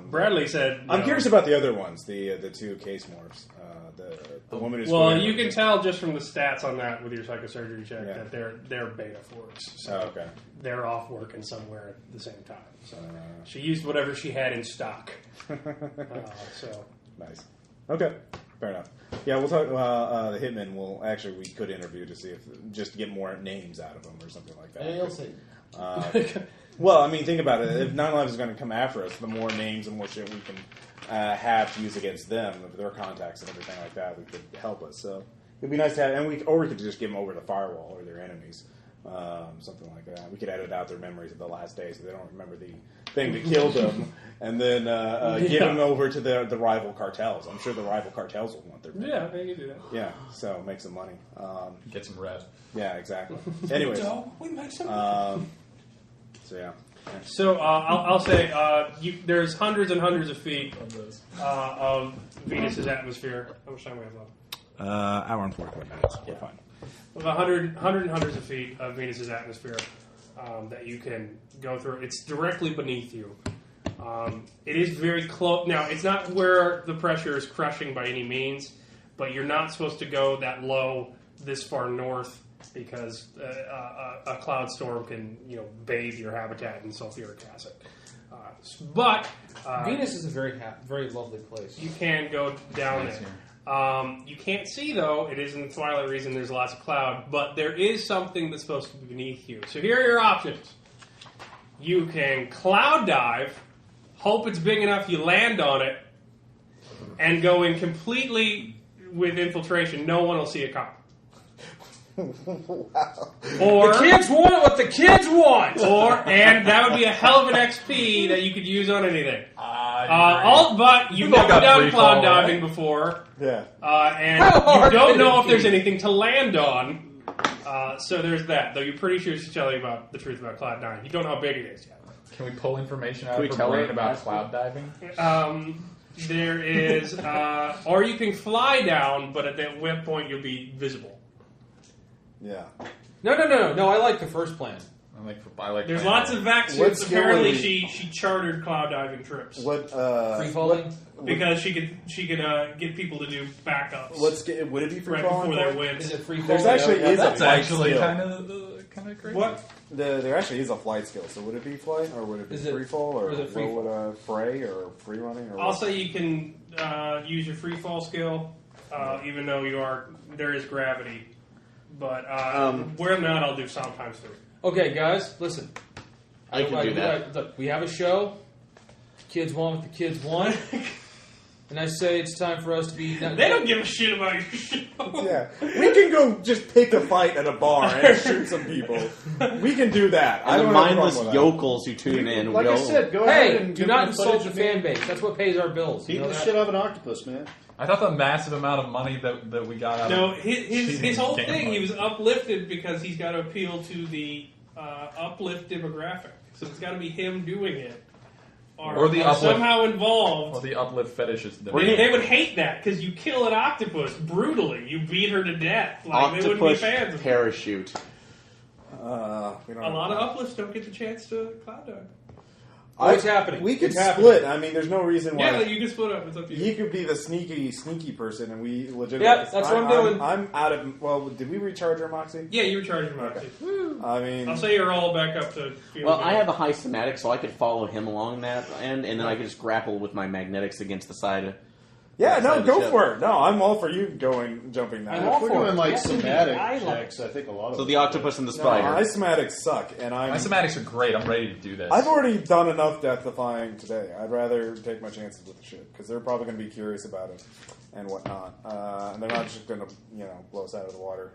Bradley said... I'm curious about the other ones, the two case morphs. The woman who's... Well, you can tell just from the stats on that with your psychosurgery check that they're beta forks. So they're off working somewhere at the same time. So she used whatever she had in stock. So nice. Okay, fair enough. Yeah, we'll talk. The hitmen we could interview to see if just to get more names out of them or something like that. ALC. Well, I mean, think about it. If Nine Lives is going to come after us, the more names and more shit we can have to use against them, their contacts and everything like that, we could help us. So it'd be nice to have, we could just give them over to Firewall or their enemies, something like that. We could edit out their memories of the last day so they don't remember the thing that killed them, and then give them over to the rival cartels. I'm sure the rival cartels will want their memory. yeah, they can do that. Yeah, so make some money. Get some red. Yeah, exactly. Anyways, we make some. so yeah. So I'll say there's hundreds and hundreds of feet of Venus's atmosphere. How much time we have left? Hour and 45 minutes. We're fine. With 100 and hundreds of feet of Venus's atmosphere that you can go through. It's directly beneath you. It is very close. Now, it's not where the pressure is crushing by any means, but you're not supposed to go that low this far north because a cloud storm can bathe your habitat in sulfuric acid. But Venus is a very very lovely place. you can go down there. You can't see, though. It is in the twilight region. There's lots of cloud. But there is something that's supposed to be beneath you. So here are your options. You can cloud dive, hope it's big enough you land on it, and go in completely with infiltration. No one will see it come. Wow. Or The kids want what the kids want! and that would be a hell of an XP that you could use on anything. But you've never done cloud diving before. Yeah. And you don't know if there's anything to land on. So there's that. Though you're pretty sure she's telling you about the truth about cloud diving. You don't know how big it is yet. Can we pull information out of her brain about cloud diving? There is, or you can fly down, but at that web point you'll be visible. Yeah. No. I like the first plan. I like. There's lots of vac suits. Apparently, she chartered cloud diving trips. What free falling? Because she could get people to do backups. Would it be free right falling? Before their wins? Is it free falling? There's actually is that's a flight actually skill. kind of crazy. What? There actually is a flight skill. So would it be flight or would it be free fall or is it free would fray or free running? Or I'll say you can use your free fall skill, even though there is gravity. But where I'm not, I'll do sound times 3. Okay, guys, listen. I can do that. Look, we have a show. Kids want what the kids want. And I say it's time for us to be... They don't give a shit about your show. Yeah. We can go just pick a fight at a bar and shoot some people. We can do that. I And don't the have a problem mindless with that. yokels who tune in Like will... I said, go ahead Hey, and do give not me insult footage the of me fan base. That's what pays our bills. beating You know the that? shit out of an octopus, man. I thought the massive amount of money that we got out No, of his whole Game thing, Boy. he was uplifted because he's got to appeal to the uplift demographic. So it's got to be him doing it. Or the or uplift- somehow involved. Or the uplift fetishes. They would hate that because you kill an octopus brutally. You beat her to death. Like, they wouldn't be Octopus fans of it. parachute. We don't A lot of uplifts don't get the chance to cloud dive. It's happening. We could It's happening. split. I mean, there's no reason why. Yeah, you can split up. It's up to you. He could be the sneaky person, and we legitimately. Yeah, that's what I'm doing. I'm out of. Well, did we recharge our Moxie? Yeah, you were charging about Okay. it. I mean, I'll say you're all back up to. Well, I have a high somatic, so I could follow him along that end, and then I could just grapple with my magnetics against the side. yeah, no, outside the go ship. for it. No, I'm all for you jumping that. If we're doing like Yes, somatic I love checks, I think a lot of So us the octopus and the No, spider. isomatics suck, and My somatics are great. I'm ready to do this. I've already done enough death-defying today. I'd rather take my chances with the shit because they're probably going to be curious about it and whatnot, and they're not just going to blow us out of the water.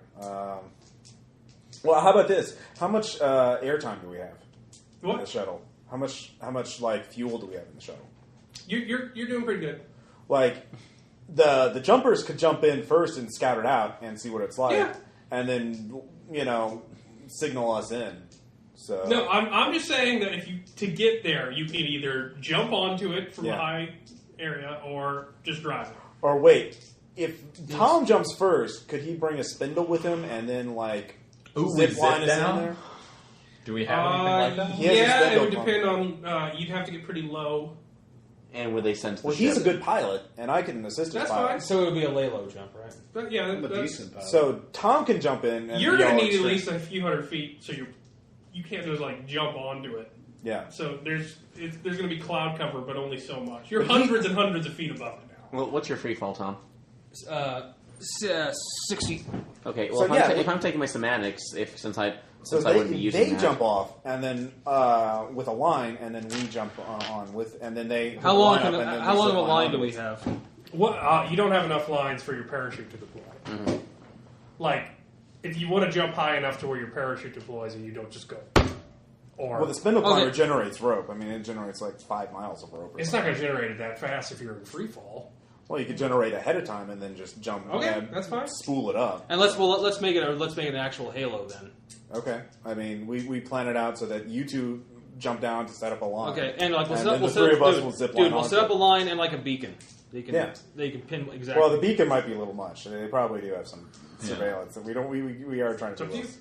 Well, how about this? How much airtime do we have in the What? shuttle? How much like fuel do we have in the shuttle? You're doing pretty good. Like the jumpers could jump in first and scout it out and see what it's like, Yeah. and then signal us in. So No, I'm just saying that to get there, you can either jump onto it from a high area or just drive it. Or wait, if Tom jumps first, could he bring a spindle with him and then zip line us in there? Do we have anything like that? He has a Yeah, it spindle would pump. depend on. You'd have to get pretty low. And were they sent to the Well, he's a ship? good pilot, and I can assist his That's pilot. fine. So it would be a lay-low jump, right? But yeah, I'm a that's, decent pilot. So Tom can jump in. And you're be going all to need at extreme. least a few hundred feet, so you can't just jump onto it. Yeah. So there's going to be cloud cover, but only so much. You're But he- hundreds and hundreds of feet above it now. Well, what's your free fall, Tom? 60. Okay, well, So, if I'm taking my semantics, since I So wouldn't be using they that. jump off, and then with a line, and then we jump on with, and then they. How long of a line do we have? What? You don't have enough lines for your parachute to deploy. Mm-hmm. Like, if you want to jump high enough to where your parachute deploys and you don't just go. Or Well, the spindle climber Okay. generates rope. I mean, it generates 5 miles of rope. Or it's something. not going to generate it that fast if you're in free fall. Well, you could generate ahead of time and then just jump. Okay, and that's fine. Spool it up. And let's make it an actual halo then. Okay. I mean, we plan it out so that you two jump down to set up a line. Okay, and we'll then set the up, three of us will zip line we'll set onto up a it. line and like a beacon. They can Yeah. pin exactly. Well, the beacon might be a little much. They probably do have some surveillance. We don't. We are trying to It's do up to this.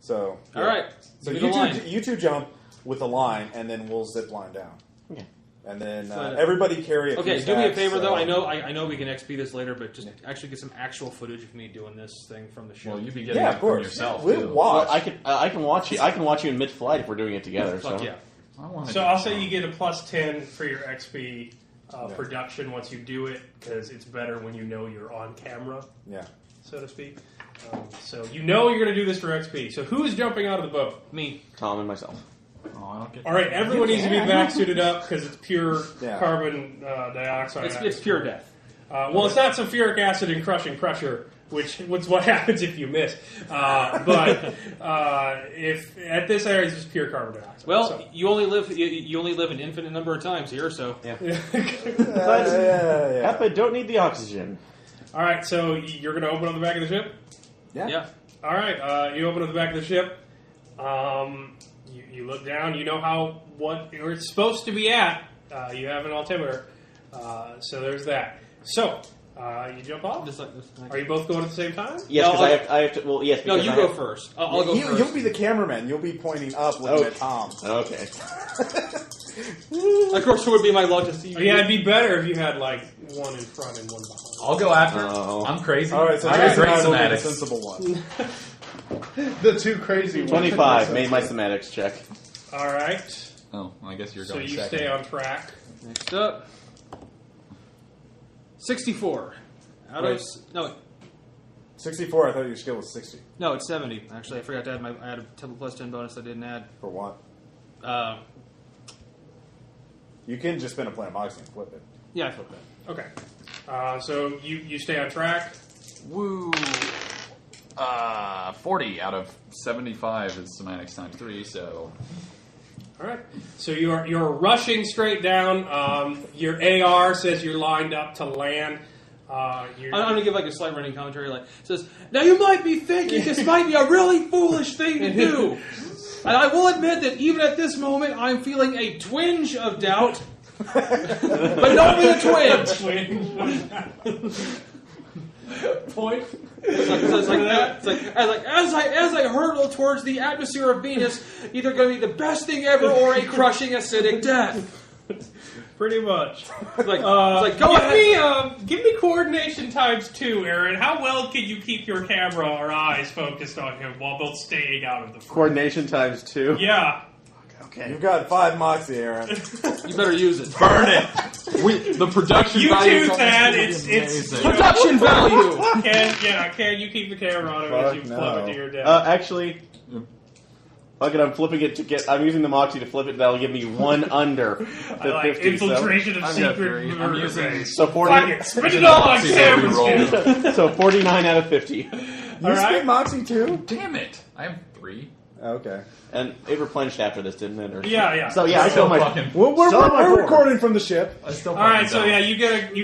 So All right. So Give me the line. you two jump with a line, and then we'll zip line down. Okay. And then So- everybody carry a Okay, piece do me a back, favor so- though. I know we can XP this later, but just actually get some actual footage of me doing this thing from the show. Well, you'd be getting Yeah, it of from course. yourself. We'll too. watch. Well, I can watch you. I can watch you in mid-flight if we're doing it together. Fuck so yeah. I wanna So do I'll say that. you get a plus 10 for your XP production once you do it, because it's better when you know you're on camera, Yeah. so to speak. So you know you're going to do this for XP. So who is jumping out of the boat? Me. Tom and myself. Oh, I don't get All right, everyone needs to be vac suited up because it's pure Yeah. carbon dioxide. It's pure death. Well, it's not sulfuric acid and crushing pressure, which is what happens if you miss. But if at this area, it's just pure carbon dioxide. Well, so. you only live an infinite number of times here, so I don't need the oxygen. All right, so you're going to open up the back of the ship? yeah. All right, you open up the back of the ship. You look down. You know what it's supposed to be at. You have an altimeter. So there's that. So you jump off. Just like this. Are you both going at the same time? Yes, No, because I have to. Well, yes. No, because you I go have- first. I'll go first. You'll be the cameraman. You'll be pointing up, looking at Tom. Okay. Of course, it would be my luck to see you. Oh, yeah, it'd be better if you had like one in front and one behind. I'll go after. Oh. I'm crazy. All right, so I got Jason great and I will be the somatics. sensible one. The two crazy ones. 25 made my somatics check. All right. Oh, well, I guess you're So going you second. stay on track. Next up, 64. Out of Wait. no, 64, I thought your skill was 60. no, it's 70. Actually, I forgot to add I had a plus 10 bonus I didn't add. For what? You can just spin a point of moxie and flip it. Yeah, I flipped that. Okay. So you stay on track. Woo! 40 out of 75 is sematics times 3, so... All right. So you're rushing straight down. Your AR says you're lined up to land. I'm going to give like a slight running commentary. Like, it says, now you might be thinking this might be a really foolish thing to do. And I will admit that even at this moment, I'm feeling a twinge of doubt. But only a twinge. Point. As I hurtle towards the atmosphere of Venus, either going to be the best thing ever or a crushing acidic death. Pretty much. Go ahead. Give me coordination times 2, Aaron. How well can you keep your camera or eyes focused on him while both staying out of the front? Coordination times 2. Yeah. Okay. You've got 5 moxie, Aaron. You better use it. Burn it! The production You value too, is Tad. amazing. It's Production value. Can you keep the camera on him as you flip it to your death? Actually, okay, I'm flipping it to get. I'm using the moxie to flip it. That'll give me 1 under the I like 50. infiltration of I've got secret 3. I'm murder using... base. So 40. Fuck it. Spit it all like See Sam what we was roll. doing. So 49 out of 50, You All right. spin moxie too? Damn it! I have 3. Okay. and it replenished after this, didn't it? Or Yeah. So yeah, I Still feel my. fucking... We're recording from the ship. I still All right, fucking so don't. yeah, you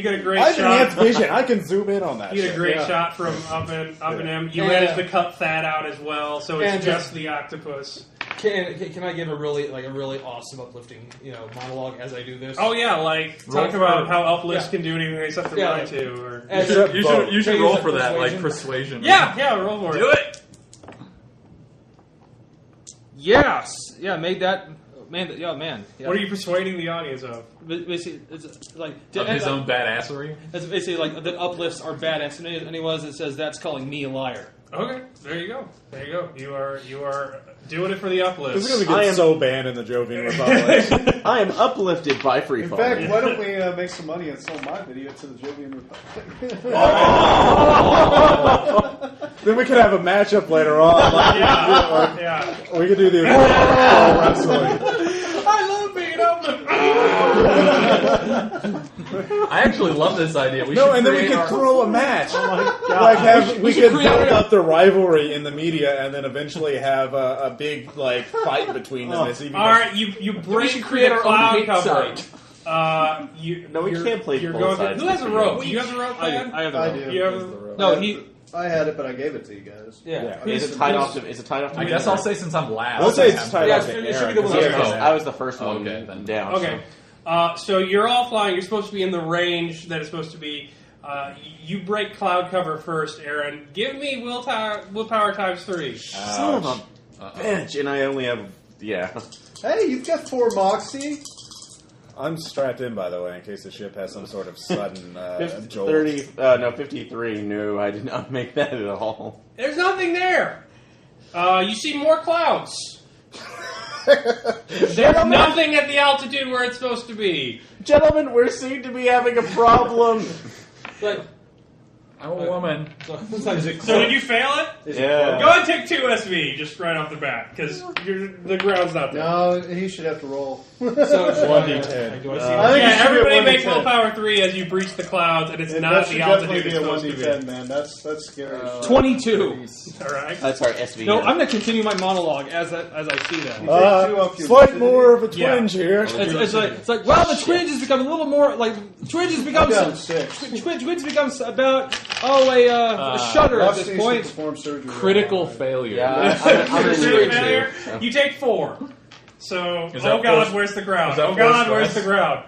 get a great I have shot. enhanced vision. I can zoom in on that. You get a shit. great Yeah. shot from up and him. You And, managed to cut that out as well, so it's and just the octopus. Can I give a really awesome uplifting monologue as I do this? Oh yeah, like Roll talk about for- how Uplifts yeah. can do anything except for Yeah, mine like- too. Or As You should- You should Can I roll use for that, like persuasion? persuasion. yeah, roll for Do it. Yes. Yeah, made that. Man, yeah. What are you persuading the audience of? Basically, it's like Of his own badassery. It's basically like that uplifts are badass, and it says that's calling me a liar. Okay, there you go. You are doing it for the uplift. This is going to I get am- so banned in the Jovian Republic. I am uplifted by free In fall. fact, why don't we make some money and sell my video to the Jovian Republic? Then we could have a matchup later on. yeah. We could do the wrestling. I love being uplifted. I actually love this idea. We No, should and then we create could our- throw a match. We could build up the rivalry in the media, and then eventually have a big fight between them. As he All right, you break should through create the our own cloud hate cover. site. No, we can't play You're both going sides Who has a of the rope? video. You have a rope, I man? have the I rope. do. You have a No, he. I had it, but I gave it to you guys. Yeah. Is it tied off to? Is it tied off to? I guess I'll say since I'm last. We'll say it's I'm- tied Yeah, up to it should be Aaron. the one 'cause that's Aaron's first. I was the first one Okay, then. down. Okay. So you're all flying. You're supposed to be in the range that it's supposed to be. You break cloud cover first, Aaron. Give me willpower times 3. Son of a bitch, and I only have Hey, you've got 4 Moxie. I'm strapped in, by the way, in case the ship has some sort of sudden jolt. 53. No, I did not make that at all. There's nothing there. You see more clouds. There's nothing at the altitude where it's supposed to be. Gentlemen, we seem to be having a problem. Like, I'm a woman. So did you fail it? Yeah. Go ahead and take 2 SV just right off the bat because the ground's not there. No, he should have to roll. So 1d10. do I see Yeah, everybody make 1d10. willpower 3 as you breach the clouds, and it's That not should the definitely altitude be it's a supposed to be. 1d10, man. That's scary. 22. All right. Sorry, SV. No, I'm going to continue my monologue as I see that. Take 2 off your Slight lucidity. more of a Yeah. twinge here. It's like well, the twinge has become a little more like twinge has become I'm down 6. twinge becomes about a shudder at this point. Perform surgery. Critical failure. Yeah, I'm in Critical weird failure. too. You take 4. So, Is oh that God, forced- where's the ground? is that Oh God, forced where's the rest? ground?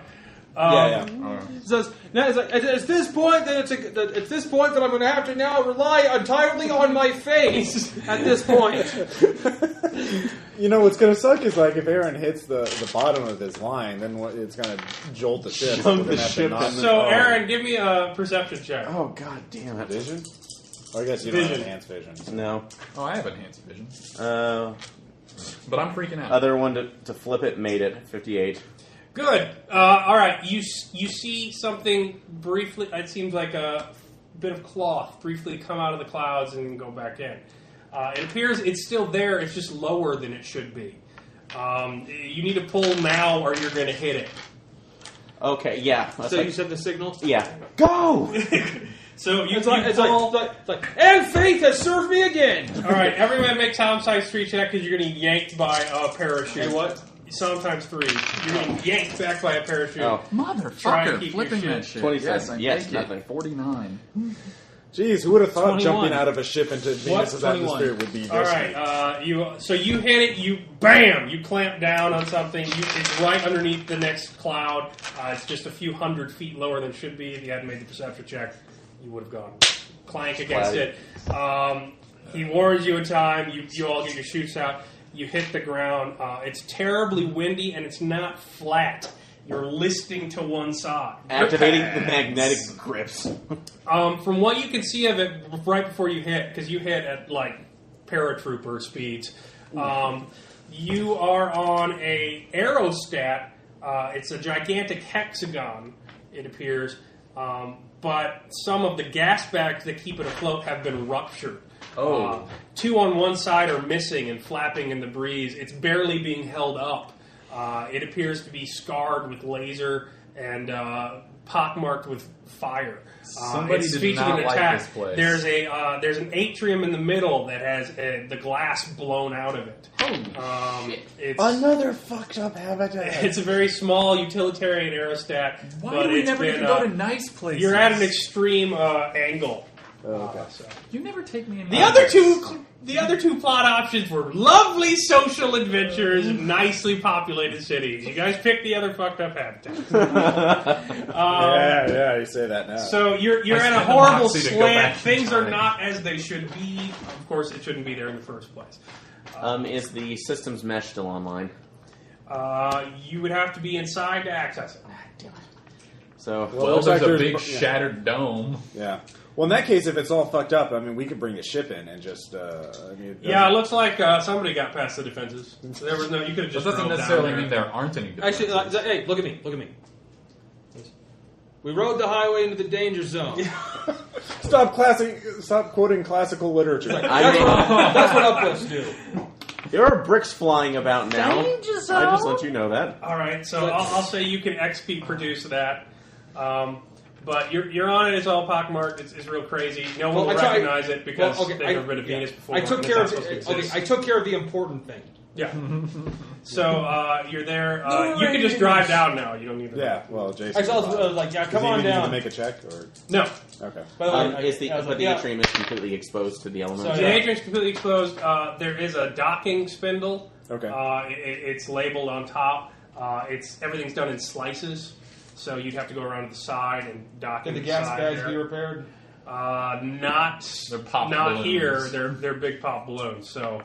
Yeah. So it's like at this point that I'm going to have to now rely entirely on my face. At this point, You know what's going to suck is like if Aaron hits the bottom of this line, then it's going to jolt the ship. Jump We're the gonna have to ship knock- in the- So, Oh. Aaron, give me a perception check. Oh god damn it! Vision? Or I guess you don't have Vision. enhanced vision. No. Oh, I have enhanced vision, but I'm freaking out. Other one to flip it made it 58. Good. All right. You see something briefly. It seems like a bit of cloth briefly come out of the clouds and go back in. It appears it's still there. It's just lower than it should be. You need to pull now, or you're going to hit it. Okay, yeah. That's so like, you said the signal. yeah. Go. So you It's like, pull. it's like, and fate has served me again. All right. Everyone make sometimes 3 check because you're getting yanked by a parachute. Hey, what? Sometimes 3. You're getting yanked back by a parachute. Oh. Try and Motherfucker, keep flipping your that shit. shit. 27. Yes, I Yes, take nothing. it. 49. Jeez, who would have thought 21. jumping out of a ship into Venus's 21? atmosphere would be this? All right, you hit it. You bam. You clamp down on something. It's right underneath the next cloud. It's just a few hundred feet lower than it should be. If you hadn't made the perception check, you would have gone clank against it. He warns you in time. You all get your chutes out. You hit the ground. It's terribly windy and it's not flat. You're listing to one side. Activating the magnetic grips. From what you can see of it right before you hit, because you hit at like paratrooper speeds, you are on a aerostat. It's a gigantic hexagon, it appears, but some of the gas bags that keep it afloat have been ruptured. Oh. 2 on one side are missing and flapping in the breeze. It's barely being held up. It appears to be scarred with laser and pockmarked with fire. Somebody it's did featured not an like attack. this place. There's an atrium in the middle that has the glass blown out of it. It's Another fucked up habitat. it's a very small utilitarian aerostat. Why but do we it's never been, get to go to nice places? You're at an extreme angle. okay. You never take me in. The other two plot options were lovely social adventures in nicely populated cities. You guys picked the other fucked up habitat. Yeah, you say that now. So you're I at a spent the horrible moxie to go slant. back in Things are time. not as they should be. Of course, it shouldn't be there in the first place. Is the systems mesh still online? You would have to be inside to access it. So, Well, looks there's like a there's- big yeah. shattered dome. Yeah. Well, in that case, if it's all fucked up, I mean, we could bring the ship in and just. It Yeah, it looks like somebody got past the defenses. There was no. You could have That just. doesn't drove necessarily down mean there aren't any Actually, differences. hey, look at me. Look at me. We rode the highway into the danger zone. Stop quoting classical literature. That's what uplifts do. there are bricks flying about now. I just let you know that. All right, so I'll say you can XP produce that. But you're on it. It's all pockmarked. It's real crazy. No one will recognize it because they've never been to Venus before. I took and care it's of not supposed to exist. I took care of the important thing. Yeah. So you're there. You can just drive down now. You don't need to. Yeah, well, Jason. I was like, yeah, Does come he on even need to down. make a check? Or No. okay. By the way, I was But like, the yeah. atrium is completely exposed to the elements. So, The yeah. atrium's completely exposed. There is a docking spindle. Okay. It's labeled on top. Everything's done in slices, so you'd have to go around to the side and dock. Can the in gas side bags there. be repaired? Not. They're pop not balloons. here. They're big pop balloons. So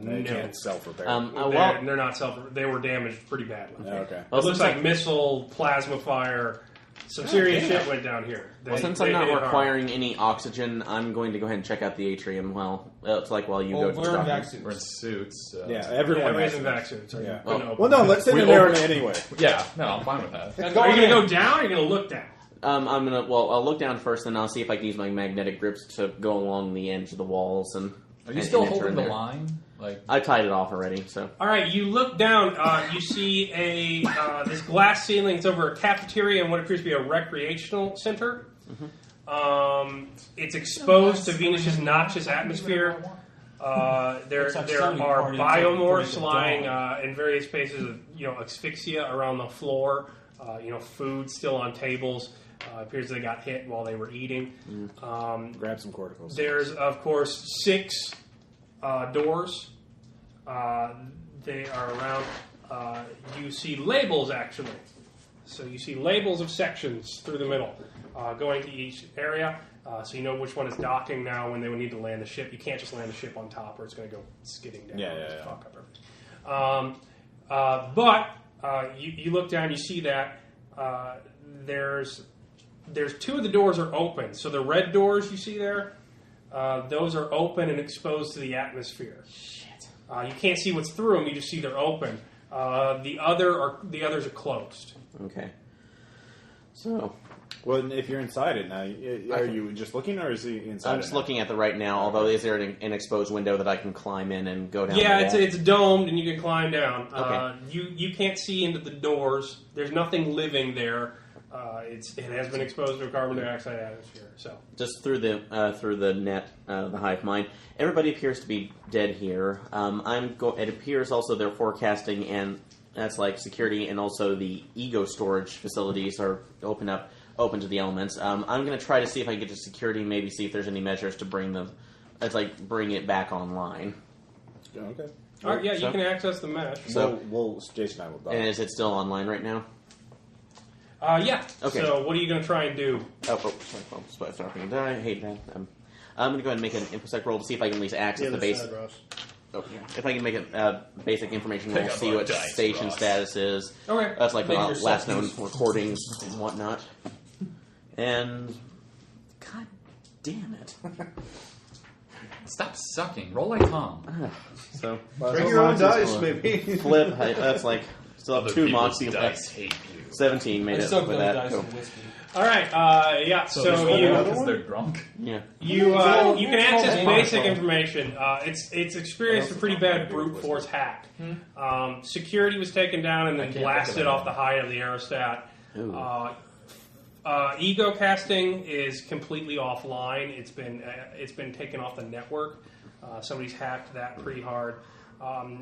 They no. can't self-repair. They're not self. They were damaged pretty badly. Okay. Well, It looks since like I- missile, plasma fire. Some serious shit went down here. Well, since I'm not requiring any oxygen, I'm going to go ahead and check out the atrium. Well, it's like while you go to We're in docking. vac suits. We're in suits. So. Yeah, everyone Everybody's has in to. vac suits. So Yeah. you couldn't open Well, no, it. let's send We it there over- anyway. Yeah, no, I'm fine with that. Are you going to go down or are you going to look down? I'll look down first, and I'll see if I can use my magnetic grips to go along the edge of the walls and. Are you still holding the line? I tied it off already. So. All right, you look down. You see this glass ceiling. It's over a cafeteria and what appears to be a recreational center. Mm-hmm. It's exposed to Venus's noxious atmosphere. There are biomorphs lying in various spaces of asphyxia around the floor. Food still on tables. Appears they got hit while they were eating. Grab some corticals. There's, of course, 6 doors. They are around. You see labels, actually. So you see labels of sections through the middle, going to each area. So you know which one is docking now when they would need to land the ship. You can't just land the ship on top or it's going to go skidding down. Fuck up everything. But you look down, you see that there's 2 of the doors are open. So the red doors you see there, those are open and exposed to the atmosphere. Shit. You can't see what's through them. You just see they're open. The others are closed. Okay. So. Well, if you're inside it now, are you just looking, or is he inside? I'm just looking at the right now. Although, is there an exposed window that I can climb in and go down? Yeah, it's domed and you can climb down. Okay. You can't see into the doors. There's nothing living there. It has been exposed to a carbon dioxide atmosphere. So just through the net, the hive mind, everybody appears to be dead here. It appears also they're forecasting, and that's like security, and also the ego storage facilities are open to the elements. I'm going to try to see if I can get to security, and maybe see if there's any measures to bring bring it back online. Okay. All right, yeah, you can access the mesh. So Jason and I will die. And is it still online right now? Yeah. Okay. So what are you going to try and do? Sorry, starting to die. I hate that. I'm going to go ahead and make an infosec roll to see if I can at least access the base. If I can make a basic information roll, see what station status is. Okay. That's like the last known recordings and whatnot. And god damn it! Stop sucking. Roll like Tom. So bring your own dice, maybe. Flip. That's like still have 2 moxie left. Hate you. 17 made it with that. Cool. All right. Yeah. So you because they're drunk. Yeah. You can access basic information. It's experienced a pretty bad brute force hack. Security was taken down and then blasted off the height of the aerostat. Ego casting is completely offline. It's been taken off the network. Somebody's hacked that pretty hard.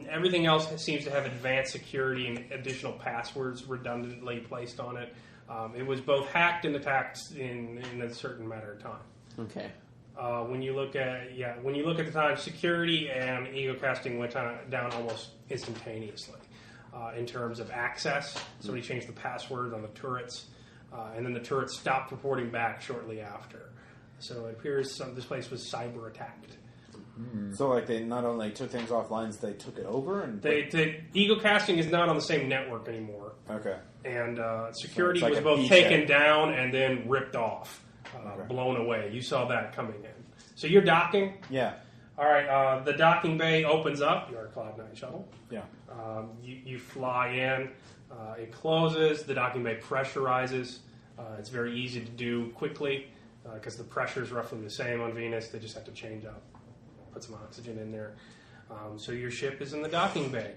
Everything else seems to have advanced security and additional passwords redundantly placed on it. It was both hacked and attacked in a certain matter of time. Okay. When you look at the time, security and ego casting went down almost instantaneously. In terms of access, somebody changed the password on the turrets, and then the turrets stopped reporting back shortly after. So it appears this place was cyber attacked. So, like, they not only took things offline, they took it over, and ego casting is not on the same network anymore. Okay. And security so was both taken down and then ripped off, blown away. You saw that coming in. So you're docking. Yeah. All right. The docking bay opens up. You're a Cloud9 shuttle. Yeah. You fly in. It closes. The docking bay pressurizes. It's very easy to do quickly because the pressure is roughly the same on Venus. They just have to change up. Put some oxygen in there. So your ship is in the docking bay.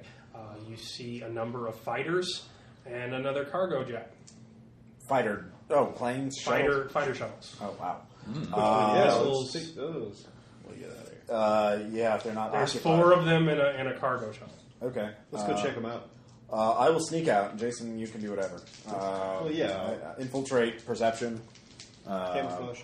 You see a number of fighters and another cargo jet. Planes? Fighter shuttles. Oh, wow. Let's take those. We'll get out of here. Yeah, if they're not There's occupied. 4 of them in a cargo shuttle. Okay. Let's go check them out. I will sneak out. Jason, you can do whatever. Infiltrate, perception. Camouflage.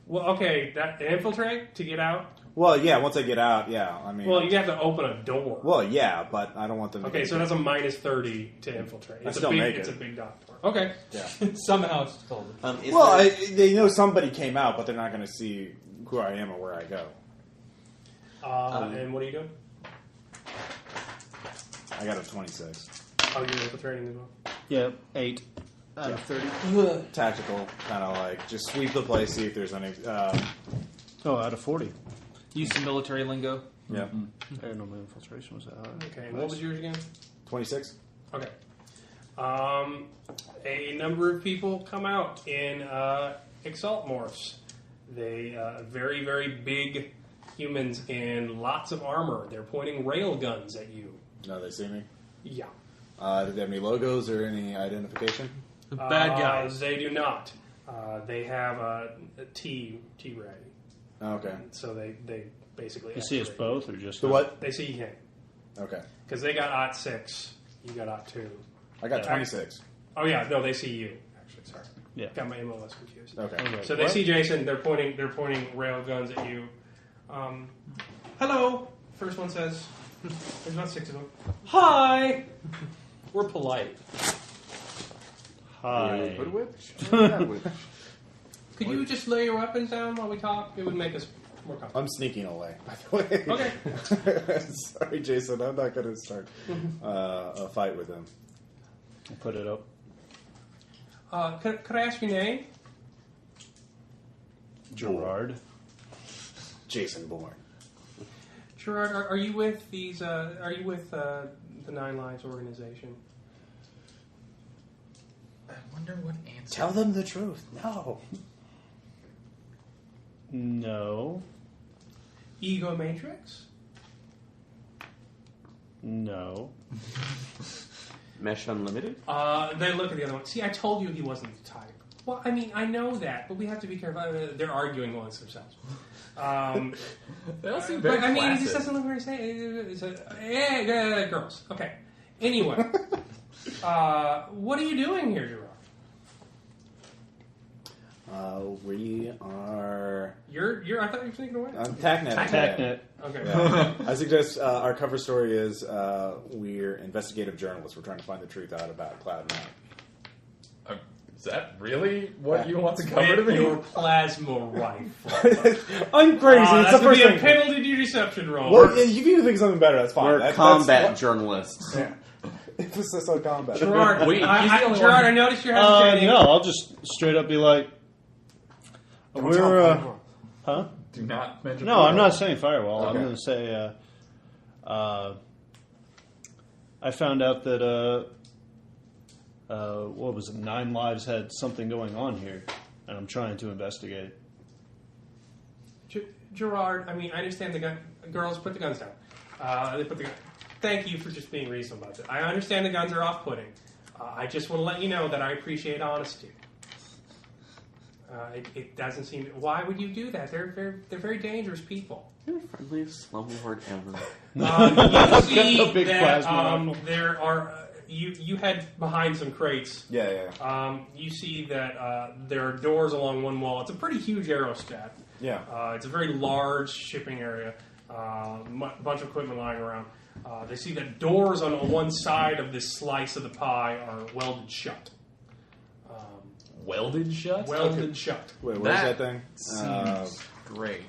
Well, okay, infiltrate to get out? Well, yeah, once I get out, yeah. I mean, well, you have to open a door. Well, yeah, but I don't want them to Okay, so that's a minus 30 to infiltrate. It's a big dock door. Okay. Yeah. Somehow it's told. They know somebody came out, but they're not going to see who I am or where I go. And what are you doing? I got a 26. Oh, you're infiltrating as well? Yeah, 8 out of 30. Tactical, kind of like, just sweep the place, see if there's any... out of 40. Use some military lingo. Yeah. I didn't know my infiltration was that high. Okay, and what was yours again? 26. Okay. A number of people come out in Exalt morphs. They very, very big humans in lots of armor. They're pointing rail guns at you. No, they see me. Yeah. Do they have any logos or any identification? Bad guys. They do not. They have a T-ray. Oh, okay. So they basically... You see us both, or just... The what? They see him. Okay. Because they got OT6. You got OT2. I got 26. Oh, yeah. No, they see you. Actually, sorry. Yeah. Got my MLS confused. Okay. So they see Jason. They're pointing rail guns at you. Hello. First one says... There's about 6 of them. Hi. We're polite. Hi. Could you just lay your weapons down while we talk? It would make us more comfortable. I'm sneaking away, by the way. Okay. Sorry, Jason. I'm not going to start a fight with him. I'll put it up. Could I ask your name? Gerard. Jason Bourne. Gerard, are you with these? Are you with the Nine Lives organization? I wonder what answer. Tell them the truth. No. No. Ego Matrix? No. Mesh Unlimited? They look at the other one. See, I told you he wasn't the type. Well, I mean, I know that, but we have to be careful. They're arguing amongst themselves. They all seem very but, I mean, it just placid. doesn't look very safe. Yeah, girls. Okay. Anyway, what are you doing here, Gerard? We are... You're. I thought you were sneaking away. I'm TACnet. TACnet. Okay. Yeah. I suggest our cover story is we're investigative journalists. We're trying to find the truth out about Cloud9. Is that really what you want to cover to With me? your plasma rifle. I'm crazy. It's That's the going first to be a thing. penalty to deception roll. Well, if you can think of something better, that's fine. We're That's combat journalists. Yeah. Emphasis on combat. Gerard, Wait, he's the only Gerard, one. I noticed you're hesitating. No, I'll just straight up be like, we're, huh? Do not mention. No, I'm not saying Firewall. Okay. I'm going to say, I found out that, what was it, Nine Lives had something going on here, and I'm trying to investigate. Gerard, I mean, I understand the gun. Girls, put the guns down. They put the gun. Thank you for just being reasonable about it. I understand the guns are off-putting. I just want to let you know that I appreciate honesty. It doesn't seem. Why would you do that? They're very dangerous people. You're the friendliest slumlord ever. You see A big that plasma rifle. there are. You head behind some crates. Yeah. You see that there are doors along one wall. It's a pretty huge aerostat. Yeah. It's a very large shipping area. Bunch of equipment lying around. They see that doors on one side of this slice of the pie are welded shut. Welded shut? Welded shut. Wait, what is that thing? Seems great.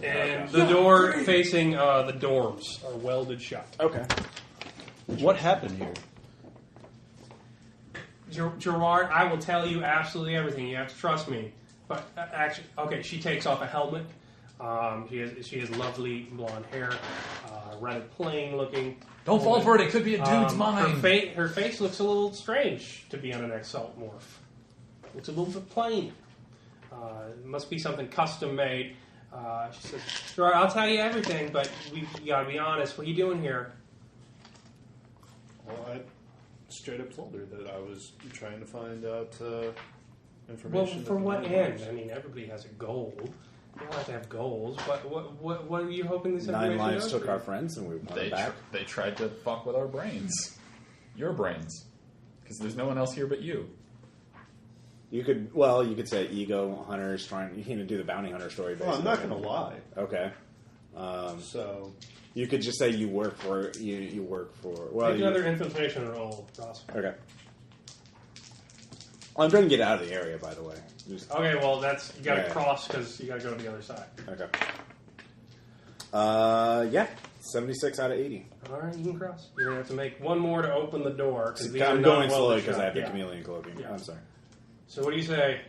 And the door facing the dorms are welded shut. Okay. What happened here? Gerard, I will tell you absolutely everything. You have to trust me. But actually, okay, she takes off a helmet. She has lovely blonde hair, rather plain looking. Don't fall for it. It could be a dude's mind. Her face looks a little strange to be on an Exalt morph. Looks a little bit plain. It must be something custom made. She says, Gerard, I'll tell you everything, but we got to be honest. What are you doing here? Well, I straight up told her that I was trying to find out information. Well, for what end? I mean, everybody has a goal. You don't have to have goals. But what are you hoping this information Nine Lives does took for you? our friends and we want They them back. they tried to fuck with our brains. Your brains. Because there's no one else here but you. You could say ego hunters trying. You can do the bounty hunter story. Well, I'm not going to lie. Okay. So You could just say you work for. You work for. Well, Take another infiltration roll, Ross. Okay. I'm trying to get out of the area, by the way. Okay, well, that's you got to Yeah. cross because you got to go to the other side. Okay. Yeah. 76 out of 80. All right, you can cross. You're gonna have to make one more to open the door. I'm going slowly because I have the yeah. chameleon cloaking. Yeah. I'm sorry. So what do you say?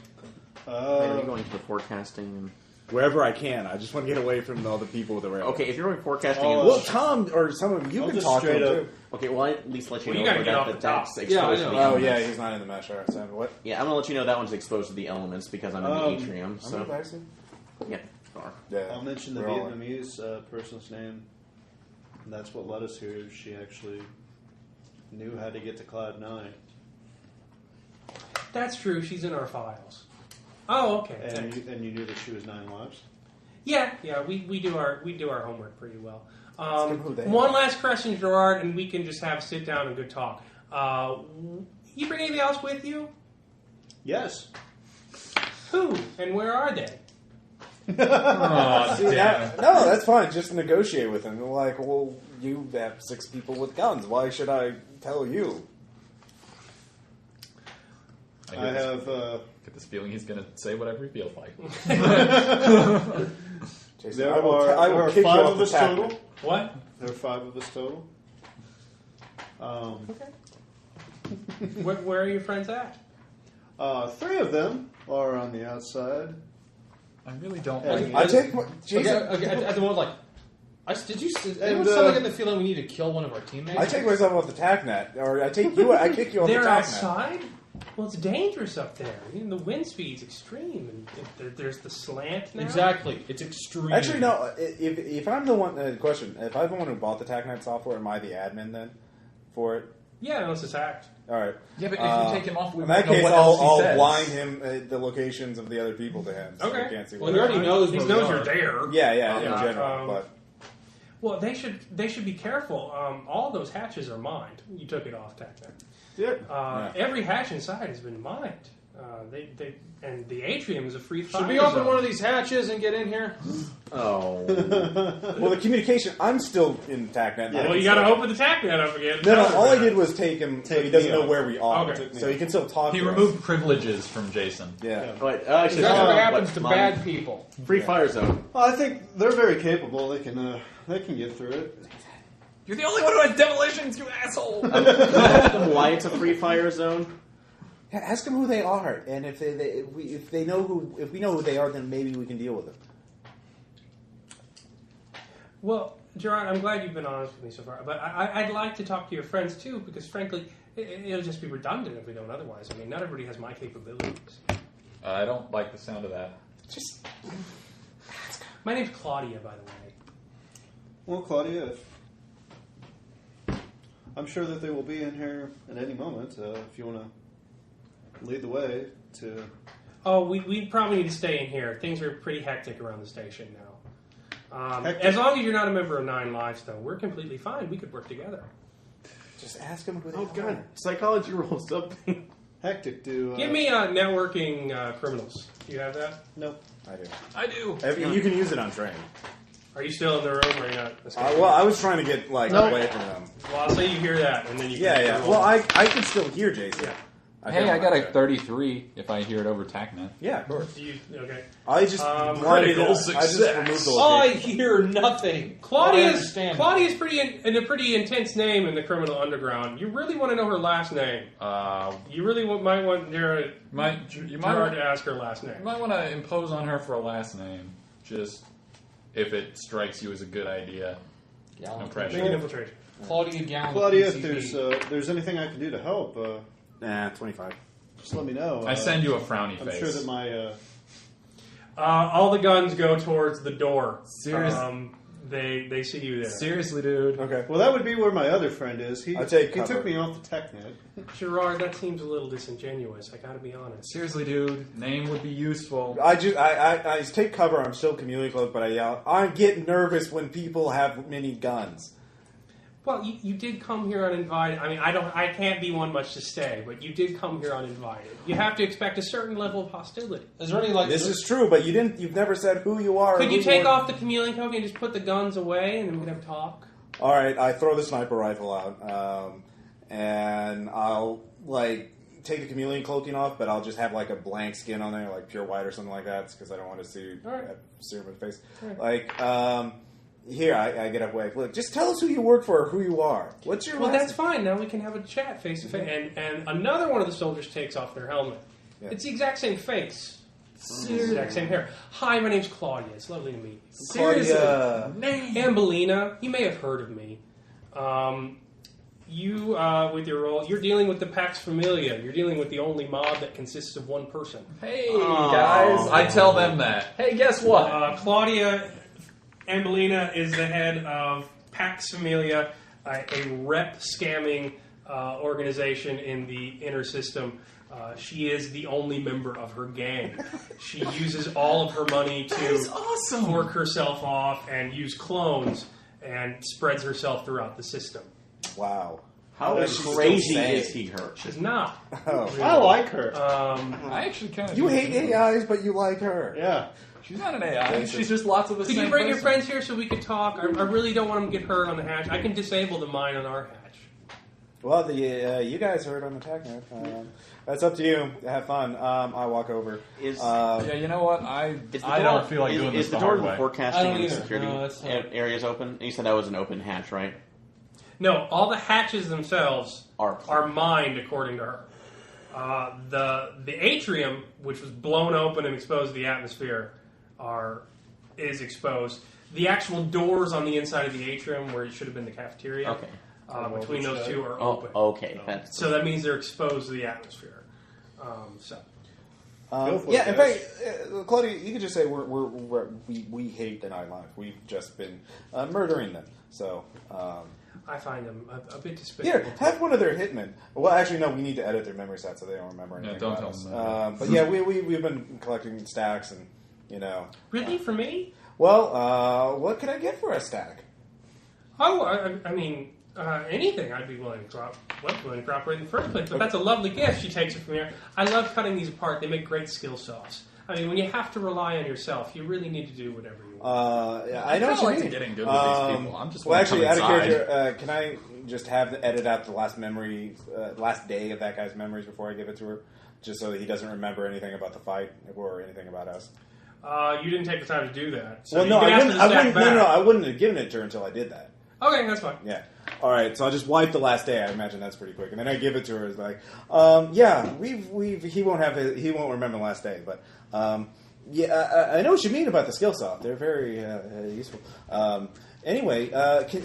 Are you going to the forecasting? wherever I can. I just want to get away from all the people with the railroad. Okay, if you're going forecasting... well, Tom or some of you I'll can just talk to straight him, up- too. Okay, well, I at least let you Well, know you gotta get off the top. that's Yeah, I exposed to know. the Oh, elements. yeah, he's not in the mesh. All right, so what? Yeah, I'm going to let you know that one's exposed to the elements because I'm in the atrium. I'm So, in vaccine? yeah, sure. Yeah. I'll mention the we're all in. Vietnamese person's name. And that's what led us here. She actually knew how to get to Cloud 9. That's true. She's in our files. Oh, okay. And thanks. you knew that she was 9 Lives? Yeah, we do our homework pretty well. good who they One are. last question, Gerard, and we can just have a sit down and good talk. You bring anything else with you? Yes. Who and where are they? Oh, See, no, that's fine. Just negotiate with him. Like, well, you have 6 people with guns. Why should I tell you? I have... get this feeling he's going to say whatever he feels like. Jason, There I will are kick you 5 off of the us tactic. total. What? There are 5 of us total. Where are your friends at? 3 of them are on the outside. I really don't And like I take Jason. Okay, at the moment, like, did you? And, Anyone suddenly get the feeling we need to kill one of our teammates? I take myself off the tac net, or I take you. I kick you off the They're tac net. outside? Well, it's dangerous up there. The wind speed's extreme, and there's the slant now. Exactly, it's extreme. Actually, no. If I'm the one, question: if I'm the one who bought the TACnet software, am I the admin then for it? Yeah, unless it's hacked. All right. Yeah, but if you take him off, we in won't that know case, what else he I'll says. blind him the locations of the other people to him. So Okay. he can't see Well, what he already knows He where knows we you're are. there. Yeah, in Yeah, general, but Well, they should be careful. All those hatches are mined. You took it off, TACnet. yeah. Every hatch inside has been mined. And the atrium is a free fire Should we open zone. one of these hatches and get in here? Oh. Well, the communication. I'm still in TACnet. Well, you got to open the TACnet up again. No. All I did was take him, so he Take doesn't me know off. where we are, Okay. so he can still talk. He to us. removed privileges from Jason. Yeah. But, That's what happens to bad people. Free fire zone. Well, I think they're very capable. They can get through it. You're the only one who has demolitions, you asshole! Ask them why it's a free fire zone. Yeah, ask them who they are, and if we know who they are, then maybe we can deal with them. Well, Gerard, I'm glad you've been honest with me so far, but I'd like to talk to your friends too, because frankly, it'll just be redundant if we don't otherwise. I mean, not everybody has my capabilities. I don't like the sound of that. Just My name's Claudia, by the way. Well, Claudia, I'm sure that they will be in here at any moment. If you want to lead the way to... Oh, we probably need to stay in here. Things are pretty hectic around the station now. Hectic? As long as you're not a member of Nine Lives, though, we're completely fine. We could work together. just ask them who they Oh, are. God. Psychology roll something. Hectic to... Give me networking criminals. Do you have that? No. I do. I do. You can use it on train. Are you still in the room or are you not? Well, I was trying to get away from them. Well, I'll say you hear that, and then you Yeah. can Well, I can still hear Jason. Yeah. Hey, I got a 33 if I hear it over TACnet. Yeah, of course. Okay. I just critical I just success. removed the I location. hear nothing. I Claudia's understand. pretty in a pretty intense name in the criminal underground. You really want to know her last name. You really might want Gerard to ask her last name. You might want to impose on her for a last name, just if it strikes you as a good idea. No Make pressure. an infiltration. Claudia Gallant. Claudia, if PCP. there's anything I can do to help, 25. just let me know. I send you a frowny I'm face. sure that my... All the guns go towards the door. Seriously? They see you there. Seriously, dude. Okay. Well, that would be where my other friend is. He I'll take he cover. took me off the TechNet. Gerard, that seems a little disingenuous. I got to be honest. Seriously, dude. Name would be useful. I just take cover. I'm still community close, but I yell. I get nervous when people have mini guns. Well, you did come here uninvited. I mean, I can't be one much to stay, but you did come here uninvited. You have to expect a certain level of hostility. Is there any This is true, but you've never said who you are. or Could who you take are. off the chameleon coat and just put the guns away, and then we can have a talk? All right, I throw the sniper rifle out, and I'll take the chameleon cloaking off, but I'll just have a blank skin on there, like pure white or something like that, because I don't want to see serum in the face. Here, I get up. Look, just tell us who you work for or who you are. What's your Well, last that's fine. Now we can have a chat face to face. And another one of the soldiers takes off their helmet. Yeah. It's the exact same face. Exact same hair. Hi, my name's Claudia. It's lovely to meet you. Seriously? Ambelina, you may have heard of me. You, with your role, you're dealing with the Pax Familia. You're dealing with the only mob that consists of one person. Hey, guys. I tell them that. Hey, guess what? Claudia Ambelina is the head of Pax Familia, a rep scamming organization in the inner system. She is the only member of her gang. She uses all of her money to work herself off and use clones and spreads herself throughout the system. Wow. How crazy is he her? She's not. Oh. Really. I like her. I actually kind of... You hate AIs, but you like her. Yeah. She's not an AI. She's just lots of the Could same you bring your person. friends here so we could talk? I really don't want them to get hurt on the hatch. I can disable the mine on our hatch. Well, you guys heard on the TACnet. That's up to you. Have fun. I walk over. Yeah, you know what? I don't feel like doing this the the door hard to the way. forecasting I don't and either. security No, that's not- areas open? You said that was an open hatch, right? No, all the hatches themselves Are mined according to her. The atrium, which was blown open and exposed to the atmosphere, is exposed. The actual doors on the inside of the atrium, where it should have been the cafeteria, Okay. between those two are Oh, open. okay. That's So that means they're exposed to the atmosphere. Yeah, in fact, Claudia, you could just say we hate the Nine Lives. We've just been murdering them. So I find them a bit despicable. here, have one of their hitmen. Well, actually, no. We need to edit their memory stats so they don't remember anything. don't about tell us. them But yeah, we've been collecting stacks, and Really, for me? Well, what could I get for a stack? Oh, I mean, anything I'd be willing to cooperate in the first place. But that's a lovely gift. She takes it from here. I love cutting these apart. They make great skill saws. I mean, when you have to rely on yourself, you really need to do whatever you want. Yeah, I know what you like mean. getting good with these people. I'm just well, wanna come actually, out of inside. character, can I just have edit out the last day of that guy's memories before I give it to her, just so that he doesn't remember anything about the fight or anything about us? You didn't take the time to do that. So Well, no, you can I ask wouldn't. for the stack back. I wouldn't have given it to her until I did that. Okay, that's fine. Yeah. All right. So I'll just wipe the last day. I imagine that's pretty quick, and then I give it to her. It's like, yeah, he won't remember the last day, but yeah, I know what you mean about the skill saw. They're very useful. Anyway, can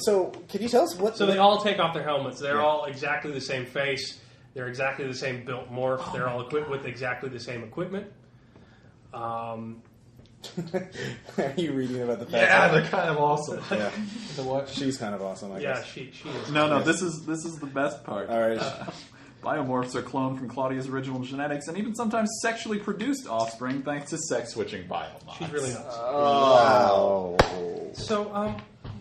you tell us what? So they all take off their helmets. They're all exactly the same face. They're exactly the same built morph. They're all equipped with exactly the same equipment. Are you reading about the? Yeah, they're kind of awesome. Yeah. The what? She's kind of awesome. I Yeah, guess. she is. No, this is the best part. All right. Biomorphs are cloned from Claudia's original genetics and even sometimes sexually produced offspring thanks to sex-switching biomods. She's really nuts. Wow. So,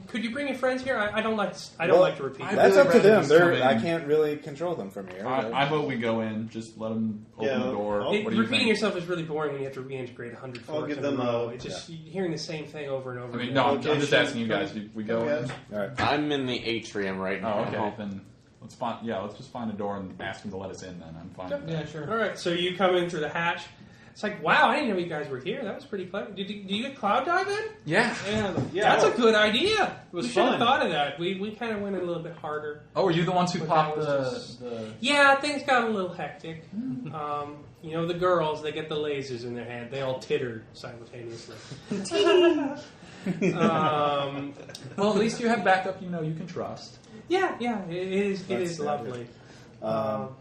could you bring your friends here? I don't like to repeat. That's really up to them. rather just come in. I can't really control them from here. I vote we go in. Just let them open the door. What do you Repeating think? yourself is really boring when you have to reintegrate 100 I'll forks give in a them row. a- It's just hearing the same thing over and over. I mean, again. no, I'm Okay, just sure. asking you guys. We go in? Okay. All right. I'm in the atrium right now. Oh, okay. Then let's find. Yeah, let's just find a door and ask them to let us in. Then I'm fine. with that. Yeah, sure. All right, so you come in through the hatch. It's like, wow, I didn't know you guys were here. That was pretty clever. Did you get cloud dive in? Yeah. That's a good idea. was We should have fun. thought of that. We kind of went in a little bit harder. Oh, are you the ones who But popped that was the? Yeah, things got a little hectic. The girls, they get the lasers in their hand. They all titter simultaneously. Well, at least you have backup. You can trust. Yeah, it is. It That's is standard. lovely.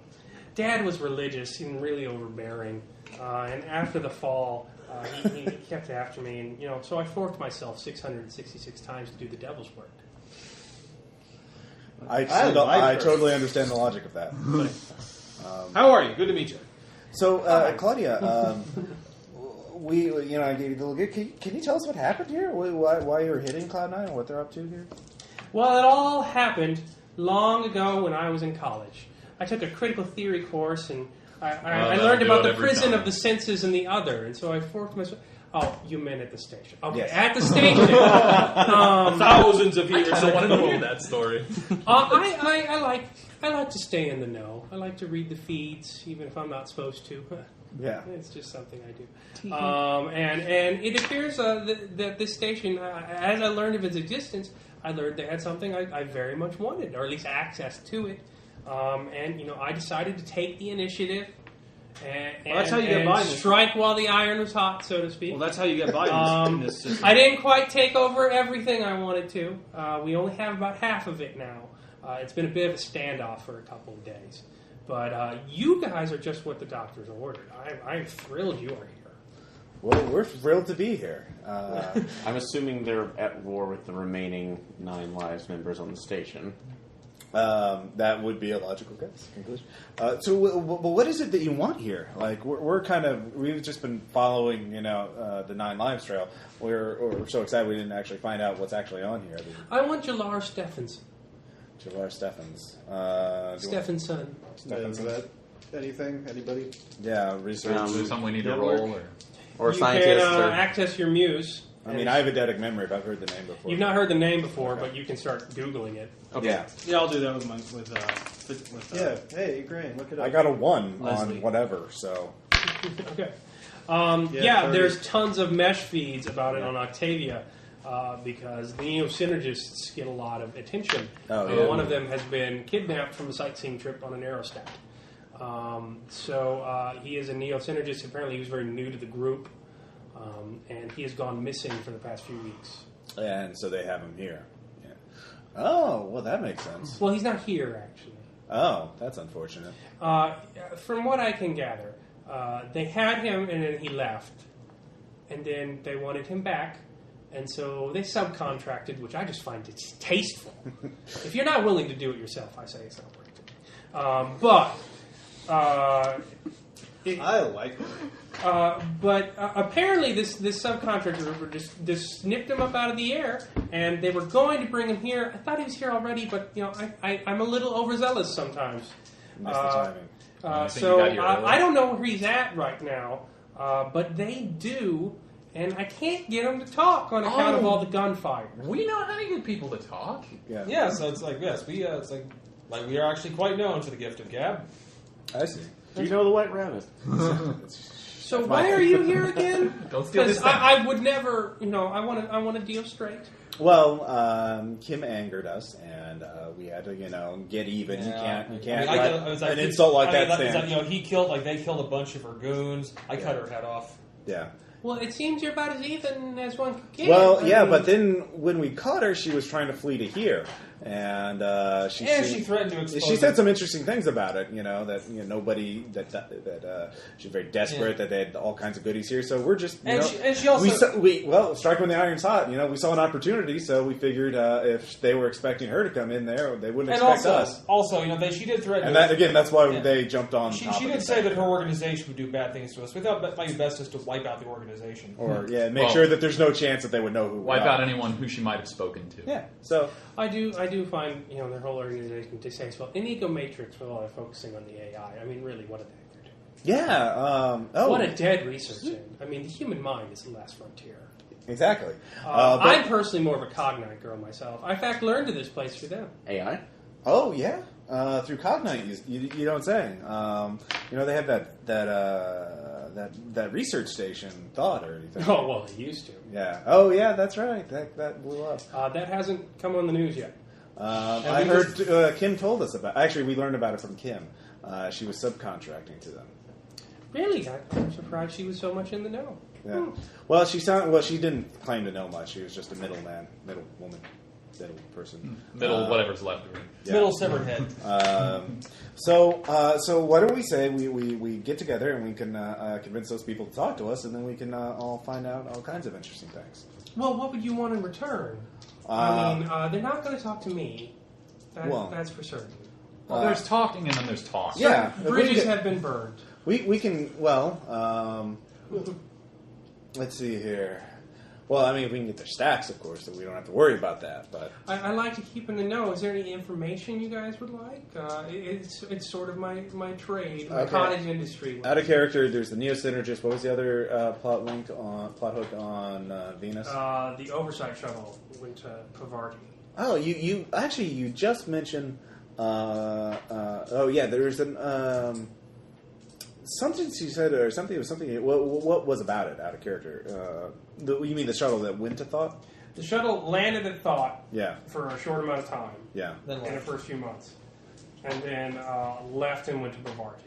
Dad was religious and really overbearing, and after the fall, he kept after me, and so I forked myself 666 times to do the devil's work. I like her. totally understand the logic of that. How are you? Good to meet you. So, Claudia, I gave you the little gift. Can you tell us what happened here? Why you're hitting Cloud9 and what they're up to here? Well, it all happened long ago when I was in college. I took a critical theory course, and I learned do about it the every prison time. of the senses and the other, and so I forked myself. Oh, you meant at the station. Okay, Yes. at the station. Thousands of years. I wanted to hear that story. I like to stay in the know. I like to read the feeds, even if I'm not supposed to. Yeah. It's just something I do. And it appears that this station, as I learned of its existence, I learned they had something I very much wanted, or at least access to it. I decided to take the initiative And, that's how you get by. Strike while the iron was hot, so to speak. Well, that's how you get by in this system. I didn't quite take over everything I wanted to. We only have about half of it now. It's been a bit of a standoff for a couple of days. But you guys are just what the doctors ordered. I'm thrilled you are here. Well, we're thrilled to be here. I'm assuming they're at war with the remaining 9 Lives members on the station. That would be a logical conclusion. So, what is it that you want here? Like, we've just been following, the 9 Lives trail. We're so excited we didn't actually find out what's actually on here. I want Jalar Stephenson. Jalar Steffens. Stephenson. Is that anything? Anybody? Yeah, research. Is there something we need to roll? Or You scientists. can access your muse. I mean, I have a eidetic memory, but I've heard the name before. You've not heard the name before, but you can start Googling it. Okay. Yeah, I'll do that with Yeah. Hey, Grain, look it up. I got a 1 Leslie. on whatever, so... Okay. 30. There's tons of mesh feeds about it on Octavia because the Neo-Synergists get a lot of attention. Oh, yeah. One of them has been kidnapped from a sightseeing trip on an aerostat. He is a Neo-Synergist. Apparently he was very new to the group, and he has gone missing for the past few weeks. And so they have him here. Yeah. Oh, well, that makes sense. Well, he's not here, actually. Oh, that's unfortunate. From what I can gather, they had him and then he left. And then they wanted him back. And so they subcontracted, which I just find tasteful. If you're not willing to do it yourself, I say it's not worth it. I like it. Apparently this subcontractor just snipped him up out of the air, and they were going to bring him here. I thought he was here already, but I'm a little overzealous sometimes. Missed the timing. I don't know where he's at right now, but they do, and I can't get him to talk on account of all the gunfire. We know how to get people to talk. Yeah, so it's like this. We it's like we are actually quite known for the gift of gab. I see. Do you know the White Rabbit? So why are you here again? Don't steal his Because thing. I would never, I want to deal straight. Well, Kim angered us, and we had to, get even. Yeah. You can't I let was an insult like that it's stand. like, they killed a bunch of her goons. I cut her head off. Yeah. Well, it seems you're about as even as one could get. Well, I yeah, mean, but then when we caught her, she was trying to flee to here, and she threatened to expose. She said some interesting things about it. That nobody that she's very desperate that they had all kinds of goodies here. So we're just she also strike when the iron's hot. We saw an opportunity, so we figured if they were expecting her to come in there, they wouldn't expect us. Also, she did threaten. And that's why they jumped on. She did say that her organization would do bad things to us. We thought it might be best just to wipe out the organization. Or make sure that there's no chance that they would know who. Wipe out anyone who she might have spoken to. Yeah. So I do find their whole organization distasteful. Inigo Matrix, with all their focusing on the AI. I mean, really, what did they do? Yeah. What a dead research end. I mean, the human mind is the last frontier. Exactly. I'm personally more of a Cognite girl myself. I, in fact, learned of this place through them. AI? Oh yeah, through Cognite. You don't say. They have that research station thought or anything. Oh well, they used to. Yeah. Oh yeah, that's right. That blew up. That hasn't come on the news yet. I heard Kim told us about. Actually, we learned about it from Kim. She was subcontracting to them. Really, I'm surprised she was so much in the know. Yeah. Well, she didn't claim to know much. She was just a middle woman. Middle person. Whatever's left of her. Yeah. Middle severed head. So why don't we say we get together and we can convince those people to talk to us, and then we can all find out all kinds of interesting things. Well, what would you want in return? They're not going to talk to me. That's for certain. Well, there's talking and then there's talk. Yeah. Bridges have been burned. We can, let's see here. Well, I mean, if we can get their stacks, of course, then we don't have to worry about that. But I like to keep in the know. Is there any information you guys would like? It's sort of my trade, my cottage industry. Out of character, there's the Neo-Synergist. What was the other plot hook on Venus? The Oversight Shuttle went to Pavarti. Oh, you just mentioned. There's an something she said, or something. What was about it? Out of character. You mean the shuttle that went to Thought? The shuttle landed at Thought. Yeah. For a short amount of time. Yeah. In the first few months, and then left and went to Pavarti.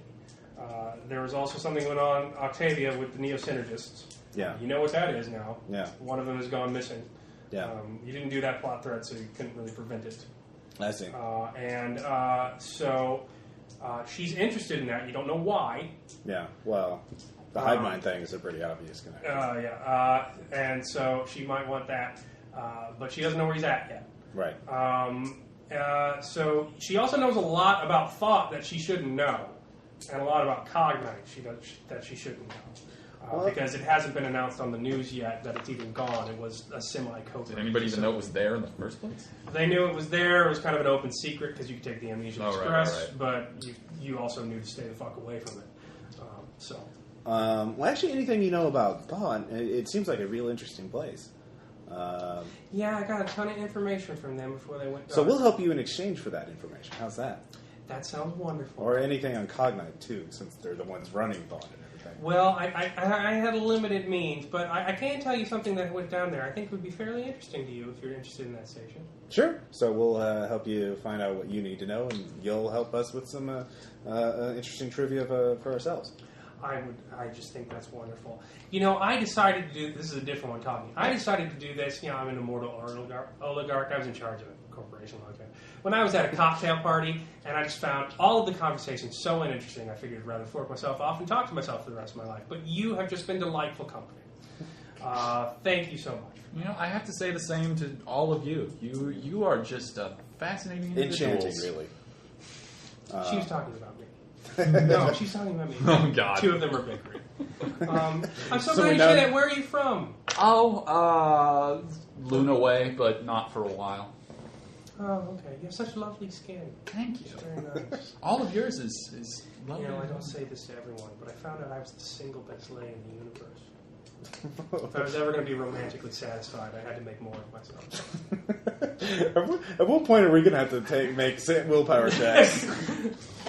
There was also something going on Octavia with the Neo-Synergists. Yeah. You know what that is now. Yeah. One of them has gone missing. Yeah. You didn't do that plot thread, so you couldn't really prevent it. I see. So she's interested in that. You don't know why. Yeah. Well, the hive mind thing is a pretty obvious connection. And so she might want that, but she doesn't know where he's at yet. Right. So she also knows a lot about thought that she shouldn't know, and a lot about cognite that she shouldn't know. Because it hasn't been announced on the news yet that it's even gone. It was a semi-covert. Did anybody even know it was there in the first place? They knew it was there. It was kind of an open secret because you could take the Amnesia Express, right. but you also knew to stay the fuck away from it. Well, actually, anything you know about Thought, it seems like a real interesting place. Yeah, I got a ton of information from them before they went. So we'll help you in exchange for that information. How's that? That sounds wonderful. Or anything on Cognite, too, since they're the ones running Thought and everything. Well, I had a limited means, but I can tell you something that went down there I think would be fairly interesting to you if you're interested in that station. Sure. So we'll help you find out what you need to know, and you'll help us with some interesting trivia for ourselves. I just think that's wonderful. You know, I decided to do, this is a different one talking. I decided to do this, I'm an immortal oligarch. I was in charge of a corporation like that. When I was at a cocktail party, and I just found all of the conversations so uninteresting, I figured I'd rather fork myself off and talk to myself for the rest of my life. But you have just been delightful company. Thank you so much. You know, I have to say the same to all of you. You are just a fascinating individuals. Enchanting, really. She was talking about me. No, she's talking about me. Oh, God. Two of them are bickering. I'm so glad you say that. Where are you from? Luna way, but not for a while. Oh, okay. You have such lovely skin. Thank you. It's very nice. All of yours is lovely. You know, I don't say this to everyone, but I found out I was the single best lay in the universe. If I was ever going to be romantically satisfied, I had to make more of myself. At what point are we going to have to make willpower checks?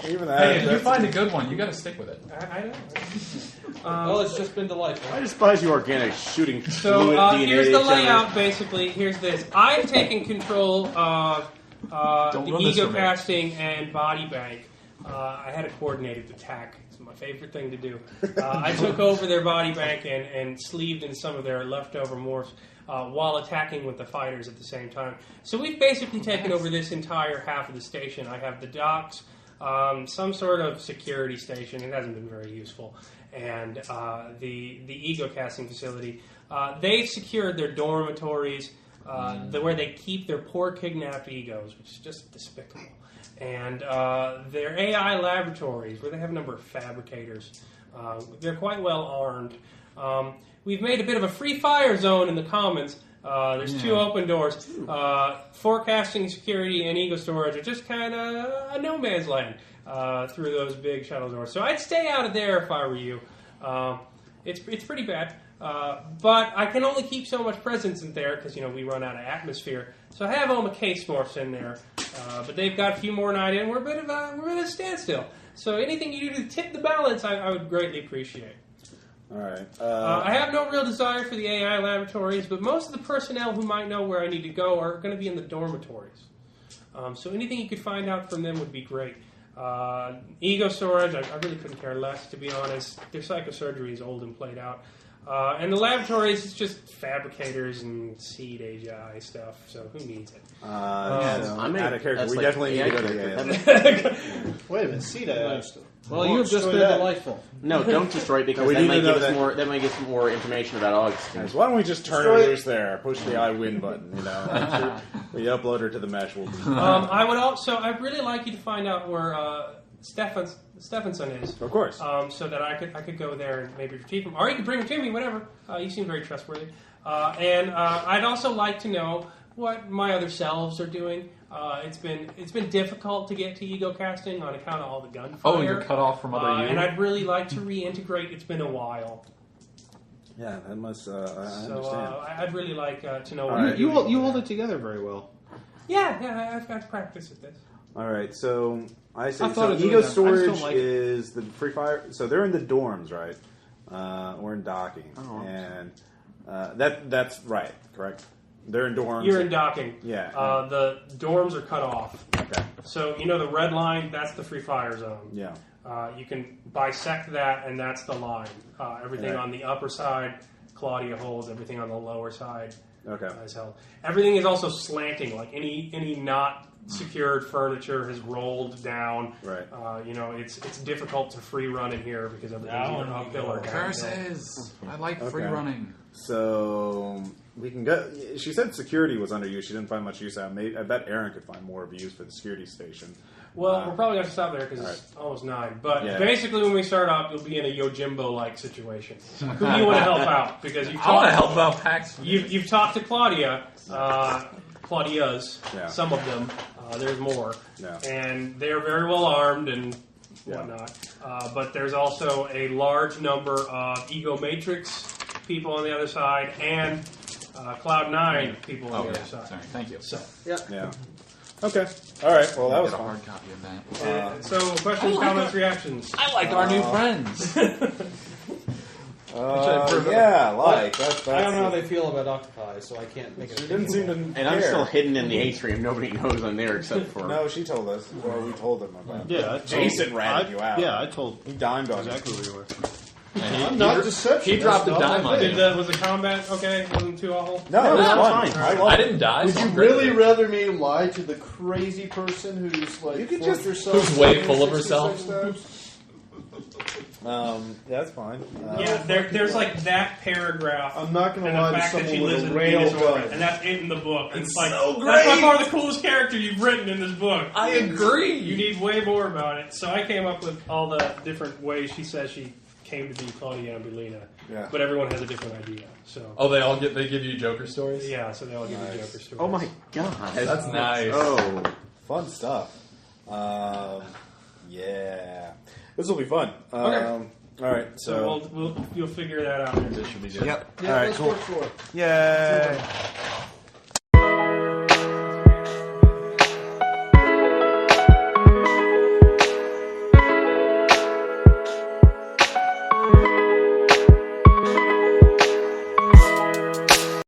Even that. Hey, if you find a good one, you got to stick with it. I don't know. Well, it's just been delightful. I despise you organic shooting fluid So DNA here's the generator. layout, basically. Here's this. I've taken control of the ego casting and body bank. I had a coordinated attack. It's my favorite thing to do. I took over their body bank and sleeved in some of their leftover morphs while attacking with the fighters at the same time. So we've basically taken over this entire half of the station. I have the docks, some sort of security station. It hasn't been very useful. And the ego casting facility. They've secured their dormitories, where they keep their poor kidnapped egos, which is just despicable. And their AI laboratories, where they have a number of fabricators. They're quite well armed. We've made a bit of a free fire zone in the commons. There's two open doors. Forecasting, security, and ego storage are just kind of a no man's land through those big shuttle doors. So I'd stay out of there if I were you. It's pretty bad. But I can only keep so much presence in there because, we run out of atmosphere. So I have all my case morphs in there. But they've got a few more than I did, and we're at a standstill. So anything you do to tip the balance, I would greatly appreciate. All right. I have no real desire for the AI laboratories, but most of the personnel who might know where I need to go are going to be in the dormitories. So anything you could find out from them would be great. Ego storage, I really couldn't care less, to be honest. Their psychosurgery is old and played out. And the laboratories, it's just fabricators and seed AGI stuff, so who needs it? I'm out of character. We like definitely need to go to AI the AI. Wait a minute, seed AI stuff. Well, you've just been delightful. No, don't destroy it because we that need might to know give us that- more. That might give us more information about Augustine. Guys, why don't we just turn her Destroy it. loose there? Push the I win button, We upload her to the mesh. We'll be I would also, I'd really like you to find out where Stephenson is. Of course. So that I could go there and maybe retrieve him, or you could bring him to me, whatever. You seem very trustworthy. And I'd also like to know what my other selves are doing. It's been difficult to get to ego casting on account of all the gunfire. Oh, you're cut off from other you? And I'd really like to reintegrate. It's been a while. Yeah, that must. I understand. So I'd really like to know. All What right. you're doing. You hold it together very well. Yeah, I've practiced at this. All right, so I say I thought so. of doing Ego that. I just don't storage like it. is the free fire. So they're in the dorms, right? Or in docking, Oh. and that's right, correct? They're in dorms. You're in docking. Yeah. The dorms are cut off. Okay. So, the red line, that's the free fire zone. Yeah. You can bisect that, and that's the line. Everything on the upper side, Claudia holds. Everything on the lower side is held. Everything is also slanting. Like any not secured furniture has rolled down. Right. It's difficult to free run in here because everything's either uphill or downhill. Curses! I like free running. So we can go. She said security was under use. She didn't find much use out. I bet Aaron could find more of a use for the security station. Well, we're probably going to stop there because it's almost 9. But basically, when we start off, you'll be in a Yojimbo-like situation. Who do you want to help out? Because I want to help out Pax. You've talked to Claudia, Claudia's, some of them. There's more, and they're very well armed and whatnot. But there's also a large number of Ego Matrix people on the other side and Cloud 9 people on the other side. Sorry, thank you. So, yeah. Okay. All right. Well, that was a fun. hard copy of that. So, questions, comments, reactions. I like our new friends. That's I don't know how they feel about octopi, so I can't make it. She didn't seem to And I'm still hidden in the atrium. Nobody knows I'm there except for... No, she told us. Well, we told them about it. Yeah, Jason ratted you out. Yeah, I told He dimed on exactly where you were. I'm not deception. He dropped a dime on you. Was the combat okay? Wasn't too awful? No, it was fine. I didn't die. Would you really rather me lie to the crazy person who's like You could just- who's way full of herself? That's fine. There's like that paragraph. I'm not going to and lie the to fact that she someone lives with in a rail Venus orbit, gun. and that's it in the book. And it's like so that's by great! far the coolest character you've written in this book. I agree. You need way more about it. So I came up with all the different ways she says she came to be Claudia Ambulina. Yeah. But everyone has a different idea. So They give you Joker stories? yeah, so they all give you Joker stories. Oh my god. That's nice. Oh. Fun stuff. Yeah. This will be fun. Okay. All right. So you'll figure that out. This should be good. Yep. All right, let's cool. work for it. Yay.